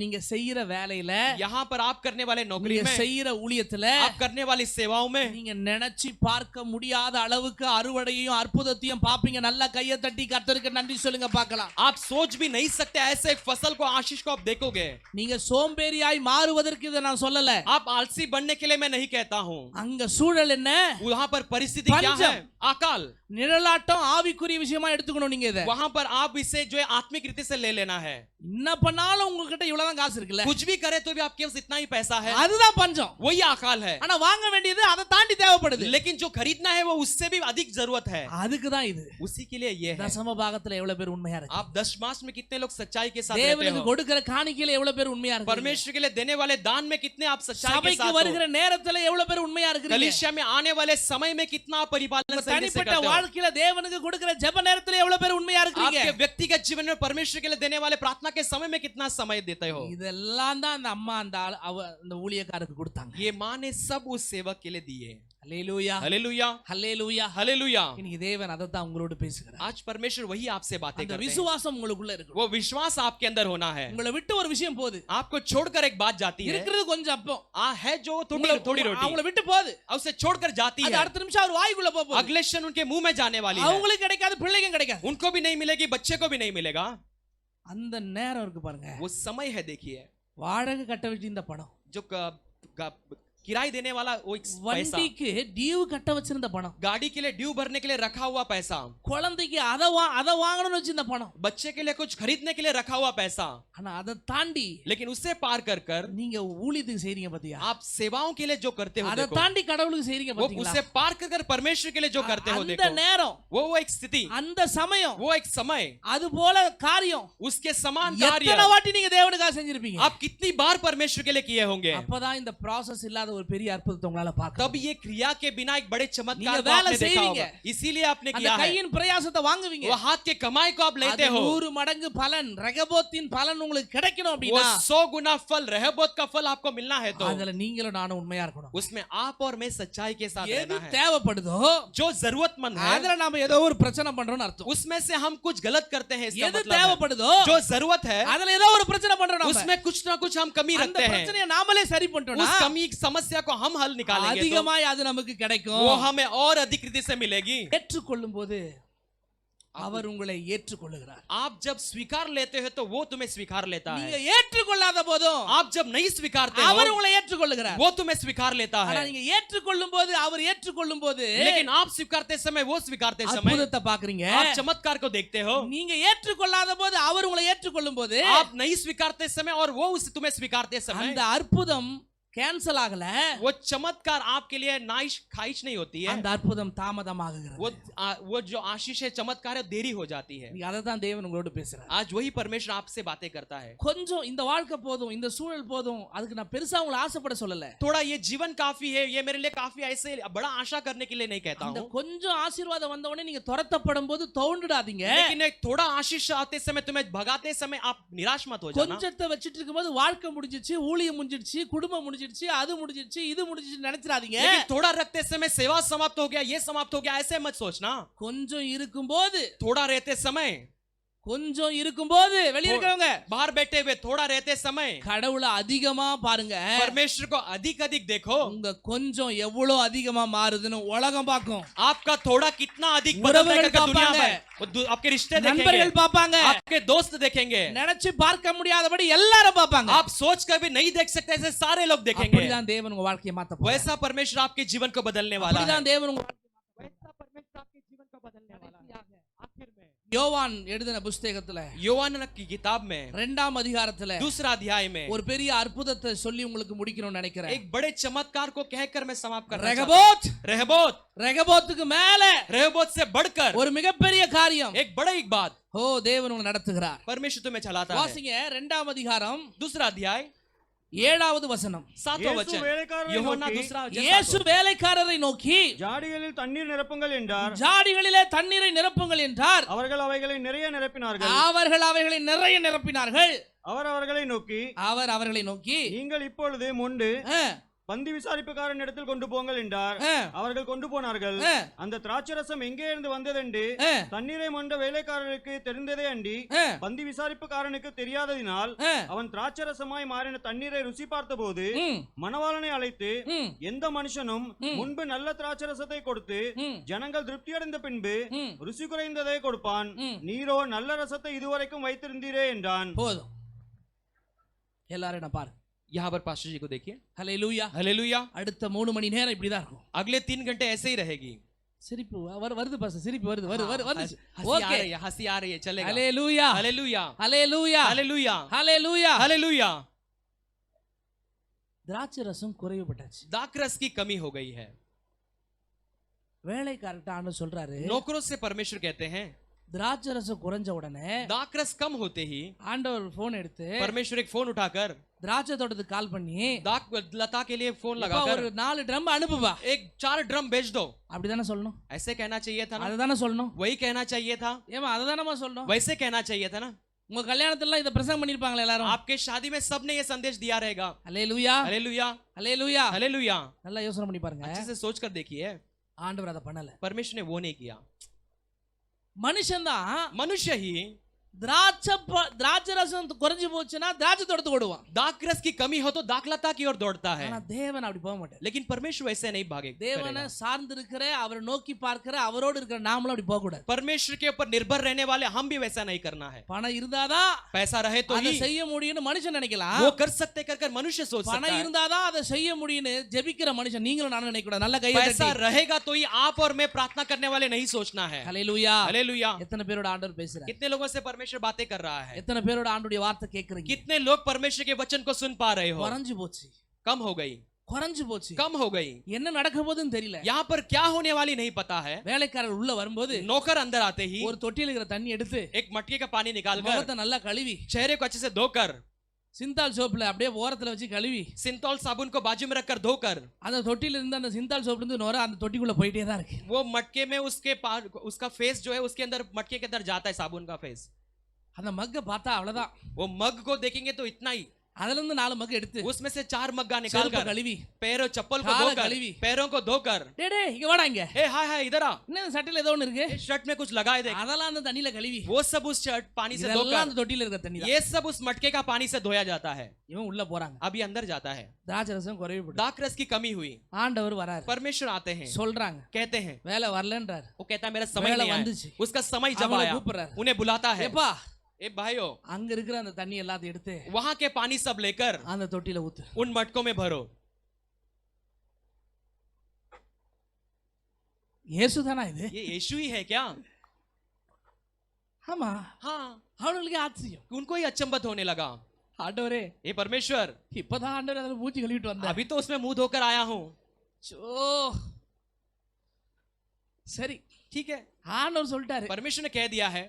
நீங்க செய்யற வேலையில, यहाँ पर आप करने वाले नौकरी நீங்க में, செய்யற ஊழியத்துல, आप करने वाली सेवाओं में, நீங்க நினைச்சு பார்க்க முடியாத அளவுக்கு அறுவடையும் அற்புதத்தையும் பாப்பீங்க. நல்ல கையை தட்டி கர்த்தருக்கு நன்றி சொல்லுங்க பார்க்கலாம். आप सोच भी नहीं सकते ऐसे एक फसल को, आशीष को आप देखोगे। நீங்க சோம்பேறியாய் மாறுவதற்கு இதை நான் சொல்லல. आप आलसी बनने के लिए मैं नहीं कहता हूँ। அங்க சூழல் என்ன, वहाँ पर परिस्थिति क्या है, अकाल, நிழலாட்டம் ஆவிக்குரிய விஷயமா எடுத்துக்கணும். நீங்க இதை वहाँ पर आप इसे जो है आत्मिक रीति से ले लेना है। என்ன பண்ணாலும் உங்ககிட்ட இவ்வளவுதான் காசு இருக்குல்ல, कुछ भी करे तो भी आपके पास इतना ही पैसा है, அதுதான் பஞ்சம். वही अकाल है। ஆனா வாங்க வேண்டியது அதை தாண்டி தேவைப்படுது. लेकिन जो खरीदना है वो उससे भी अधिक जरूरत है, அதுக்கு தான் இது. उसी के लिए ये है। தசம பாகத்துல எவ்வளவு பேர் உண்மையா இருக்கு, आप दशमांश में कितने लोग सच्चाई के साथ रहते தேவனுக்கு हो, கொடுக்கிற காணிக்கையில எவ்வளவு பேர் உண்மையா இருக்கு, परमेश्वर के लिए देने वाले दान में कितने आप सच्चाई के சபைக்கு साथ வருகிற हो, நேரத்துல எவ்வளவு பேர் உண்மையா இருக்கு, कलीसिया में आने वाले समय में कितना आप परिपालन सही से தனிப்பட்ட करते हो, வாழ்க்கையில தேவனுக்கு கொடுக்கிற ஜெப நேரத்துல எவ்வளவு பேர் உண்மையா இருக்கீங்க. आपके व्यक्तिगत जीवन में परमेश्वर के लिए देने वाले प्रार्थना के समय में कितना समय देते हो। இதெல்லாம் தான் அந்த அம்மா அந்த ஊழியக்காரருக்கு கொடுத்தாங்க. ये माँ ने सब उस सेवक के लिए दिए। ஹல்லேலூயா, हालेलुया, ஹல்லேலூயா, हालेलुया। இன்னைக்கு தேவன் அதை தான் உங்களோட பேசுகிறார். आज परमेश्वर वही आपसे बातें அந்த करते हैं। விசுவாசம் உங்களுக்குள்ள இருக்கணும். वो विश्वास आपके अंदर होना है। உங்களை விட்டு ஒரு விஷயம் போகுது, आपको छोड़कर एक बात जाती है, இருக்கிறது கொஞ்சம் அப்போ है जो थोड़ी थोड़ी रोटी, அவங்களை விட்டு போகுது, और उसे छोड़कर जाती அது है, அடுத்த நிமிஷம் அவர் வாய்க்குள்ள போகுது. अगले क्षण उनके मुंह में जाने वाली है। அவங்களுக்கு கிடைக்காது, பிள்ளைக்கும் கிடைக்காது. उनको भी नहीं मिलेगी, बच्चे को भी नहीं मिलेगा। அந்த நேரம் இருக்கு பாருங்க, वो समय है, देखिए, வாடகை கட்ட வச்சிருந்த பணம், जो किराए देने वाला वो एक पैसा, வண்டிக்கு டியூ கட்ட வச்சிருந்த பணம், गाड़ी के लिए ड्यू भरने के लिए रखा हुआ पैसा, குழந்தைக்கு அதை வாங்கணும்னு வச்சிருந்த பணம், बच्चे के लिए कुछ खरीदने के लिए रखा हुआ पैसा, ஆனா அதை தாண்டி लेकिन उससे पार कर நீங்க ஊழியத்துக்கு செய்றீங்க பாத்தியா, आप सेवाओं के लिए जो करते हो, அதை देखो, தாண்டி கடவுளுக்கு செய்றீங்க वो பாத்தீங்களா, उससे पार कर परमेश्वर के लिए जो करते हो, அந்த देखो, நேரம், वो एक स्थिति, அந்த சமயம், वो एक समय, அது போல காரியம் उसके समान எத்தனை कार्य வாட்டி நீங்க தேவனுக்காக செஞ்சிருப்பீங்க. आप कितनी बार परमेश्वर के लिए किए होंगे। அப்பதான் இந்த ப்ராசஸ் இல்லாத ஒரு பெரிய அற்புதத்தை உங்களால பார்க்க तब ये क्रिया के बिना एक बड़े நீங்க चमत्कार को வேலை आपने देखा செய்வீங்க. होगा, इसीलिए आपने அந்த किया है। கையின் பிரயாசத்தை வாங்குவீங்க. वो हाथ के कमाई को आप அது लेते हो, 100 மடங்கு பலன் ரெகபோத்தின் பலன் உங்களுக்கு கிடைக்கணும் वो அப்படினா 100 गुना फल रहबोत का फल आपको मिलना है, तो அதுல நீங்களும் நானும் உண்மையா இருக்கணும். उसमें आप और मैं सच्चाई के साथ எது रहना है। தேவைப்படுதோ जो जरूरतमंद है அதுல நாம ஏதோ ஒரு பிரச்சனை பண்றோம்னு அர்த்தம். उसमें से हम कुछ गलत करते हैं, इसका எது मतलब है। தேவைப்படுதோ जो जरूरत है அதுல ஏதோ ஒரு பிரச்சனை பண்றோம் நாம. उसमें कुछ ना कुछ हम कमी அந்த रखते हैं। பிரச்சனையை நாமளே சரி பண்ணிட்டோம்னா उस कमी समस्या को हम हल निकालेंगे तो அதிகமாய் அது நமக்கு वो கிடைக்கும். हमें और अधिक रीति से मिलेगी। ஏற்றுக்கொள்ளும் போது அவர் உங்களை ஏற்றுக்கொள்ளுகிறார். आप जब स्वीकार लेते हो तो वो तुम्हें स्वीकार लेता நீங்க है। ஏற்றுக்கொள்ளாத போதும் आप जब नहीं स्वीकारते அவர் हो உங்களை ஏற்றுக்கொள்ளுகிறார். वो तुम्हें स्वीकार लेता ஆனா है, நீங்க ஏற்றுக்கொள்ளும் போது அவர் ஏற்றுக்கொள்ளும் போது लेकिन आप स्वीकारते समय वो स्वीकारते समय அற்புதத்தை பாக்குறீங்க. आप चमत्कार को देखते हो। நீங்க ஏற்றுக்கொள்ளாத போது அவர் உங்களை ஏற்றுக்கொள்ளும் போது आप नहीं स्वीकारते समय और वो उस तुम्हें स्वीकारते समय அந்த அற்புதம் கேன்சல் ஆகல, वो चमत्कार आपके लिए नाइश खाइश नहीं होती है, அந்த அற்புதம் தாமதமாகுகிறது. वो जो आशीष है चमत्कार है देरी हो जाती है। நீ அதை தான் தேவன் உங்களோட பேசுறார். आज वही परमेश्वर आपसे बातें करता है। கொஞ்சம் இந்த வாழ்க்கை போதும், இந்த சூழல் போதும், அதுக்கு நான் பெருசா உங்களை ஆசைப்பட சொல்லல. थोड़ा ये जीवन काफी है, ये मेरे लिए काफी ऐसे बड़ा आशा करने के लिए नहीं कहता அந்த हूँ, கொஞ்சம் ஆசீர்வாதம் வந்த உடனே நீங்க துரத்தப்படும் போது தோண்டுடாதீங்க. लेकिन एक थोड़ा आशीष आते समय तुम्हें भगाते समय आप निराश मत हो जाना। கொஞ்சத்தை வச்சிட்டு இருக்கும்போது வாழ்க்கை முடிஞ்சிச்சு, ஊழியம் முடிஞ்சிடுச்சு, குடும்பம் முடிஞ்சிடுச்சு, அது முடிஞ்சிடுச்சு, இது முடிஞ்சிடுச்சு நினைச்சிடாதீங்க. लेकिन थोड़ा रखते समय सेवा समाप्त हो गया, ये समाप्त हो गया, ऐसे मत सोचना। கொஞ்சம் இருக்கும்போது थोड़ा रहते समय, கொஞ்சம் இருக்கும்போது வெளிய இருக்கவங்க बाहर बैठे हुए थोड़ा रहते समय கடவுளை அதிகமா பாருங்க. परमेश्वर को अधिक अधिक देखो। உங்க கொஞ்சம் எவ்வளவு அதிகமா மாறுதுன்னு உலகம் பார்க்கும். आपका थोड़ा कितना अधिक बदलता है करके दुनिया में आपके रिश्ते देखेंगे, நண்பர்கள் பாப்பாங்க, आपके दोस्त देखेंगे, நினைச்சு பார்க்க முடியாதபடி எல்லாரும் பாப்பாங்க. आप सोच कर भी नहीं देख सकते ऐसे सारे लोग देखेंगे। அப்படிதான் தேவன் உங்க வாழ்க்கையை மாத்த போறார். वैसा परमेश्वर आपके जीवन को बदलने वाला है। அப்படிதான் தேவன் உங்க वैसा परमेश्वर आपके जीवन को बदलने वाला है। आखिर में யோவான் எழுதின புத்தகத்துல யோவான் की किताब में 2ஆம் அதிகாரத்துல दूसरा अध्याय में ஒரு பெரிய அற்புதத்தை சொல்லி உங்களுக்கு முடிக்கணும்னு நினைக்கிறேன். एक बड़े चमत्कार को कहकर मैं समाप्त करना चाहता ரெகபோத் हूं। रहबोत, ரெகபோத்துக்கு மேல रहबोत से बढ़कर ஒரு மிகப்பெரிய காரியம் एक बड़ी बात ஓ தேவன் உங்களை நடத்துகிறார். परमेश्वर तुम्हें चलाता है। வாசிங்க 2ஆம் அதிகாரம் दूसरा अध्याय 7வது வசனம். 7वां இயேசு वचन, வேலைக்காரரை யோவான் நோக்கி, दूसरा वचन இயேசு 7वां। வேலைக்காரரை நோக்கி ஜாடிகளில் தண்ணீர் நிரப்புங்கள் என்றார். ஜாடிகளிலே தண்ணீரை நிரப்புங்கள் என்றார். அவர்கள் அவைகளை நிறைய நிரப்பினார்கள். அவர்கள் அவைகளை நிறைய நிரப்பினார்கள். அவர் அவர்களை நோக்கி, அவர் அவர்களை நோக்கி நீங்கள் இப்பொழுது மொண்டு ஆ, பந்தி விசாரிப்புக்காரன் இடத்தில் கொண்டு போங்கள் என்றார். ஆ, அவர்கள் கொண்டு போனார்கள். ஆ, அந்த திராட்சரசம் எங்கே இருந்து வந்ததென்று ஆ, தண்ணீரை மொண்ட வேலைக்காரருக்கு தெரிந்ததே அண்டி ஆ, பந்தி விசாரிப்புக்காரனுக்கு தெரியாததினால் ஆ, அவன் திராட்சரசமாய் மாறின தண்ணீரை ருசி பார்த்தபோது ம், மணவாளனை அழைத்து, ம், எந்த மனுஷனும் முன்பு நல்ல திராட்சரசத்தை கொடுத்து ம், ஜனங்கள் திருப்தியடைந்த பின்பு ம், ருசி குறைந்ததை கொடுப்பான், ம். நீரோ நல்ல ரசத்தை இதுவரைக்கும் வைத்திருந்தீரே என்றான். போதும். எல்லாரும் நான் பாரு. यहाँ पर पास्टर जी को देखिए। ஹல்லேலூயா. हालेलुया। அடுத்த 3 மணி நேரம் இப்படிதான் இருக்கும். अगले 3 घंटे ऐसे ही रहेगी। சிரிப்பு வருது பாஸ்டர், சிரிப்பு வருது வந்துச்சு. हंसी आ ஓகே. रही है, हंसी आ रही है, चलेगा। ஹல்லேலூயா. हालेलुया, ஹல்லேலூயா. हालेलुया, ஹல்லேலூயா. हालेलुया। திராட்சை ரசம் குறைவுபட்டாச்சு. दाखरस की कमी हो गई है। வேலைக்காரர்ட்ட ஆண்டவர் சொல்றாரு, नौकरों से परमेश्वर कहते हैं திராட்சை ரசம் குறைஞ்ச உடனே दाखरस कम होते ही ஆண்டவர் போன் எடுத்து परमेश्वर एक फोन उठाकर திராட்சை தோட்டத்துக்கு கால் பண்ணி दाख लता के लिए फोन "எப்பா, लगाकर ஒரு 4 ட்ரம் அனுப்புப்பா." एक 4 ड्रम भेज दो, அப்படிதானே சொல்லணும். ऐसे कहना चाहिए था ना, அதுதானே சொல்லணும். वही कहना चाहिए था, ஏமா அதுதானமா சொல்லணும். वैसे कहना चाहिए था ना। உங்க கல்யாணத்துல இத பிரசங்கம் பண்ணிருப்பாங்களே எல்லாரும். आपके शादी में सबने ये संदेश दिया रहेगा। ஹல்லேலூயா. हालेलुया, ஹல்லேலூயா. हालेलुया। நல்லா யோசனை பண்ணி பாருங்க. अच्छे से सोच कर देखिए, ஆண்டவர் அதை பண்ணல. परमेश्वर ने वो नहीं किया। மனுஷன் தான் मनुष्य ही திராட்சை ரசம் குறைஞ்சு போச்சுன்னா திராட்சை தோட்டத்துக்கு ஓடுவான். दाखरस की कमी हो तो दाखलता की ओर दौड़ता है, ஆனா தேவன் அப்படி போக மாட்டார். लेकिन परमेश्वर वैसे नहीं भागे। தேவனை சார்ந்து இருக்கிற, அவரை நோக்கி பார்க்கிற, அவரோடு இருக்கிற நாமளும் அப்படி போக கூடாது. परमेश्वर के ऊपर निर्भर रहने वाले हम भी वैसा नहीं करना है। பணம் இருந்தாதான் पैसा रहे तो அதை ही செய்ய முடியும்னு மனுஷன் நினைக்கலாம். वो कर सकते कर मनुष्य सोच सकता பணம் है। இருந்தாதான் அதை செய்ய முடியும்னு ஜெபிக்கிற மனுஷன் நீங்களும் நானும் நினைக்க கூடாது. நல்ல கையை पैसा தட்டி. रहेगा तो ही आप और मैं प्रार्थना करने वाले नहीं सोचना है। ஹல்லேலூயா. हालेलुया। எத்தனை பேரோட ஆண்டவர் பேசுறார்? कितने लोगों से परमेश्वर बातें कर रहा है? எத்தனை பேரோட ஆண்டவருடைய வார்த்தை கேக்குறீங்க? कितने लोग परमेश्वर के वचन को सुन पा रहे हो? குறைஞ்சு போச்சு, कम हो गई, குறைஞ்சு போச்சு. कम हो गई। என்ன நடக்க போகுதுன்னு தெரியல. यहाँ पर क्या होने वाली नहीं पता है। வேலைக்காரர் உள்ள வரும்போது नौकर अंदर आते ही ஒரு தொட்டியில் இருக்கிற தண்ணி எடுத்து एक मटके का पानी निकालकर முகத்தை நல்லா கழுவி चेहरे को अच्छे से धोकर சிந்தால் சோப்புல அப்படியே ஓரத்துல வச்சு கழுவி सिंथॉल साबुन को बाजू में रखकर धोकर அந்த தொட்டில இருந்து அந்த சிந்தால் சோப்புல இருந்து நுரை அந்த தொட்டிக்குள்ள போயிட்டே தான் இருக்கு. वो मटके में उसका फेस जो है उसके अंदर मटके के अंदर जाता है साबुन का फेस. அந்த மக்க பார்த்தா அவ்வளவுதான். वो मग को देखेंगे तो इतना ही. அதுல இருந்து 4 மக்க எடுத்து उसमें से 4 मग्गा निकाल कर கழுவி पैरों चप्पल को काला धोकर कलवी। पैरों को धोकर டேய் இங்க வாடா இங்க. ए हाय हाय इधर आ. என்ன சட்டையில ஏதோ ஒன்னு இருக்கு. शर्ट में कुछ लगाए देख. அதெல்லாம் அந்த தண்ணில கழுவி वो सब उस शर्ट पानी से இதெல்லாம் धोकर அந்த தொட்டில இருக்க தண்ணி தான். ये सब उस मटके का पानी से धोया जाता है. இவன் உள்ள போறாங்க. अभी अंदर जाता है. திராட்சை ரசம் குறைவு போடு. दाखरस की कमी हुई. ஆண்டவர் வராரு. परमेश्वर आते हैं சொல்றாங்க. कहते हैं வேலை வரலன்றார். वो कहता है मेरा समय வேலை नहीं வந்துச்சு. आया. उसका समय जब அவங்கள आया கூப்பிடுறாரு. उन्हें बुलाता है. ஏப்பா ए भाइयों அங்க இருக்கிற அந்த தண்ணி எல்லாத்தையும் எடுத்து वहां के पानी सब लेकर அந்த தொட்டில ஊத்து. उन मटकों में भरो. இயேசு தானா இது? ये यीशु ही है क्या? ஆமா. हाँ அவங்களுக்கு ஆச்சரியம். उनको ही अचंभत होने लगा. ஆண்டவரே ये परमेश्वर இப்பதான் ஆண்டவர் அதுல மூஞ்சி கழுவிட்டு வந்தார். अभी तो उसमें मुंह धोकर आया हूं. சரி ठीक है ஆண்டவர் சொல்லிட்டாரு. परमेश्वर ने कह दिया है.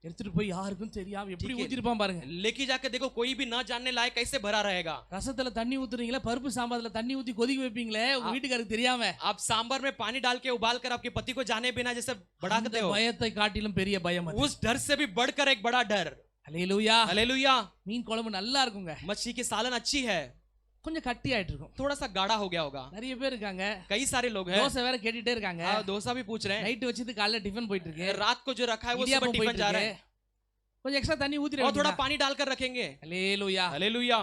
எடுத்துட்டு போய் யாருக்கும் தெரியாம எப்படி ठीक है। ஊத்திருப்பான் பாருங்க. लेके जाकर देखो कोई भी ना जानने लायक कैसे भरा रहेगा. ரசத்துல தண்ணி ஊத்துறீங்களா, பருப்பு சாம்பார்ல தண்ணி ஊத்தி கொதிக்க வைப்பீங்களே உங்க வீட்டுக்காரருக்கு தெரியாம. आप सांबर में पानी डाल के उबाल कर आपके पति को जाने बिना जैसे बढ़ाते அந்த हो, பயத்தை காட்டிலும் பெரிய பயம் அது. उस डर से भी बढ़कर एक बड़ा डर. ஹல்லேலூயா. हालेलुया. மீன் குழம்பு நல்லா இருக்குங்க. मछली की सालन अच्छी है, கொஞ்சம் கட்டி ஆயிட்டு இருக்கும். थोड़ा सा गाढ़ा हो गया होगा. நிறைய பேர் இருக்காங்க. कई सारे लोग हैं. தோசை வேற கேட்டுட்டே இருக்காங்க. डोसा भी पूछ रहे हैं. நைட் வச்சிட்டு காலைல டிஃபன் போயிட்டு இருக்கு. रात को जो रखा है वो सुबह இடியாப்பம் टिफिन போயிட்டு जा रहा இருக்கு. है கொஞ்சம் எக்ஸ்ட்ரா தண்ணி ஊத்திர और थोड़ा पानी डालकर रखेंगे. ஹல்லேலூயா. हालेलुया.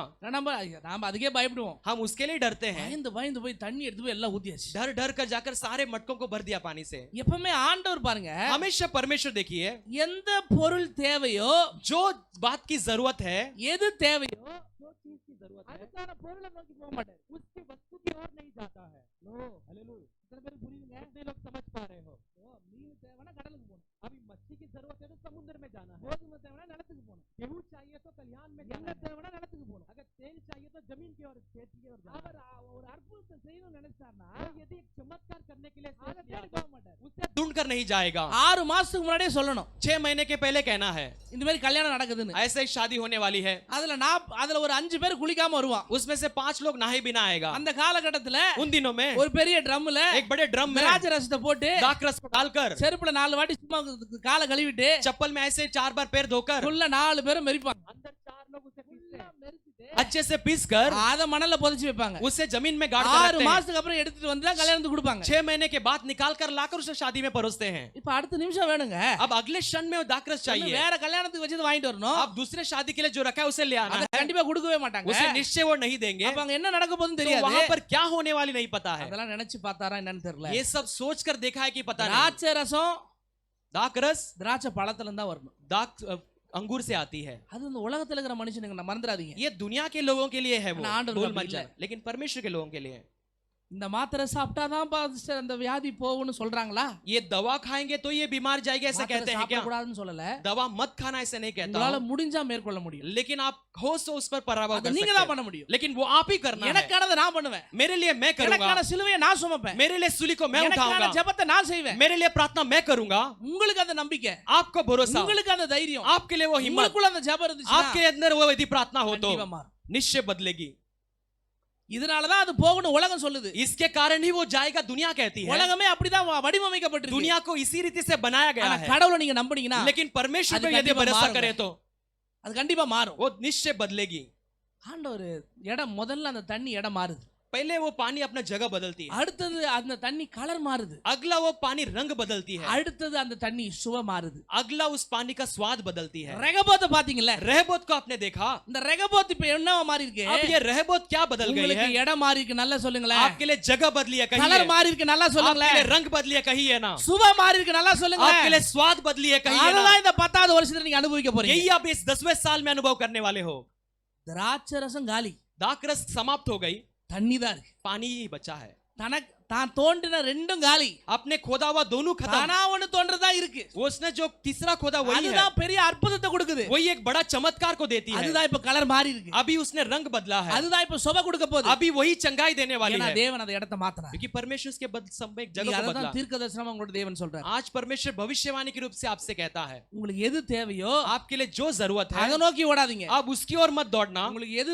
நாம அதுக்கே பயப்படுவோம். हम उसके लिए डरते हैं. பயந்து பயந்து போய் தண்ணி எடுத்து போய் எல்லாம் ஊத்தியாச்சு. डर डर कर जाकर सारे मटकों को भर दिया पानी से. எப்பவுமே ஆண்டவர் பாருங்க, हमेशा परमेश्वर देखिए எந்த பொருள் தேவையோ, जो बात की जरूरत है, எது தேவையோ, जो चीज की जरूरत है, அதுக்கான பொருளை நோக்கி போக மாட்டார். उसकी वस्तु की ओर नहीं जाता है. लो हालेलुया. इतने பேர் புரியுதுங்க? कितने लोग समझ पा रहे हो? மீன் தேவைனா கடலுக்கு போணும். अभी मच्छी की जरूरत है तो समुद्र में जाना है. கோதுமை தேவைனா நிலத்துக்கு போணும். गेहूं चाहिए तो खलिहान में जाना है. தேவைனா நிலத்துக்கு போணும். अगर तेल चाहिए तो जमीन की ओर, खेत की ओर जाना है. அவர் ஒரு அற்புதத்தை செய்யணும்னு நினைச்சார்னா, यदि एक चमत्कार करने के लिए सोच लिया போக மாட்டார். उससे ढूंढ कर नहीं जाएगा. 6 மாசத்துக்கு முன்னாடியே சொல்லணும். 6 महीने के पहले कहना है இந்த மாதிரி கல்யாணம் நடக்குதுன்னு. ऐसे ही शादी होने वाली है. அதுல ஒரு 5 பேர் குளிக்காம வருவான். उसमें से 5 लोग नहाए बिना आएगा. அந்த காலகட்டத்துல उन दिनों में ஒரு பெரிய ட்ரம்ல एक बड़े ड्रम में திராட்சை ரசத்தை போட்டு दाखरस को डालकर செருப்புல 4 வாட்டி சும்மா காலை கழுவிட்டு चप्पल में ऐसे 4 बार पैर धोकर உள்ள 4 பேரும் மெரிப்பாங்க. अंदर 4 लोग उसे अच्छे से पीस कर அத மணல்ல புதைச்சு வைப்பாங்க. उसे जमीन में गाड़ कर 6 रखते हैं. மாசத்துக்கு அப்புறம் எடுத்துட்டு வந்து தான் கல்யாணத்துக்கு கொடுப்பாங்க. 6 महीने के बाद निकाल कर लाकर उसे शादी में परोसते हैं. இப்ப அடுத்த நிமிஷம் வேணுங்க. अब अगले क्षण में वो दाखरस चाहिए. வேற கல்யாணத்துக்கு வச்சது வாங்கிட்டு வரணும். अब दूसरे शादी के लिए जो रखा है उसे ले आना அத है. கண்டிப்பா கொடுக்கவே மாட்டாங்க. उसे निश्चय वो नहीं देंगे. அப்ப அங்க என்ன நடக்க போகுதுன்னு तो தெரியாது. वहां पर क्या होने वाली नहीं पता है. அதெல்லாம் நினைச்சு பார்த்தாரா என்னன்னு தெரியல. ये सब सोच कर देखा है कि पता नहीं. திராட்சை ரசம் दाखरस திராட்சை பழத்துல இருந்தா வரணும். अंगूर से आती है. அது இந்த உலகத்துல இருக்கிற மனுஷனுங்க மறந்துடாதீங்க. ये दुनिया के लोगों के लिए है वो, आंडोर भूल का मत बिल है. जाए. लेकिन परमेश्वर के लोगों के लिए है. இந்த மாத்திரை சாப்பிட்டாதான் பாஸ்டர் அந்த வியாதி போகும்னு சொல்றாங்களா? ये दवा खाएंगे तो ये बीमार जाएगी ऐसे कहते हैं क्या? கூடாதுன்னு சொல்லல. दवा मत खाना ऐसे नहीं कहता உங்களால हूं. முடிஞ்சா மேற்கொள்ள முடியும். लेकिन आप हो सो उस पर पराभव அது कर நீங்க सकते தான் हैं. பண்ண முடியும். लेकिन वो आप ही करना है. எனக்கானதை நான் பண்ணுவேன். मेरे लिए मैं करूंगा. எனக்கான சிலுவையை நான் சுமப்பேன். मेरे लिए सूली को मैं எனக்கான उठाऊंगा. ஜெபத்தை நான் செய்வேன். मेरे लिए प्रार्थना मैं करूंगा. உங்களுக்கு அந்த நம்பிக்கை, आपको भरोसा, உங்களுக்கு அந்த தைரியம், आपके लिए वो हिम्मत, உங்களுக்குள்ள அந்த ஜெபம் இருந்துச்சுன்னா आपके अंदर वो यदि प्रार्थना हो तो கண்டிப்பா மாறும். निश्चय बदलेगी. இதனால தான் அது போகணும் உலகம் சொல்லுது. इसके कारण ही वो जाएगा दुनिया कहती है. உலகமே அப்படிதான் வடிவமைக்கப்பட்டிருக்கு. दुनिया को इसी रीति से बनाया गया ஆனா है. கடவுளை நீங்க நம்புனீங்கன்னா लेकिन परमेश्वर அது को यदि கண்டிப்பா भरोसा மாறுங்க. करे तो அது கண்டிப்பா மாறும். वो निश्चय बदलेगी. ஆண்டவர் இடம் முதல்ல அந்த தண்ணி இடம் மாறுது. पहले वो पानी अपना जगह बदलती है. அடுத்தது அந்த தண்ணி கலர் மாறுது. अगला वो पानी रंग बदलती है. அடுத்தது அந்த தண்ணி சுவை மாறுது. अगला उस पानी का स्वाद बदलती है. ரெகபோத் பாத்தீங்கல்ல? रहबोत को आपने देखा. இந்த ரெகபோத் இப்ப என்னவா மாறி இருக்கு? अब ये रहबोत क्या बदल गई உங்களுக்கு है? இடம் மாறி இருக்கு, நல்லா சொல்லுங்களேன். आपके लिए जगह बदली है कहिए. கலர் மாறி இருக்கு, நல்லா आपके சொல்லுங்களேன். लिए रंग बदली है कहिए ना. சுவை மாறி இருக்கு, நல்லா आपके சொல்லுங்களேன். लिए स्वाद बदली है कहिए ना. அதெல்லாம் இந்த 10வது வருஷத்துல நீங்க அனுபவிக்க போறீங்க. यही आप इस 10वें साल में अनुभव करने वाले हो. திராட்சை ரசம் காலி, दाखरस समाप्त हो गई, தண்ணி தான் இருக்கு. पानी ही बचा है. தனக்கு தான் தோண்டின ரெண்டும் காலி. आपने खोदा हुआ दोनों खत्म, தானா ஒண்ணு தோன்றதா இருக்கு. वो उसने जो तीसरा खोदा वही है, அதுதான் பெரிய அற்புதத்தை கொடுக்குது. वही एक बड़ा चमत्कार को देती है। அதுதான் இப்ப கலர் மாறி இருக்கு. अभी उसने रंग बदला है, அதுதான் இப்ப சுப கொடுக்க போகுது. अभी वही चंगाई देने वाली ஏன்னா है, தேவன் அந்த இடத்தை மாத்துறார். क्योंकि परमेश्वर उसके समय एक जगह நீங்க को அததான் बदला। தீர்க்கதரிசனமா உங்களோட தேவன் சொல்றார். आज परमेश्वर भविष्यवाणी के रूप से आपसे कहता है, உங்களுக்கு எது தேவையோ आपके लिए जो जरूरत है அதை நோக்கி ஓடாதீங்க. आप उसकी ओर मत दौड़ना, உங்களுக்கு எது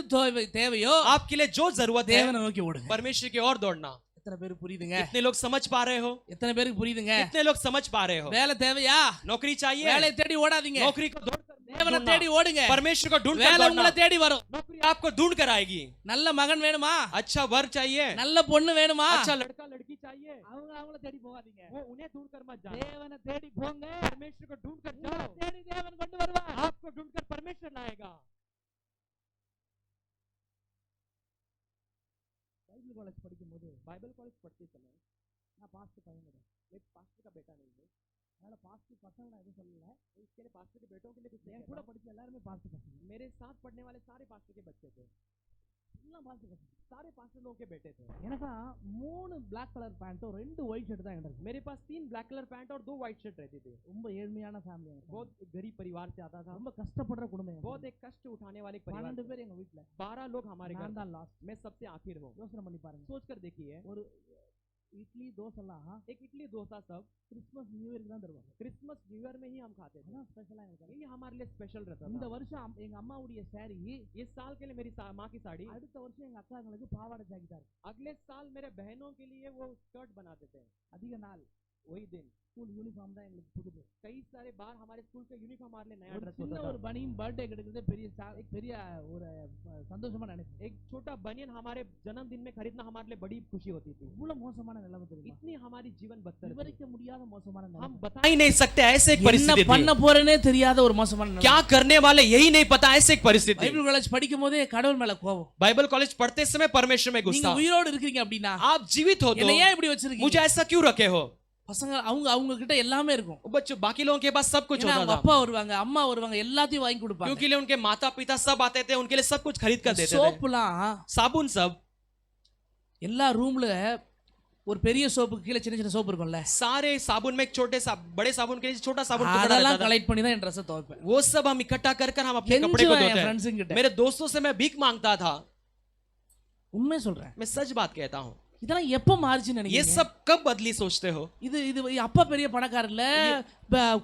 தேவையோ आपके लिए जो जरूरत है தேவனை நோக்கி ஓடுங்க. परमेश्वर की ओर दौड़ना। எத்தனை பேருக்கு புரியுதுங்க? कितने लोग समझ पा रहे हो? எத்தனை பேருக்கு புரியுதுங்க? कितने लोग समझ पा रहे हो? வேலை தேவையா? नौकरी चाहिए, வேலையை தேடி ஓடாதீங்க. नौकरी को दौड़ कर தேவனை ढूंढना, தேடி ஓடுங்க. परमेश्वर को ढूंढ कर வேலை दौड़ना, உங்களை தேடி வரும். नौकरी आपको ढूंढ कर आएगी। நல்ல மகன் வேணுமா? अच्छा वर चाहिए, நல்ல பொண்ணு வேணுமா? अच्छा लड़का लड़की चाहिए, அவங்கள தேடி போகாதீங்க. वो उन्हें ढूंढ कर मत जाना, தேவனை தேடி போங்க. परमेश्वर को ढूंढ कर உங்களை जाओ, தேடி தேவன் கொண்டு வருவார். आपको ढूंढ कर परमेश्वर लाएगा। பைபிள் காலேஜ் படிக்கும்போது बाइबल कॉलेज पढ़ते समय நான் பாஸ்டர் பையன் एक पास्टर का बेटा नहीं है, அதனால பாஸ்டர் பசங்க நான் எதுவும் சொல்லல. इसके लिए पास्टर के बेटों के लिए कुछ என் नहीं கூட कहता। படிச்ச எல்லாருமே பாஸ்டர் பசங்க. मेरे साथ पढ़ने वाले सारे पास्टर के बच्चे थे, எல்லாம் பாஸ்டர் பசங்க. सारे पास्टर लोगों के बेटे थे। எனக்கா 3 பிளாக் கலர் பேண்ட்டும் 2 ஒயிட் ஷர்ட் தான் என்கிட்ட இருக்கு. मेरे पास 3 ब्लैक कलर पैंट और 2 व्हाइट शर्ट रहती थी। ரொம்ப ஏழ்மையான ஃபேமிலி. बहुत एक गरीब परिवार से आता था, ரொம்ப கஷ்டப்படுற குடும்பம். बहुत एक कष्ट उठाने वाले एक परिवार 12 थे। பேர் எங்க வீட்ல. 12 लोग हमारे घर நான் थे। தான் லாஸ்ட். मैं सबसे आखिर हूँ। யோசனை பண்ணி பாருங்க. सोच कर देखिए, ஒரு இட்லி தோசைலாம் एक इडली डोसा सब கிறிஸ்மஸ் நியூ இயருக்கு தான் தருவாங்க. क्रिसमस न्यू ईयर में ही हम खाते थे, அதான் ஸ்பெஷலா எனக்கு. ये हमारे लिए स्पेशल रहता இந்த था। வருஷம் எங்க அம்மாவுடைய saree इस साल के लिए मेरी माँ की साड़ी, அடுத்த வருஷம் எங்க அக்காங்களுக்கு பாவாடை ஜாக்கெட்டா இருக்கு. अगले साल मेरे बहनों के लिए वो स्कर्ट बनाते थे। அதிக நாள் वही दिन ஸ்கூல் யூனிஃபார்ம் தான் எங்களுக்கு புதுது. कई सारे बार हमारे स्कूल का यूनिफॉर्म हमारे लिए नया ஒரு ड्रेस சின்ன होता ஒரு था। பனியன் பர்த்டே கிடைக்கிறது பெரிய ஒரு சந்தோஷமா நினைச்சேன். एक छोटा बनियन हमारे जन्मदिन में खरीदना हमारे लिए बड़ी खुशी होती थी। இவ்வளவு மோசமான நிலைமை தெரியுமா? इतनी हमारी जीवन बदतर थी, விவரிக்க முடியாத மோசமான हम நிலைமை. बता ही नहीं सकते, ऐसे एक என்ன परिस्थिति थी। பண்ண போறேனே தெரியாத ஒரு மோசமான நிலைமை. क्या करने वाले यही नहीं पता, ऐसे एक परिस्थिति। பைபிள் காலேஜ் படிக்கும் போதே கடவுள் மேல கோபம். बाइबल कॉलेज पढ़ते समय परमेश्वर में நீங்க गुस्सा। உயிரோடு இருக்கீங்க அப்படின்னா आप जीवित हो என்ன तो ஏன் இப்படி வச்சிருக்கீங்க? मुझे ऐसा क्यों रखे हो? பசங்க அவங்க கிட்ட எல்லாமே இருக்கும். बच्चों बाकी लोगों के पास सब कुछ ஏன்னா होता அவங்க था, அப்பா வருவாங்க, அம்மா வருவாங்க, எல்லாத்தையும் வாங்கி கொடுப்பாங்க. क्योंकि उनके माता पिता सब आते थे, उनके लिए सब कुछ खरीद कर देते थे। சோப்புலாம் साबुन सब, எல்லா ரூம்ல ஒரு பெரிய சோப்புக்கு கீழே சின்ன சின்ன சோப்பு இருக்கும்ல, सारे साबुन में एक छोटे बड़े साबुन के लिए छोटा साबुन टुकड़ा அதெல்லாம் रहता था। கலெக்ட் பண்ணி தான் என் ட்ரெஸ் துவைப்பேன். वो सब हम इकट्ठा कर हम अपने कपड़े को கெஞ்சுவேன் என் धोते हैं। ஃப்ரெண்ட்ஸுங்க கிட்ட. मेरे दोस्तों से मैं भीख मांगता था, உண்மை சொல்றேன். मैं सच बात कहता हूँ। இதெல்லாம் எப்ப மாறுச்சுன்னு ये நினைக்கிறீங்க? सब कब बदली सोचते हो? இது அப்பா பெரிய பணக்காரர் இல்ல,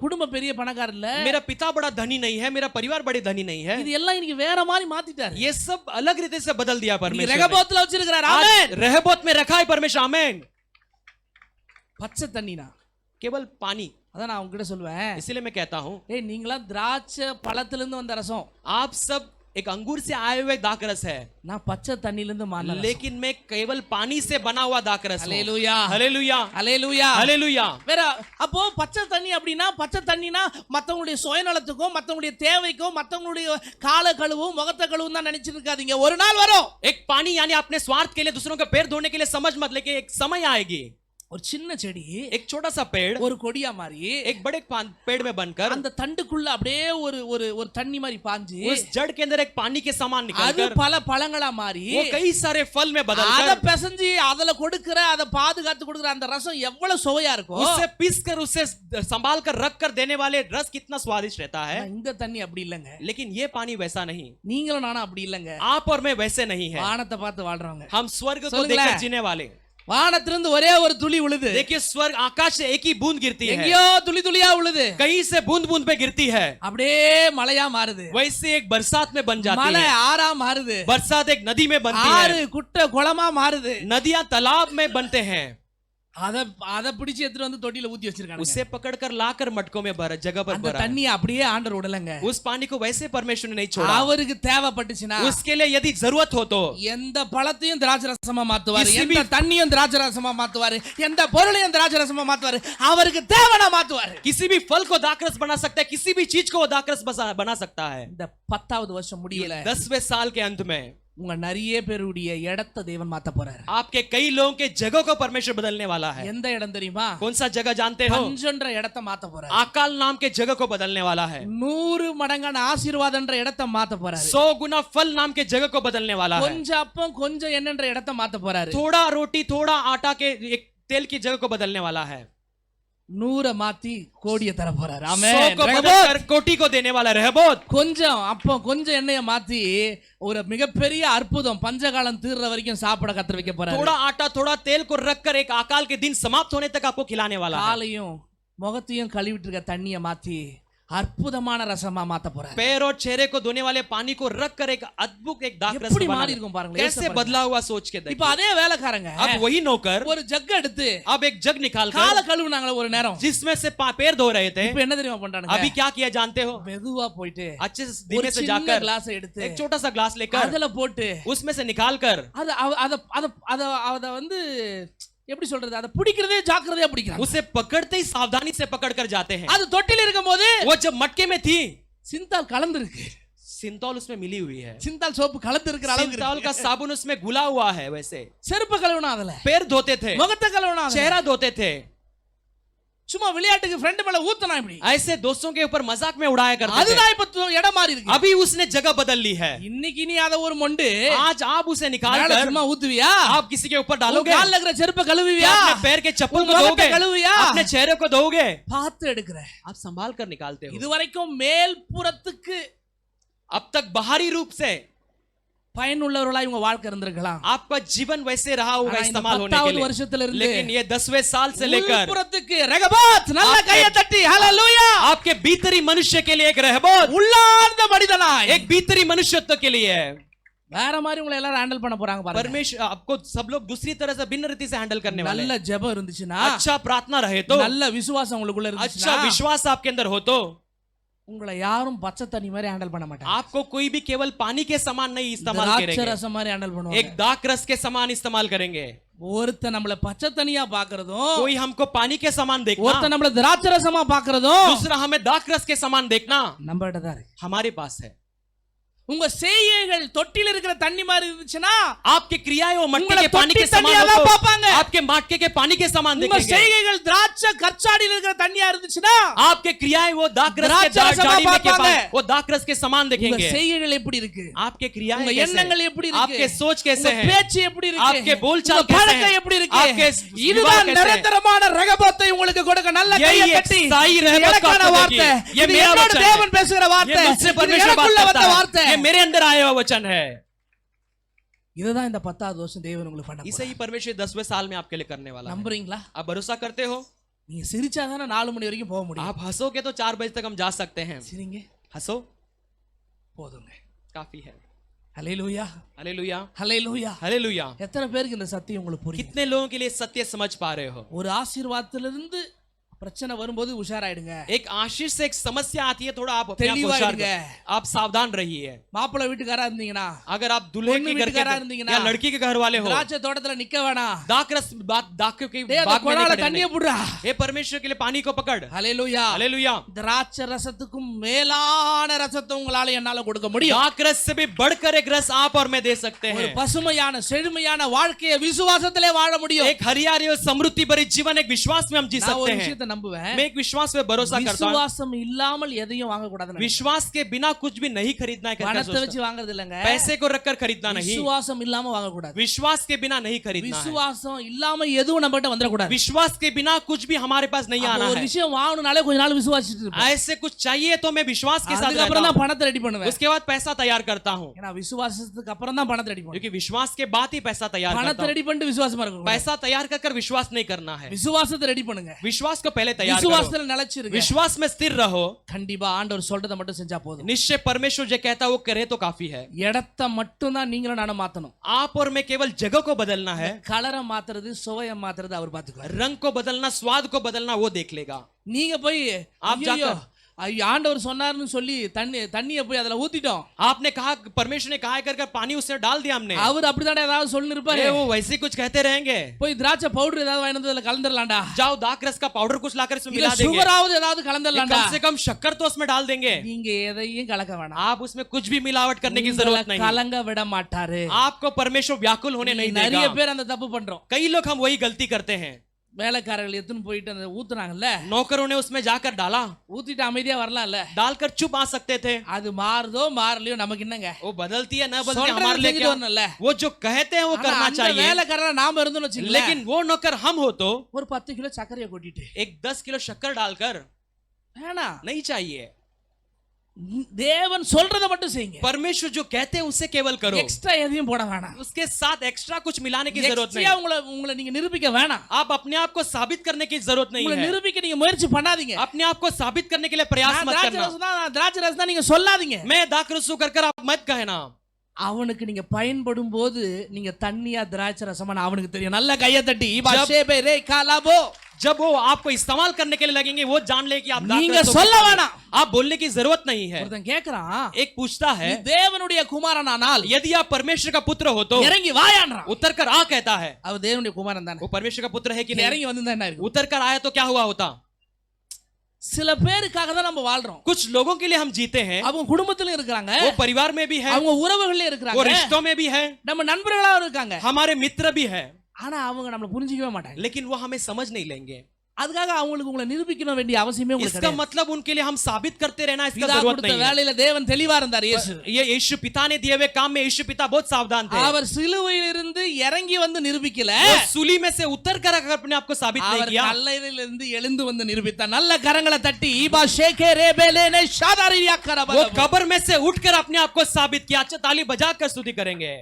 குடும்பம் பெரிய பணக்காரர் இல்ல, मेरा पिता बड़ा धनी नहीं है, मेरा परिवार बड़े धनी नहीं है, இது எல்லாம் இன்னைக்கு வேற மாதிரி மாத்திட்டாரு. ये सब अलग रीति से बदल दिया परमेश्वर ने। ரெகபோத்துல வச்சிருக்காரு. आज ஆமென். रहबोत में रखा है परमेश्वर, आमेन। பச்சை தண்ணினா केवल पानी, அதான் நான் உங்ககிட்ட சொல்லுவேன். इसीलिए मैं कहता हूँ ஏய் நீங்களா திராட்சை பழத்துல இருந்து வந்த ரசம், आप सब एक अंगूर से आए हुए दाकरस है, நான் பச்சை தண்ணில இருந்து மாறின ரசம். लेकिन मैं केवल पानी से बना हुआ दाकरस हूँ। ஹல்லேலூயா, हालेलुया, ஹல்லேலூயா, हालेलुया। வேற அப்போ பச்சை தண்ணி அப்படின்னா, பச்சை தண்ணினா மத்தவங்களுடைய சுயநலத்துக்கும் மத்தவங்களுடைய தேவைக்கும் மத்தவங்களுடைய கால கழுவும் முகத்தை கழுவும் தான் நினைச்சிட்டு இருக்காதீங்க. ஒரு நாள் வரும், एक पानी यानी अपने स्वार्थ के लिए, दूसरों का पैर धोने के लिए समझ मत, लेकिन एक समय आएगी, ஒரு சின்ன செடி एक छोटा सा पेड़ ஒரு கொடியா மாறி एक बड़े पेड़ में बनकर அந்த தண்டுக்குள்ள அப்படியே ஒரு ஒரு ஒரு தண்ணி மாதிரி பாஞ்சு उस जड़ के अंदर एक पानी के समान அது निकलकर பல பழங்களா மாறி वो कई सारे फल में அத बदलकर பிசைஞ்சு அதுல கொடுக்கிற, அத பாதுகாத்து கொடுக்கிற அந்த ரசம் எவ்வளவு சுவையா இருக்கும். उससे पीस कर उसे संभाल कर रख कर देने वाले रस कितना स्वादिष्ट रहता है। ஆனா இந்த தண்ணி அப்படி இல்லங்க. लेकिन ये पानी वैसा नहीं, நீங்களும் நானும் அப்படி இல்லங்க. आप और मैं वैसे नहीं है। வானத்தை பார்த்து வாழ்றவங்க. हम स्वर्ग को சொல்லுங்களேன். देखकर जीने वाले। வானத்திலிருந்து ஒரே ஒரு துளி விழுது, देखिए स्वर्ग आकाश से एक ही बूंद गिरती है, எங்கேயோ துளி துளியா விழுது, कहीं से बूंद बूंद पे गिरती है, அப்படியே மழையா மாறுது. वैसे एक बरसात में बन जाती மலை है, ஆறா மாறுது, बरसात एक नदी में बनती ஆறு है, குட்டை குளமா மாறுது. नदियां तालाब में बनते हैं। அத அத பிடிச்சு எடுத்துட்டு வந்து தொட்டில ஊத்தி வச்சிருக்காங்க. उसे पकड़कर लाकर मटकों में भरा, जगह पर அந்த भरा। தண்ணியை அப்படியே ஆண்டவர் விடலங்க. उस पानी को वैसे परमेश्वर ने नहीं छोड़ा। அவருக்கு தேவைப்பட்டுச்சுனா उसके लिए यदि जरूरत हो तो எந்த பழத்தையும் திராட்சை ரசமா மாத்துவாரு, किसी எந்த भी- தண்ணியும் திராட்சை ரசமா மாத்துவாரு, எந்த பொருளையும் திராட்சை ரசமா மாத்துவாரு. அவருக்கு தேவனா மாத்துவாரு. किसी भी फल को दाकरस बना सकता है, किसी भी चीज को वो दाकरस बना सकता है। இந்த 10வது வருஷம் முடியல, 10वें साल के अंत में உங்க நிறைய பேருடைய இடத்தை தேவன் மாத்த போறாரு. आपके कई लोगों के जगह को परमेश्वर बदलने वाला है. எந்த இடம் தெரியுமா? कौन सा जगह जानते हो? பஞ்சன்ற இடத்தை மாத்த போறாரு. अकाल नाम के जगह को बदलने वाला है. 100 மடங்கான ஆசீர்வாதம்ன்ற இடத்தை மாத்த போறாரு. 100 गुना फल नाम के जगह को बदलने वाला है. கொஞ்சம் அப்பம் கொஞ்சம் எண்ணெய்ன்ற இடத்தை மாத்த போறாரு. थोड़ा रोटी थोड़ा आटा के एक तेल की जगह को बदलने वाला है. 100 மாத்தி கோடியை தர போறாரு. 100 ஆமென். को बदलकर कोटि को देने वाला रहबोत. கொஞ்சம் அப்பம் கொஞ்சம் எண்ணெயை மாத்தி ஒரு மிகப்பெரிய அற்புதம் பஞ்சகாலம் தீர்ற வரைக்கும் சாப்பிட கத்து வைக்க போறாரு. थोड़ा आटा थोड़ा तेल को रखकर एक अकाल के दिन समाप्त होने तक आपको खिलाने वाला है. காலையும் முகத்தையும் கழுவிட்டு இருக்க தண்ணியை மாத்தி அற்புதமான ரசமா மாத்த போறாரு. पैर और चेहरे को धोने वाले पानी को रखकर एक अद्भुत एक दाख रस எப்படி बना. மாறி இருக்கும் பாருங்க. कैसे बदला हुआ सोच के இப்ப देखिए. அதே வேலைக்காரங்க अब वही नौकर ஒரு ஜக் எடுத்து अब एक जग निकाल கால कर கழுவுனாங்களே ஒரு நேரம். जिसमें से पैर धो रहे थे. இப்ப என்ன தெரியுமா பண்றானுங்க? अभी क्या किया जानते हो? மெதுவா போயிட்டு अच्छे से ஒரு धीमे से சின்ன जाकर கிளாஸ் எடுத்து एक छोटा सा ग्लास लेकर அதுல போட்டு उसमें से निकाल कर அத அத அத அத அத வந்து எப்படி சொல்றது? அத பிடிக்கிறதே ஜாக்கிரதையா பிடிக்கிறாங்க. उसे पकड़ते ही सावधानी से पकड़ कर जाते हैं. அது தொட்டில இருக்கும்போது वो जब मटके में थी சிந்தால் கலந்து இருக்கு. सिंतौल उसमें मिली हुई है. சிந்தால் சோப்பு கலந்து இருக்கிற அளவுக்கு सिंतौल का साबुन उसमें घुला हुआ है. वैसे செருப்பு கழுவுனா அதுல, पैर धोते थे, முகத்தை கழுவுனா அதுல. चेहरा धोते थे. சும்மா விளையாட்டுக்கு ஃப்ரெண்ட் மேல ஊத்துனா இப்படி. ऐसे दोस्तों के ऊपर मजाक में उड़ाया करते थे. அதுதான் இப்ப இடம் மாறி இருக்கு. अभी उसने जगह बदल ली है. இன்னைக்கு நீ அத ஒரு மொண்டு आज आप उसे निकाल மேல कर சும்மா ஊத்துவியா? आप किसी के ऊपर உன் डालोगे? கால்ல இருக்கிற செருப்பு கழுவுவியா? क्या अपने पैर के चप्पल உன் को முகத்தை धोगे? கழுவுவியா? अपने चेहरे को धोगे? பார்த்து எடுக்கிற. आप संभाल कर निकालते हो. இதுவரைக்கும் மேல் புறத்துக்கு अब तक बाहरी रूप से பயனுள்ளவர்களா இவங்க வாழ்க்கை இருந்திருக்கலாம். आपका जीवन वैसे रहा होगा ஆனா இந்த इस्तेमाल होने के 10வது लिए. வருஷத்துல இருந்து लेकिन ये 10वें साल से लेकर உள்புறத்துக்கு ரகபாத் நல்ல आपके- கையை தட்டி ஹalleluya आपके भीतरी मनुष्य के लिए एक रहबोत, உள்ளார்ந்த மனிதனாய் एक भीतरी मनुष्यत्व के लिए है. வேற மாதிரி உங்களை எல்லாரும் ஹேண்டில் பண்ண போறாங்க பாருங்க. परमेश्वर आपको सब लोग दूसरी तरह से भिन्न रीति से हैंडल करने वाले நல்ல हैं. ஜெபம் இருந்துச்சுன்னா, अच्छा प्रार्थना रहे तो, நல்ல விசுவாசம் உங்களுக்குள்ள अच्छा இருந்துச்சுன்னா, विश्वास आपके अंदर हो तो உங்களை யாரும் பச்சை தண்ணி மாதிரி ஹேண்டில் பண்ண மாட்டாங்க. आपको कोई भी केवल पानी के समान नहीं इस्तेमाल திராட்சை करेंगे. ரசம் மாதிரி ஹேண்டில் பண்ணுவாங்க. एक दाक रस के समान इस्तेमाल करेंगे. ஒருத்தன் நம்மள பச்சை தண்ணியா பாக்குறதும், कोई हमको पानी के समान देखना, ஒருத்தன் நம்மள திராட்சை ரசமா பாக்குறதும் दूसरा हमें दाक रस के समान देखना நம்மகிட்ட தான் இருக்கு. हमारे पास है. உங்க செய்கைகள் தொட்டில இருக்கிற தண்ணி மாதிரி இருந்துச்சுன்னா, आपकी क्रियाएं वो मटके उंगला के पानी के तोट्टी समान तनिया हो दा तो पापांगे। आपके मटके के पानी के समान உங்க दिखेंगे. செய்கைகள் திராட்சை கற்சாடியில இருக்கிற தண்ணியா இருந்துச்சுன்னா, आपके क्रियाएं वो दाक रस के द्राक्षा रसमा जाड़ी में के पापांगे। वो दाक रस के समान உங்க दिखेंगे. செய்கைகள் எப்படி இருக்கு? आपके क्रियाएं உங்க कैसे எண்ணங்கள் हैं? எப்படி இருக்கு? आपके सोच कैसे உங்க हैं? பேச்சு எப்படி இருக்கு? आपके बोलचाल உங்க कैसे பழக்கம் हैं? எப்படி இருக்கு? आपके இதுதான் विवाह कैसे हैं? நிரந்தரமான ரகபத்தை உங்களுக்கு கொடுக்க நல்ல यही கையை एक கட்டி स्थायी இது रहमत எனக்கான आपको வார்த்தை. देगी. ये இது मेरा என்னோட वचन है. தேவன் பேசுகிற வார்த்தை. ये मुझसे இது परमेश्वर बात எனக்குள்ள करता வந்த है. வார்த்தை. ये मेरे अंदर आया हुआ वचन है. இதுதான் இந்த 10வது வருஷம் தேவன் உங்களுக்கு பண்ண इसे ही परमेश्वर 10वें साल में आपके लिए करने वाला है. நம்புறீங்களா? आप भरोसा करते हो? நீங்க சிரிச்சாதானே 4 மணி வரைக்கும் போக முடியும். आप हंसोगे तो 4 बजे तक हम जा सकते हैं. சிரிங்க हंसो, போதுங்க. काफी है. ஹalleluya हालेलुया, ஹalleluya. हालेलुया. எத்தனை பேருக்கு இந்த சத்தியம் உங்களுக்கு புரியுது? कितने लोगों के लिए सत्य समझ पा रहे हो? ஒரு ஆசீர்வாதத்திலிருந்து பிரச்சனை வரும்போது உஷாராயிடுங்க. एक आशीष से एक समस्या आती है, थोड़ा आप अपने आप को தெளிவாயிடுங்க. होशियार करो. आप सावधान रहिए. மாப்பிள்ளை வீட்டுக்காரா இருந்தீங்கன்னா, अगर आप दूल्हे பொண்ணு के घर வீட்டுக்காரா के இருந்தீங்கன்னா, या लड़की के घर वाले हो, திராட்சை தோட்டத்துல நிக்க வேணாம். दाकरस दाक के டேய் அந்த बाग में नहीं குழால खड़े தண்ணியை रहने. புடுறா. हे परमेश्वर के लिए पानी को पकड़. ஹalleluya. हालेलुया. திராட்சை ரசத்துக்கும் மேலான ரசத்தை உங்களால என்னால கொடுக்க முடியும். दाकरस से भी बढ़कर एक रस आप और मैं दे सकते ஒரு हैं. பசுமையான செழுமையான வாழ்க்கையை விசுவாசத்திலே வாழ முடியும். एक हरियाली और समृद्धि भरी जीवन एक विश्वास में हम जी நான் ஒரு सकते हैं. விஷயத்தை நம்புவேன். मैं एक विश्वास में भरोसा करता हूं. விசுவாசம் இல்லாமல் எதையும் வாங்க கூடாதுன்னு. विश्वास के बिना कुछ भी नहीं खरीदना है. பணத்தை வச்சு வாங்குறது இல்லங்க. पैसे को रखकर खरीदना नहीं. விசுவாசம் இல்லாம வாங்க கூடாது. विश्वास के बिना नहीं खरीदना है. விசுவாசம் இல்லாம எதுவும் நம்மகிட்ட வந்துட கூடாது. विश्वास के बिना कुछ भी हमारे पास नहीं आना ஒரு है. விஷயம் வாங்கணும்னாலே கொஞ்ச நாள் விசுவாசிட்டு இருப்பேன். ऐसे कुछ चाहिए तो मैं विश्वास के साथ அதுக்கு रहता அப்புறம் தான் हूं. பணத்தை ரெடி பண்ணுவேன். उसके बाद पैसा तैयार करता हूं. ஏன்னா விசுவாசத்துக்கு அப்புறம் தான் பணத்தை ரெடி பண்ணுவேன். क्योंकि विश्वास के बाद ही पैसा तैयार करता பணத்தை हूं. ரெடி பண்ணிட்டு விசுவாசமா இருக்கணும். पैसा तैयार कर विश्वास नहीं करना है. விசுவாசத்தை ரெடி பண்ணுங்க. विश्वास को पहले तैयार करो. விசுவாசத்துல நிலைச்சிருங்க. विश्वास में स्थिर रहो. கண்டிப்பா ஆண்டவர் சொல்றதை மட்டும் செஞ்சா போதும். निश्चय परमेश्वर जो कहता है वो करे तो काफी है. இடத்தை மட்டும் தான் நீங்களும் நானும் மாத்தணும். आप और मैं केवल जगह को बदलना है. கலரை மாத்துறது சுவையை மாத்துறது அவர் பாத்துக்குவார். रंग को बदलना, स्वाद को बदलना वो देख लेगा. நீங்க போய் आप ஐயோ जाकर ஐயோ ஆண்டவர் சொன்னாருன்னு சொல்லி தண்ணியை போய் அதுல ஊத்திட்டோம். आपने कहा, परमेश्वर ने कहा कर पानी उसने डाल दिया हमने। அவர் அப்படிதானே ஏதாவது சொல்லி இருப்பாரு. वो वैसे कुछ कहते रहेंगे। போய் திராட்சை பவுடர் ஏதாவது வாங்கி வந்து அதுல கலந்துறலாம்டா. जाओ दाक रस का पाउडर कुछ लाकर इसमें मिला देंगे। சுகராவது ஏதாவது கலந்துறலாம்டா. कम से कम शक्कर तो उसमें डाल देंगे। நீங்க எதையும் கலக்க வேணாம். आप उसमें कुछ भी मिलावट करने की जरूरत नहीं। கலங்க விட மாட்டாரு. आपको परमेश्वर व्याकुल होने नहीं देगा। நிறைய பேர் அந்த தப்பு பண்றோம். कई लोग हम वही गलती करते हैं। வேலைக்காரர்கள் எத்தனை போயிட்டு அந்த ஊத்துறாங்கல்ல, नौकरों ने उसमें जाकर डाला, ஊத்திட்டு அமைதியா வரலாம்ல, डालकर चुप आ सकते थे। அது மாறுதோ மாறலையோ நமக்கு என்னங்க, वो बदलती है ना बदलती है हमारे लिए क्या? வரணும்ல. वो जो कहते हैं वो करना चाहिए। வேலைக்காரர் நாம இருந்தோம்னு வச்சுக்கோங்க, लेकिन वो नौकर हम हो तो ஒரு 10 கிலோ சர்க்கரையை கொட்டிட்டு एक 10 किलो शक्कर डालकर வேணா, नहीं चाहिए। தேவன் சொல்றத மட்டும் செய்யுங்க. परमेश्वर जो कहते हैं उससे केवल करो। எக்ஸ்ட்ரா எதையும் போட வேணாம். उसके साथ एक्स्ट्रा कुछ मिलाने की जरूरत नहीं। உங்களை நீங்க நிரூபிக்க வேணாம். आप अपने आप को साबित करने की जरूरत नहीं உங்களை है। நிரூபிக்க நீங்க முயற்சி பண்ணாதீங்க. अपने आप को साबित करने के लिए प्रयास मत करना। திராட்சை ரசம் தான் நீங்க சொல்லாதீங்க. मैं दाखरसू कर आप मत कहना। அவனுக்கு நீங்க பயன்படும் போது நீங்க தண்ணியா திராட்சை ரசமா அவனுக்கு தெரியும். நல்ல கையை தட்டி இபாஷேபே ரே காலாபோ. जब वो आपको इस्तेमाल करने के लिए लगेंगे वो जान ले कि आप நீங்க சொல்ல வேணாம். आप बोलने की जरूरत नहीं है। ஒருத்தன் கேக்குறான், एक पूछता है, தேவனுடைய குமாரனானால் यदि आप परमेश्वर का पुत्र हो तो இறங்கி வாயான்றான். उतर कर आ कहता है। அவ தேவனுடைய குமாரன் தானே, वो परमेश्वर का पुत्र है कि नहीं? இறங்கி வந்திருந்தா என்ன இருக்கும்? उतर कर आया तो क्या हुआ होता? சில பேருக்காக தான் நம்ம வாழ்றோம். कुछ लोगों के लिए हम जीते हैं। அவங்க குடும்பத்திலும் இருக்காங்க, वो परिवार में भी है, அவங்க உறவுகளிலே वो இருக்காங்க, रिश्तों में भी है, நம்ம நண்பர்களாவும் இருக்காங்க. हमारे मित्र भी है। ஆனா அவங்க நம்மள புரிஞ்சிக்கவே மாட்டாங்க. लेकिन वो हमें समझ नहीं लेंगे। அதுக்காக அவங்களுக்கு உங்களை நிரூபிக்கணும் வேண்டிய அவசியமே உங்களுக்கு इसका கிடையாது. मतलब उनके लिए हम साबित करते रहना इसका பிதா जरूरत கொடுத்த नहीं है। வேலையில தேவன் தெளிவா இருந்தார். இயேசு ये यीशु पिता ने दिए हुए काम में यीशु पिता बहुत सावधान थे। அவர் சிலுவையில் இருந்து இறங்கி வந்து நிரூபிக்கல, वो सूली में से उतर कर अपने आप को साबित नहीं அவர் किया। கல்லறையில இருந்து எழுந்து வந்து நிரூபித்தார். நல்ல கரங்களை தட்டி ஈபா ஷேகே ரேபேலேனே ஷாதாரியா கரபல. वो कब्र में से उठकर अपने आप को साबित किया। अच्छा ताली बजाकर स्तुति करेंगे।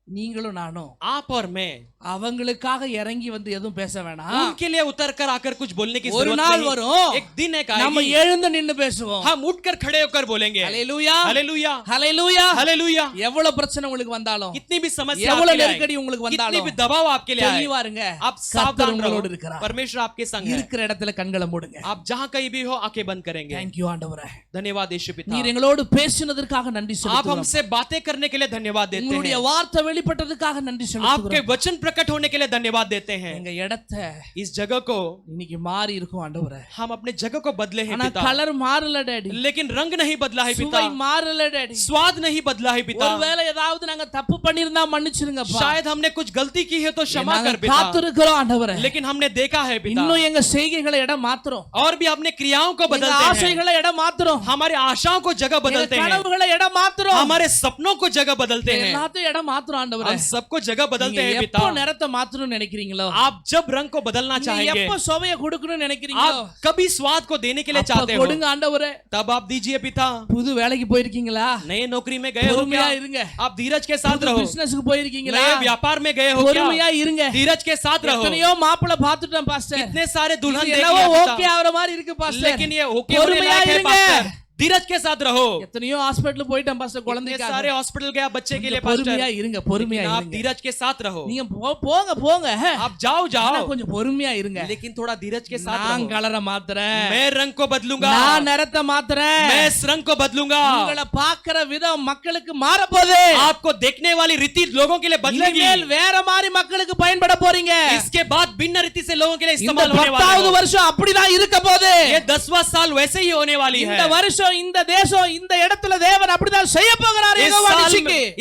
நீங்களும் நானும் आप और मैं அவங்களுக்காக இறங்கி வந்து எதுவும் பேச வேணாம். उनके लिए उतर कर आकर कुछ बोलने की ஒரு जरूरत நாள் नहीं। வரும், एक दिन एक நம்ம आएगी, எழுந்து நின்னு பேசுவோம். हम उठकर खड़े होकर बोलेंगे ஹல்லேலூயா हालेलुया ஹல்லேலூயா. हालेलुया। எவ்வளவு பிரச்சனை உங்களுக்கு வந்தாலும், कितनी भी समस्या எவ்வளவு आपके लिए நெருக்கடி आए, உங்களுக்கு कितनी வந்தாலும் भी दबाव आपके लिए आए, தெளிவா இருங்க. आप கர்த்தர் सावधान உங்களோடு रहो। இருக்கிறார். परमेश्वर आपके संग है। இருக்கிற இடத்துல கண்களை மூடுங்க. आप जहाँ कहीं भी हो आंखें बंद करेंगे। Thank you ஆண்டவரே. धन्यवाद यीशु पिता। நீர் எங்களோடு பேசினதற்காக நன்றி आप செலுத்துகிறோம். हमसे बातें करने के लिए धन्यवाद देते உங்களுடைய हैं। வார்த்தை வெளிப்பட்டதுக்காக நன்றி आपके செலுத்துகிறோம். वचन प्रकट होने के लिए धन्यवाद देते हैं। எங்க இடத்தை इस जगह को இன்னைக்கு மாறி இருக்கும் ஆண்டவரே. हम अपने जगह को बदले हैं ஆனா पिता, கலர் மாறல டாடி, लेकिन रंग नहीं बदला है पिता, சுவை மாறல டாடி. स्वाद नहीं बदला है पिता। ஒருவேளை ஏதாவது நாங்க தப்பு பண்ணிருந்தா மன்னிச்சிருங்கப்பா. शायद हमने कुछ गलती की है तो क्षमा நாங்க कर पिता, காத்திருக்கிறோம் ஆண்டவரே. लेकिन हमने देखा है पिता। இன்னும் எங்க செய்கைகளை இடம் மாத்துறோம், और भी अपने क्रियाओं को எங்க बदलते हैं, ஆசைகளை இடம் மாத்துறோம், हमारे आशाओं को जगह எங்க बदलते हैं, கனவுகளை இடம் மாத்துறோம், हमारे सपनों को जगह बदलते हैं, எல்லாத்தையும் இடம் மாத்துறோம் ஆண்டவரே. हम सबको जगह बदलते हैं நீங்க पिता। எப்போ நிறத்தை மாத்தணும்னு நினைக்கிறீங்களோ, आप जब रंग को बदलना நீங்க चाहेंगे, எப்போ சுவையை கொடுக்கணும்னு நினைக்கிறீங்களோ, आप कभी स्वाद को देने के लिए அப்ப चाहते हो, கொடுங்க ஆண்டவரே. तब आप दीजिए पिता। புது வேலைக்கு போயிருக்கீங்களா? नए नौकरी में गए हो பொறுமையா क्या? இருங்க. आप धीरज के साथ புது रहो। பிசினஸ்க்கு போயிருக்கீங்களா? नए व्यापार में गए हो क्या? பொறுமையா இருங்க. धीरज के साथ रहो। எத்தனையோ மாப்பிள்ளை பார்த்துட்டேன் பாஸ்டர், इतने सारे दुल्हन இது देख என்னவோ लिया ஓகே पिता, ஆவற மாதிரி இருக்கு பாஸ்டர். लेकिन ये ओके होने பொறுமையா लायक है இருங்க. पास्टर। धीरज के साथ रहो। எத்தனையோ ஹாஸ்பிடல் போயிட்டேன் பாஸ்டர் इतने குழந்தைக்காக. सारे हॉस्पिटल गया बच्चे के लिए பொறுமையா पास्टर, இருங்க, பொறுமையா लेकिन आप இருங்க. धीरज के साथ रहो। நீங்க போங்க போங்க, आप जाओ ஆனா जाओ, கொஞ்சம் பொறுமையா இருங்க. लेकिन थोड़ा धीरज के साथ நான் रहो। கலரை மாத்துறேன், मैं रंग को बदलूंगा, நான் நிறத்தை மாத்துறேன். मैं इस रंग को बदलूंगा। உங்களை பார்க்கிற விதம் மக்களுக்கு மாற போகுது. आपको देखने वाली रीति लोगों के लिए बदलेगी। இனிமேல் வேற மாதிரி மக்களுக்கு பயன்பட போறீங்க. इसके बाद भिन्न रीति से लोगों के लिए இந்த इस्तेमाल होने वाला 10வது है। வருஷம் அப்படிதான் இருக்க போகுது. ये 10वां साल वैसे ही होने वाली है। இந்த வருஷம் இந்த தேசம் இந்த இடத்துல தேவன் அப்படிதான் செய்ய போகிறார்.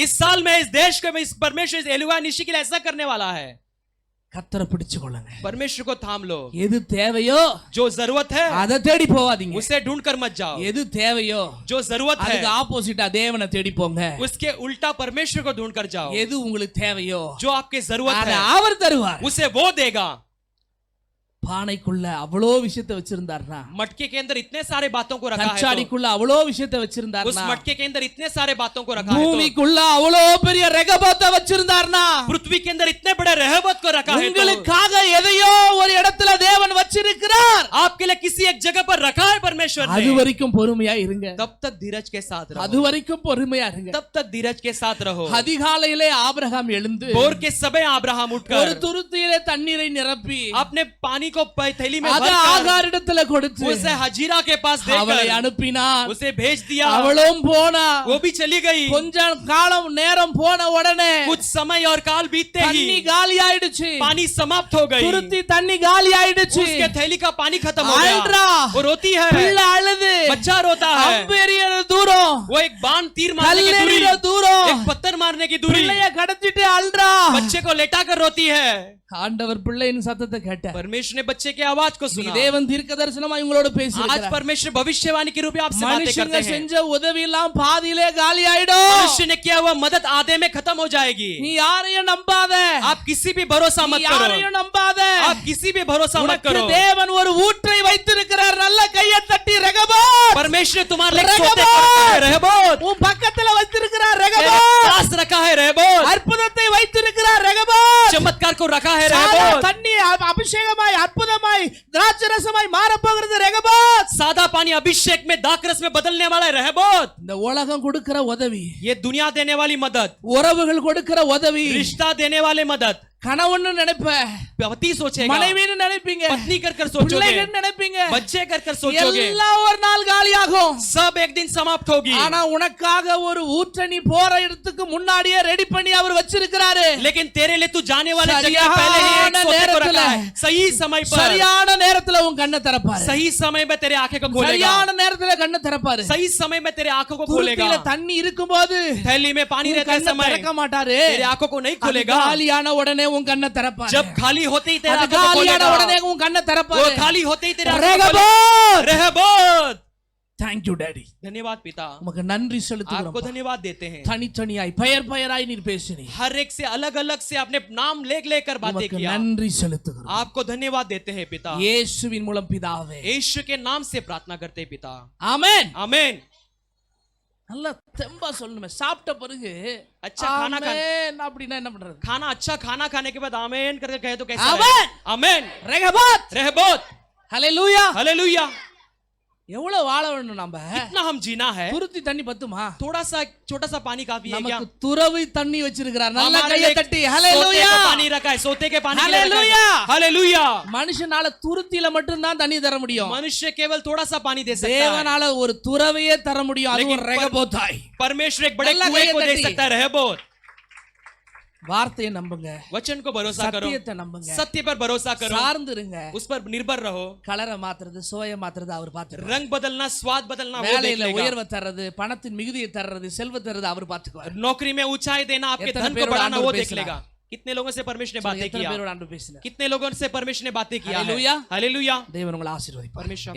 इस साल में इस देश के में इस परमेश्वर इस एलुआ निशी के लिए ऐसा करने वाला है। கர்த்தரை பிடிச்சு கொள்ளுங்க. परमेश्वर को थाम लो। எது தேவையோ जो जरूरत है அதை தேடி போவாதீங்க. उसे ढूंढ कर मत जाओ। எது தேவையோ जो जरूरत है அதுக்கு ஆப்போசிட்டா தேவனை தேடி போங்க. उसके उल्टा परमेश्वर को ढूंढ कर जाओ। எது உங்களுக்கு தேவையோ जो आपके जरूरत அதை है அவர் தருவார். उसे वो देगा। பானைக்குள்ள அவ்வளோ விஷயத்தை வச்சிருந்தார்னா, मटके के अंदर इतने सारे बातों को रखा है तो, கச்சாடிக்குள்ள அவ்வளோ விஷயத்தை उस வச்சிருந்தார்னா, मटके के अंदर इतने सारे बातों को रखा है तो, பூமிக்குள்ள அவ்வளோ பெரிய ரெகபத்தை வச்சிருந்தார்னா, पृथ्वी के अंदर इतने बड़े रहमत को रखा है तो, உங்களுக்காக எதையோ ஒரு இடத்துல தேவன் வச்சிருக்கிறார். आपके लिए किसी एक जगह पर रखा है परमेश्वर। परमेश्वर அது ने, வரைக்கும் பொறுமையா இருங்க. तब तक धीरज के साथ அது रहो, வரைக்கும் பொறுமையா இருங்க. तब तक धीरज के साथ रहो। அதிகாலையிலே ஆபிரகாம் எழுந்து भोर के समय अब्राहम ஒரு उठकर துருத்தியிலே தண்ணீரை நிரப்பி अपने पानी को थैली में அதை भरकर ஆகாரிடத்துல கொடுத்து उसे हजीरा के पास அவளை देकर அனுப்பினான். उसे भेज दिया। அவளும் போனா. वो भी चली गई। கொஞ்ச காலம் நேரம் போன உடனே कुछ समय और काल बीतते தண்ணி ही காலி ஆயிடுச்சு. पानी समाप्त हो गई। துருத்தி தண்ணி காலி ஆயிடுச்சு. उसके थैली का पानी खत्म हो அழுறா. गया। वो रोती है, பிள்ளை அழுது. बच्चा रोता है। அம்பேறிய தூரம். वो एक बाण तीर मारने की दूरी, கல்லெறிகிற தூரம். एक पत्थर मारने की दूरी, பிள்ளைய கடத்திட்டு அழுறா. बच्चे को लेटा कर रोती है। ஆண்டவர் பிள்ளையின் சத்தத்தை கேட்டார். परमेश्वर ने बच्चे की आवाज को सुना। தேவன் தீர்க்கதரிசனமா இவங்களோட आज பேசியிருக்கிறார். परमेश्वर भविष्यवाणी के रूप में आपसे बातें மனுஷங்க करते हैं। செஞ்ச உதவி எல்லாம் பாதியிலே காலி ஆயிடும். मनुष्य ने किया हुआ मदद आधे में खत्म हो जाएगी। நீ யாரையும் நம்பாத. आप किसी भी भरोसा நீ मत करो, யாரையும் நம்பாத. आप किसी भी भरोसा मत உனக்கு करो। தேவன் ஒரு ஊற்றை வைத்திருக்கிறார். நல்ல கையை தட்டி ரெகபோத். परमेश्वर ने तुम्हारे लिए रेहबोत! सोते को रखा है, रेहबोत। உன் பக்கத்துல வைத்திருக்கிறார் तेरे ரெகபோத். पास रखा है रेहबोत। அற்புதத்தை வைத்திருக்கிறார் ரெகபோத். चमत्कार को रखा है சாதா रेहबोत। தண்ணி அபிஷேகமாய் அற்புதமாய் திராட்சரசமாய் மாறப் போகிறது ரெகபோத். सादा पानी अभिषेक में दाखरस में बदलने वाला है रेहबोत। இந்த உலகம் கொடுக்கிற உதவி, ये दुनिया देने वाली मदद, உறவுகள் கொடுக்கிற உதவி, रिश्ता देने वाले मदद, கணவன்னு நினைப்ப, पति सोचेगा, மனைவின்னு நினைப்பீங்க, पत्नी कर कर सोचोगे, பிள்ளைகள் நினைப்பீங்க, बच्चे कर कर सोचोगे, எல்லாம் ஒரு நாள் காலியாகும். सब एक दिन समाप्त होगी। ஆனா உனக்காக ஒரு ஊற்றணி போற இடத்துக்கு முன்னாடியே ரெடி பண்ணி அவர் வச்சிருக்கிறாரு. लेकिन तेरे लिए तू जाने वाले जगह சரியான पहले ही एक सोते को रखा है। நேரத்துல, सही समय पर, சரியான நேரத்துல உன் கண்ணை திறப்பாரு. सही समय में तेरे आंखें को खोलेगा। சரியான நேரத்துல கண்ணை திறப்பாரு. सही समय में तेरे आंखों को खोलेगा। துருத்தியில தண்ணி இருக்கும்போது थैली में पानी உன் रहते கண்ணை समय திறக்க மாட்டாரு. तेरे आंखों को नहीं அது खोलेगा। காலியான உடனே உன் கண்ணை திறப்பாரு. जब खाली होते ही तेरे அது आंखों को காலியான खोलेगा। உடனே உன் கண்ணை वो திறப்பாரு. खाली होते ही तेरे आंखों को खोलेगा। ரெகபோத். रेहबोत। Thank you daddy. धन्यवाद पिता, உமக்கு நன்றி आपको செலுத்துகிறோம். धन्यवाद देते हैं। தனித்தனியாய் பெயராய் நீர் பேசினீர். हर एक से अलग अलग से अपने नाम लेकर बातें உமக்கு किया। நன்றி செலுத்துகிறோம். आपको धन्यवाद देते हैं पिता। இயேசுவின் மூலம் பிதாவே. यीशु के नाम से प्रार्थना करते हैं पिता। ஆமென். आमीन। நல்லா தெம்பா சொல்லணுமே. சாப்பிட்ட பிறகு अच्छा खाना खा, ஆமென் அப்படினா என்ன பண்றது? खाना अच्छा खाना खाने के बाद आमीन करके कहे तो कैसा आमीन। रहेगा? आमीन। ரெகபோத். रेहबोत। ஹalleluya. हालेलुया। எவ்வளவு வாழ வேணும் நம்ம? कितना हम जीना है? துருத்தி தண்ணி பத்துமா? थोड़ा सा छोटा सा पानी काफी है क्या? நமக்கு துறவி தண்ணி வச்சிருக்கிறார். நல்ல हमारे கையை लिए தட்டி सोते ஹalleluya. का पानी रखा है, सोते के पानी के लिए रखा हालेलुया। है। हालेलुया। மனுஷனால துருத்தியில மட்டும் தான் தண்ணி தர முடியும். मनुष्य केवल थोड़ा सा पानी दे सकता है। தேவனால ஒரு துறவையே தர முடியும். அது लेकिन ஒரு ரெகபோத்தாய். परमेश्वर एक बड़े अल्लाह कुएं कहे को दे तटी। सकता है। रेहबोत। வார்த்தையை நம்புங்க. वचन को भरोसा करो, சத்தியத்தை நம்புங்க. सत्य पर भरोसा करो, சார்ந்து இருங்க. उस पर निर्भर रहो। கலரை மாத்துறது, சுவையை மாத்துறது அவர் பார்த்துக்குவார். रंग बदलना, स्वाद बदलना वो देख வேலையில लेगा। உயர்வை தர்றது, பணத்தின் மிகுதியை தர்றது, செல்வ தர்றது அவர் பார்த்துக்குவார். नौकरी में ऊंचाई देना, आपके इतने धन को पेरों बढ़ाना आंदोलन वो देख पेशला। लेगा। कितने लोगों से परमेश्वर ने बातें எத்தனை किया, பேரோட ஆண்டு பேசினார். कितने लोगों से परमेश्वर ने बातें किया है। हालेलुया। हालेलुया। தேவன் உங்களை ஆசீர்வதிப்பார். परमेश्वर